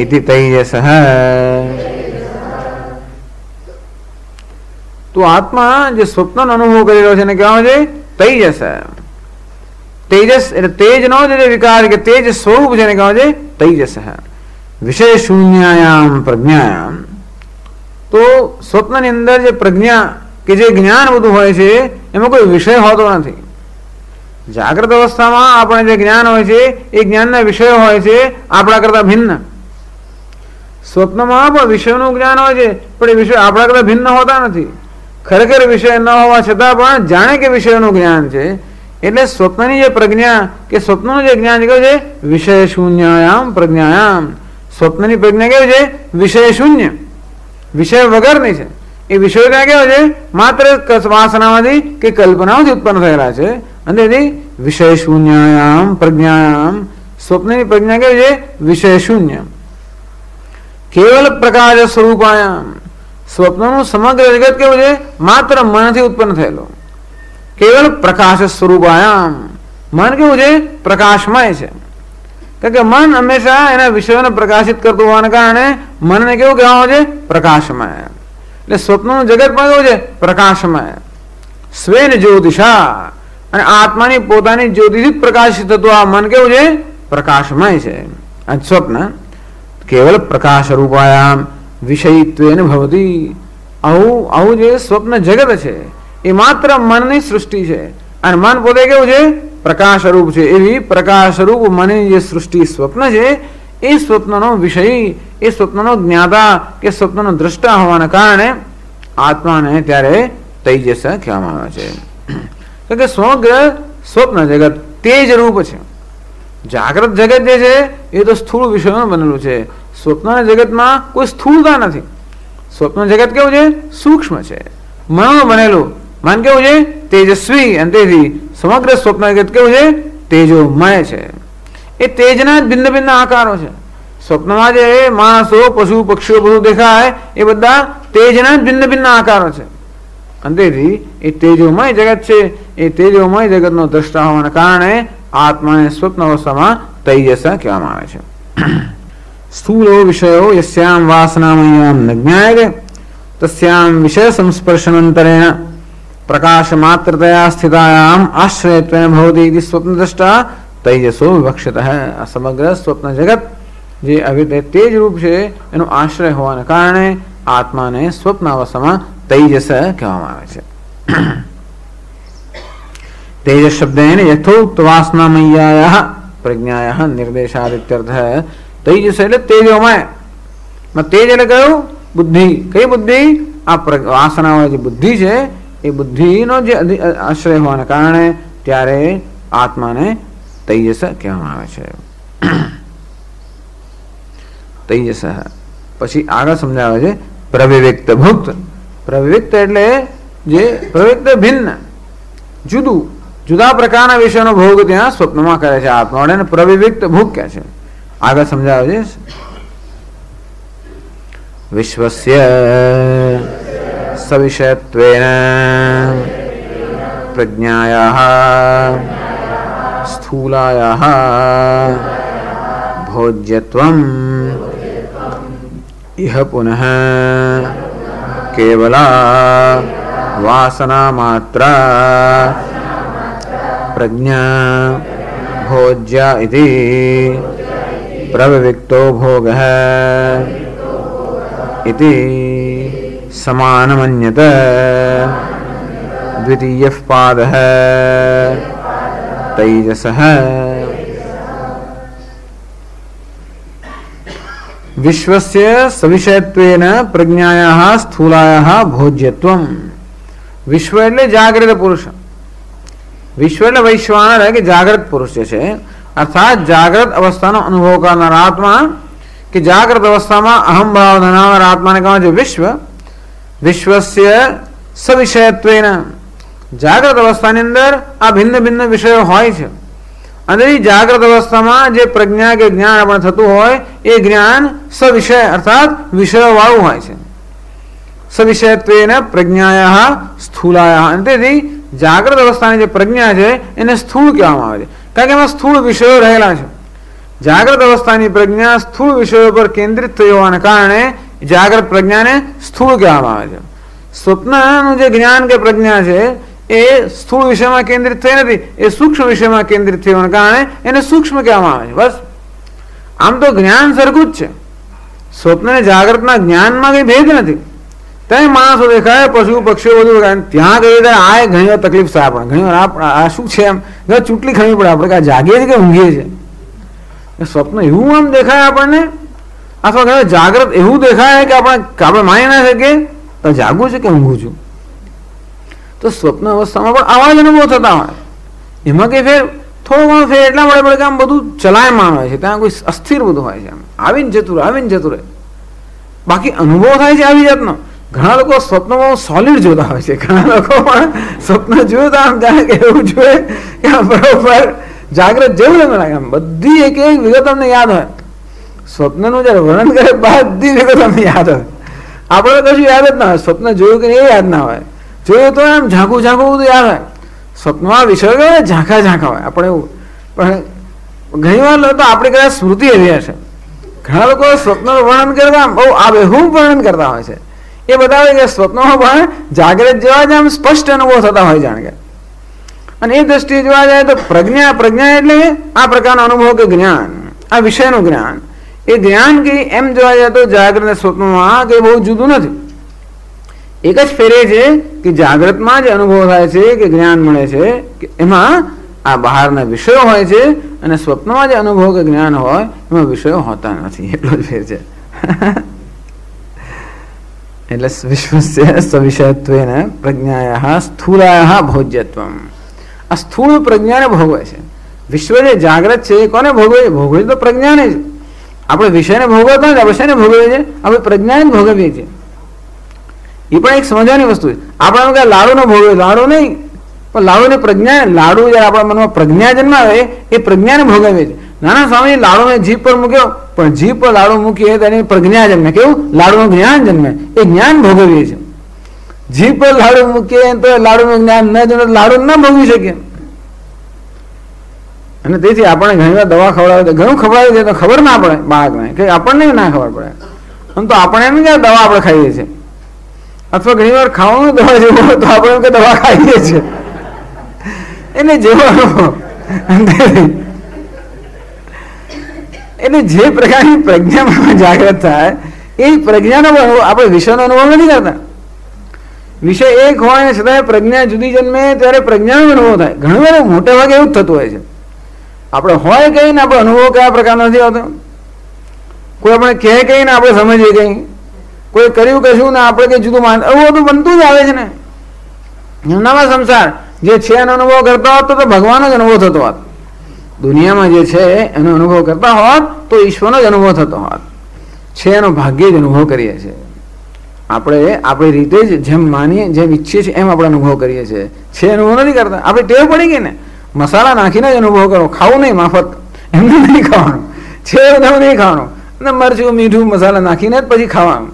ઇતિ તૈજસઃ. તો આત્મા જે સ્વપ્નનો અનુભવ કરી રહ્યો છે એને કહેવામાં છે તૈજસ. તેજસ એટલે તેજનો જે વિકાર કે તેજ સ્વરૂપ છે એને કહેવામાં છે તૈજસ. વિષય શૂન્યાયામ પ્રજ્ઞાયામ. તો સ્વપ્નની અંદર જે પ્રજ્ઞા કે જે જ્ઞાન બધું હોય છે એમાં કોઈ વિષય હોતો નથી. જાગ્રત અવસ્થામાં આપણે જે જ્ઞાન હોય છે એ જ્ઞાનના વિષયો હોય છે આપણા કરતા ભિન્ન. સ્વપ્નમાં પણ વિષયનું જ્ઞાન હોય છે પણ એ વિષય આપણા કરતા ભિન્ન હોતા નથી. ખરેખર વિષય ન હોવા છતાં પણ જાણે કે વિષયનું જ્ઞાન છે. એટલે સ્વપ્નની જે પ્રજ્ઞા કે સ્વપ્નનું જે જ્ઞાન છે વિષય શૂન્યાયામ પ્રજ્ઞાયામ. સ્વપ્નની પ્રજ્ઞા કેવી છે? વિષય શૂન્ય, વિષય વગરની છે. એ વિષયો ત્યાં કેવા છે? માત્ર વાસનામાંથી કે કલ્પનાઓથી ઉત્પન્ન થયેલા છે. અને તેથી વિષય શૂન્યાયામ પ્રજ્ઞાયામ. સ્વપ્નની પ્રજ્ઞા કેવી છે? વિષય શૂન્ય. કેવલ પ્રકાશ સ્વરૂપાયામ. સ્વપ્નનું સમગ્ર જગત કેવું છે? માત્ર મનથી ઉત્પન્ન થયેલું. કેવલ પ્રકાશ સ્વરૂપાયામ. મન કેવું છે? પ્રકાશમય છે. કારણ કે મન હંમેશા એના વિષયોને પ્રકાશિત કરતું હોવાને કારણે મનને કેવું કહેવામાં છે? પ્રકાશમય. એટલે સ્વપ્નનું જગત પણ કેવું છે? પ્રકાશમય. સ્વેન જ્યોતિષા. અને આત્માની પોતાની જ્યોતિથી જ પ્રકાશિત થતું આ મન કેવું છે? પ્રકાશમય છે. આ સ્વપ્ન કેવલ પ્રકાશ રૂપાયામ વિષયત્વેન ભવતી. આવું જે સ્વપ્ન જગત છે એ માત્ર મનની સૃષ્ટિ છે. અને મન પોતે કેવું છે? પ્રકાશ રૂપ છે. એવી પ્રકાશ રૂપ મનની જે સૃષ્ટિ સ્વપ્ન છે એ સ્વપ્નનો વિષય, એ સ્વપ્નનો જ્ઞાતા કે સ્વપ્નનો દ્રષ્ટા હોવાના કારણે આત્માને ત્યારે તૈજસ કહેવામાં આવે છે. કારણ કે સમગ્ર સ્વપ્ન જગત તેજ રૂપ છે. જાગ્રત જગત જે છે એ તો સ્થૂળ વિષયોનું બનેલું છે. સ્વપ્નના જગતમાં કોઈ સ્થૂળતા નથી. સ્વપ્ન જગત કેવું છે? સૂક્ષ્મ છે, મનનું બનેલું. મન કેવું છે? તેજસ્વી. અને તેથી સમગ્ર સ્વપ્ન જગત કેવું છે? તેજોમય છે. એ તેજના ભિન્ન ભિન્ન આકારો છે. સ્વપ્નમાં જે માણસો, પશુ, પક્ષીઓ બધું દેખાય એ બધા તેજના ભિન્ન ભિન્ન આકારો છે. અને તેથી એ તેજોમય જગત છે. એ તેજોમય જગતનો દ્રષ્ટા હોવાના કારણે આત્માને સ્વપ્ન અવસ્થામાં તૈજસ કહેવામાં આવે છે. સ્થૂલો વિષયો યસ્યામ વાસનામયામ ન જ્ઞાયતે તસ્યામ વિષય સંસ્પર્શનંતરેણ પ્રકાશ માત્રતયા સ્થિતાયામ આશ્રયત્વેન ભવતિ ઇતિ સ્વપ્ન દ્રષ્ટા તૈજસો વિવક્ષિતઃ. આ સમગ્ર સ્વપ્ન જગત જે આવી તેજ રૂપ છે એનો આશ્રય હોવાને કારણે આત્માને સ્વપ્ન અવસ્થામાં તૈજસ કહેવામાં આવે છે. તેજસ શબ્દેન યથોક્ત વાસનામય્યાયાઃ પ્રજ્ઞાયાઃ નિર્દેશાદિત્યર્થ. તૈજસ એટલે તેજોમય. તેજ એટલે કયું? બુદ્ધિ. કઈ બુદ્ધિ? આ વાસનાવાળી જે બુદ્ધિ છે એ બુદ્ધિનો જે આશ્રય હોવાને કારણે ત્યારે આત્માને તૈજસ કહેવામાં આવે છે. તૈજસ. પછી આગળ સમજાવે છે પ્રવિવિક્ત ભુક્ત. પ્રવિવિક્ત એટલે જે પ્રવિવિક્ત ભિન્ન, જુદું, જુદા પ્રકારના વિષયનો ભોગ ત્યાં સ્વપ્નમાં કરે છે આત્મા. એને પ્રવિવિક્ત ભૂખ કહે છે. આગળ સમજાવે છે વિશ્વસ્ય સવિષયત્વેન પ્રજ્ઞાયાઃ સ્થૂલાયાઃ ભોજ્યત્વમ ઇહ પુનઃ કેવલા વાસના માત્ર પ્રજ્ઞા ભોજ્ય ઇતિ પ્રવિવિક્તો ભોગઃ ઇતિ समानमन्यत द्वितीयः पादः तैजसः विश्वस्य सविषयत्वेन प्रज्ञायाः स्थूलायाः भोज्यत्वम. विश्व એટલે જાગૃત પુરુષ. વિશ્વ એટલે વૈશ્વાનર કે જાગૃત પુરુષ છે, અર્થાત જાગૃત અવસ્થાનો અનુભવ કરનાર આત્મા કે જાગૃત અવસ્થામાં અહમ ભાવ ધરાવનાર આત્માને કહેવાય છે વિશ્વ. વિશ્વસ્ય સવિષયત્વેન, જાગૃત અવસ્થાની અંદર આ ભિન્ન ભિન્ન વિષયો હોય છે અને એ જાગૃત અવસ્થામાં જે પ્રજ્ઞા કે જ્ઞાન આપણે થતું હોય એ જ્ઞાન સવિષય અર્થાત વિષયો વાળું હોય છે. સવિષયત્વેન પ્રજ્ઞાયાઃ સ્થૂલાયાઃ, અને તેથી જાગૃત અવસ્થાની જે પ્રજ્ઞા છે એને સ્થૂળ કહેવામાં આવે છે, કારણ કે એમાં સ્થૂળ વિષયો રહેલા છે. જાગૃત અવસ્થાની પ્રજ્ઞા સ્થૂળ વિષયો પર કેન્દ્રિત થઈ હોવાને કારણે જાગૃત પ્રજ્ઞાને સ્થૂળ કહેવામાં આવે છે. સ્વપ્નનું જે જ્ઞાન કે પ્રજ્ઞા છે એ સ્થૂળ વિષયમાં કેન્દ્રિત થઈ નથી, એ સૂક્ષ્મ વિષયમાં કેન્દ્રિત થઈ હોવાને કારણે એને સૂક્ષ્મ કહેવામાં આવે છે. બસ આમ તો જ્ઞાન સરખું જ છે, સ્વપ્ન અને જાગૃતના જ્ઞાનમાં કઈ ભેદ નથી. ત્યાં માણસો દેખાય, પશુ પક્ષીઓ બધું દેખાય, ત્યાં ગઈ ત્યારે આ ઘણી વાર તકલીફ થાય આપણને. ઘણી વાર આ શું છે એમ ચૂંટલી ખાવી પડે આપણે કે આ જાગીએ છીએ કે ઊંઘીએ છીએ. સ્વપ્ન એવું આમ દેખાય આપણને, અથવા ઘણી જાગૃત એવું દેખાય કે આપણે માની ના શકીએ તો જાગું છે કે ઊંઘું છું. તો સ્વપ્ન અવસ્થામાં પણ આવા જ અનુભવ થતા હોય. એમાં કઈ ફેર થોડો ઘણો ફેર એટલા મળે પડે કે આમ બધું ચલાયમાન હોય છે, ત્યાં કોઈ અસ્થિર બધું હોય છે, આમ આવીને જતું રહે. બાકી અનુભવ થાય છે આવી જાતનો. ઘણા લોકો સ્વપ્નમાં સોલિડ જોતા હોય છે, ઘણા લોકો પણ સ્વપ્ન જોયું આમ જાણે કે એવું જોઈએ કે આમ બરોબર જાગ્રત જેવું એમ લાગે, આમ બધી એક એક વિગત તમને યાદ હોય. સ્વપ્નનું જયારે વર્ણન કરે બધી વિગત તમને યાદ હોય. આપણે કશું યાદ જ ના હોય, સ્વપ્ન જોયું કે એ યાદ ના હોય, જોયું તો એમ ઝાંખું બધું યાદ હોય. સ્વપ્નમાં વિષય ઝાંખા હોય આપણે એવું. પણ ઘણી વાર તો આપણે કદાચ સ્મૃતિ એવી હશે, ઘણા લોકો સ્વપ્નનું વર્ણન કરતા બહુ આબેહૂબ વર્ણન કરતા હોય છે. એ બતાવે કે સ્વપ્નમાં પણ જાગ્રત જેવા જ આમ સ્પષ્ટ અનુભવ થતા હોય જાણે કે. અને એ દ્રષ્ટિએ જોવા જાય તો પ્રજ્ઞા એટલે આ પ્રકારનો અનુભવ કે જ્ઞાન, આ વિષયનું જ્ઞાન. એ જ્ઞાન કે એમ જોવા જાય તો જાગ્રત અને સ્વપ્નમાં કે બહુ જુદું નથી. એક જ ફેરે છે કે જાગ્રતમાં જે અનુભવ થાય છે કે જ્ઞાન મળે છે કે એમાં આ બહારના વિષયો હોય છે, અને સ્વપ્નમાં જે અનુભવ કે જ્ઞાન હોય એમાં વિષયો હોતા નથી. એટલો જ ફેર છે. એટલે વિશ્વસ્ય સવિષયત્વેન પ્રજ્ઞાયાઃ સ્થૂલાયાઃ ભોજ્યત્વમ. આ સ્થૂળ પ્રજ્ઞાને ભોગવે છે. વિશ્વ જે જાગ્રત છે એ કોને ભોગવે? ભોગવે તો પ્રજ્ઞાને જ. આપણે વિષયને ભોગવતા જ વિષયને ભોગવીએ છીએ, આપણે પ્રજ્ઞાને જ ભોગવીએ છીએ. એ પણ એક સમજવાની વસ્તુ છે. આપણે એમ કે લાડુનો ભોગવે, લાડુ નહીં, પણ લાડુની પ્રજ્ઞા, લાડુ જયારે આપણા મનમાં પ્રજ્ઞા જન્માવે એ પ્રજ્ઞાને ભોગવીએ છીએ. નાના સ્વામી લાડુને જીભ પર મૂક્યો, પણ જીભ પર લાડુ મૂકીએ તો એની પ્રજ્ઞા જન્મે. કેવું? લાડુનું જ્ઞાન જન્મે. એ જ્ઞાન ભોગવીએ છીએ. જીભ પર લાડુ મૂકીએ તો લાડુનું જ્ઞાન ન જન્મે, લાડુ ન ભોગવી શકીએ. અને તેથી આપણે ઘણી વાર દવા ખવડાવે, ઘણું ખવડાવી દે તો ખબર ના પડે બાળકને, કે આપણને ના ખબર પડે. આમ તો આપણે એમ કે દવા આપણે ખાઈએ છીએ, અથવા ઘણી વાર ખાવાનું દવા જેવું હોય તો આપણે એમ કે દવા ખાઈએ છીએ. એને જેવો અનુભવ. એટલે જે પ્રકારની પ્રજ્ઞામાં જાગ્રત થાય એ પ્રજ્ઞાનો આપણે વિષયનો અનુભવ નથી કરતા. વિષય એક હોય છતાં પ્રજ્ઞા જુદી જન્મે ત્યારે પ્રજ્ઞાનો અનુભવ થાય. ઘણી વાર મોટા ભાગે એવું જ થતું હોય છે. આપણે હોય કઈ ને આપણો અનુભવ કયા પ્રકારનો નથી આવતો. કોઈ આપણે કહે કઈ ને આપણે સમજીએ કઈ, કોઈ કર્યું કશું ને આપણે કઈ જુદું માન, એવું બધું બનતું જ આવે છે ને. એમનામાં સંસાર જે છે એનો અનુભવ કરતા હોત તો ભગવાનનો જ અનુભવ થતો હોત. દુનિયામાં જે છે એનો અનુભવ કરતા હોત તો ઈશ્વરનો જ અનુભવ થતો હોત. છે એનો ભાગ્યે જ અનુભવ કરીએ છીએ આપણે. આપણી રીતે જ જેમ માનીએ, જેમ ઈચ્છીએ છીએ એમ આપણે અનુભવ કરીએ છીએ. છે અનુભવ નથી કરતા. આપણે ટેવ પડી ગઈ ને, મસાલા નાખીને જ અનુભવ કરો. ખાવું નહીં માફત, એમને નહીં ખાવાનું. છે એવું નહીં ખાવાનું, અને મરચું મીઠું મસાલા નાખીને જ પછી ખાવાનું.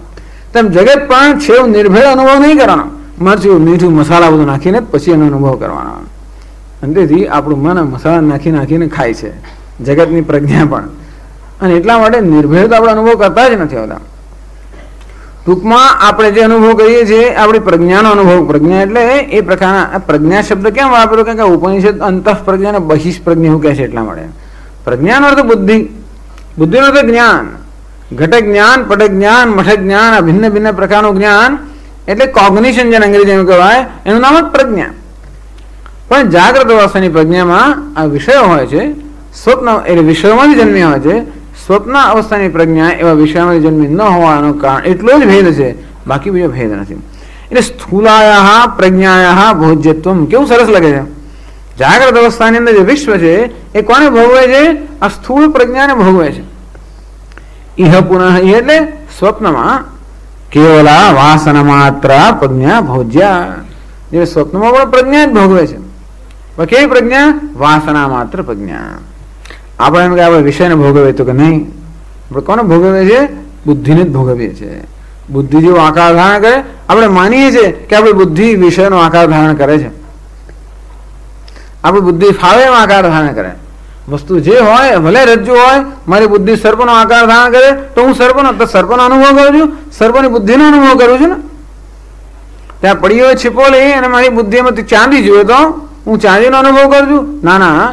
તેમ જગત પણ છે નિર્ભય અનુભવ નહીં કરવાનો. મરચું મીઠું મસાલા બધું નાખીને જ પછી એનો અનુભવ કરવાનો. અને તેથી આપણું મન મસાલા નાખીને ખાય છે, જગતની પ્રજ્ઞા પણ. અને એટલા માટે નિર્ભય તો આપણે અનુભવ કરતા જ નથી હોતા. ટૂંકમાં આપણે જે અનુભવ કરીએ છીએ આપણી પ્રજ્ઞાનો અનુભવ. પ્રજ્ઞા એટલે એ પ્રકારના, પ્રજ્ઞા શબ્દ કેમ વાપર્યો? કારણ કે ઉપનિષદ અંતઃ પ્રજ્ઞા અને બહિષ પ્રજ્ઞા એવું કહે છે. એટલા માટે પ્રજ્ઞાનો અર્થ બુદ્ધિ, બુદ્ધિનો અર્થ જ્ઞાન. ઘટ જ્ઞાન, પટ જ્ઞાન, મઠ જ્ઞાન, આ ભિન્ન ભિન્ન પ્રકારનું જ્ઞાન એટલે કોગ્નિશન જેને અંગ્રેજીમાં કહેવાય એનું નામ જ પ્રજ્ઞા. પણ જાગ્રત અવસ્થાની પ્રજ્ઞામાં આ વિષયો હોય છે, સ્વપ્ન એટલે વિષયોમાંથી જન્મી હોય છે. સ્વપ્ન અવસ્થાની પ્રજ્ઞા એવા વિષયોમાંથી જન્મી ન હોવાનું કારણ એટલો જ ભેદ છે, બાકી બીજો ભેદ નથી. એટલે સ્થૂલાયા પ્રજ્ઞાયા ભોજ્યત્વમ કેવું સરસ લાગે છે. જાગ્રત અવસ્થાની અંદર જે વિશ્વ છે એ કોને ભોગવે છે? આ સ્થૂળ પ્રજ્ઞાને ભોગવે છે. ઇહ પુનઃ એટલે સ્વપ્નમાં કેવલા વાસના માત્ર પ્રજ્ઞા ભોજ્યા. જે સ્વપ્નમાં પણ પ્રજ્ઞા જ ભોગવે છે. કેવી પ્રજ્ઞા? વાસના માત્ર પ્રજ્ઞા. આપણે એમ કે આપણે વિષયને ભોગવે તો કે નહીં, આપણે કોને ભોગવે છે? બુદ્ધિને જ ભોગવીએ છીએ. બુદ્ધિ જેવો આકાર ધારણ કરે. આપણે માનીએ છીએ કે આપણી બુદ્ધિ વિષયનો આકાર ધારણ કરે છે, આપણી બુદ્ધિ ફાવે એમ આકાર ધારણ કરે. વસ્તુ જે હોય, ભલે રજ્જુ હોય, મારી બુદ્ધિ સર્પનો આકાર ધારણ કરે તો હું સર્પનો અનુભવ કરું છું, સર્પની બુદ્ધિનો અનુભવ કરું છું ને. ત્યાં પડી હોય છીપોલી અને મારી બુદ્ધિમાં ચાંદી જોઈએ તો હું ચાંદીનો અનુભવ કરું છું? ના ના,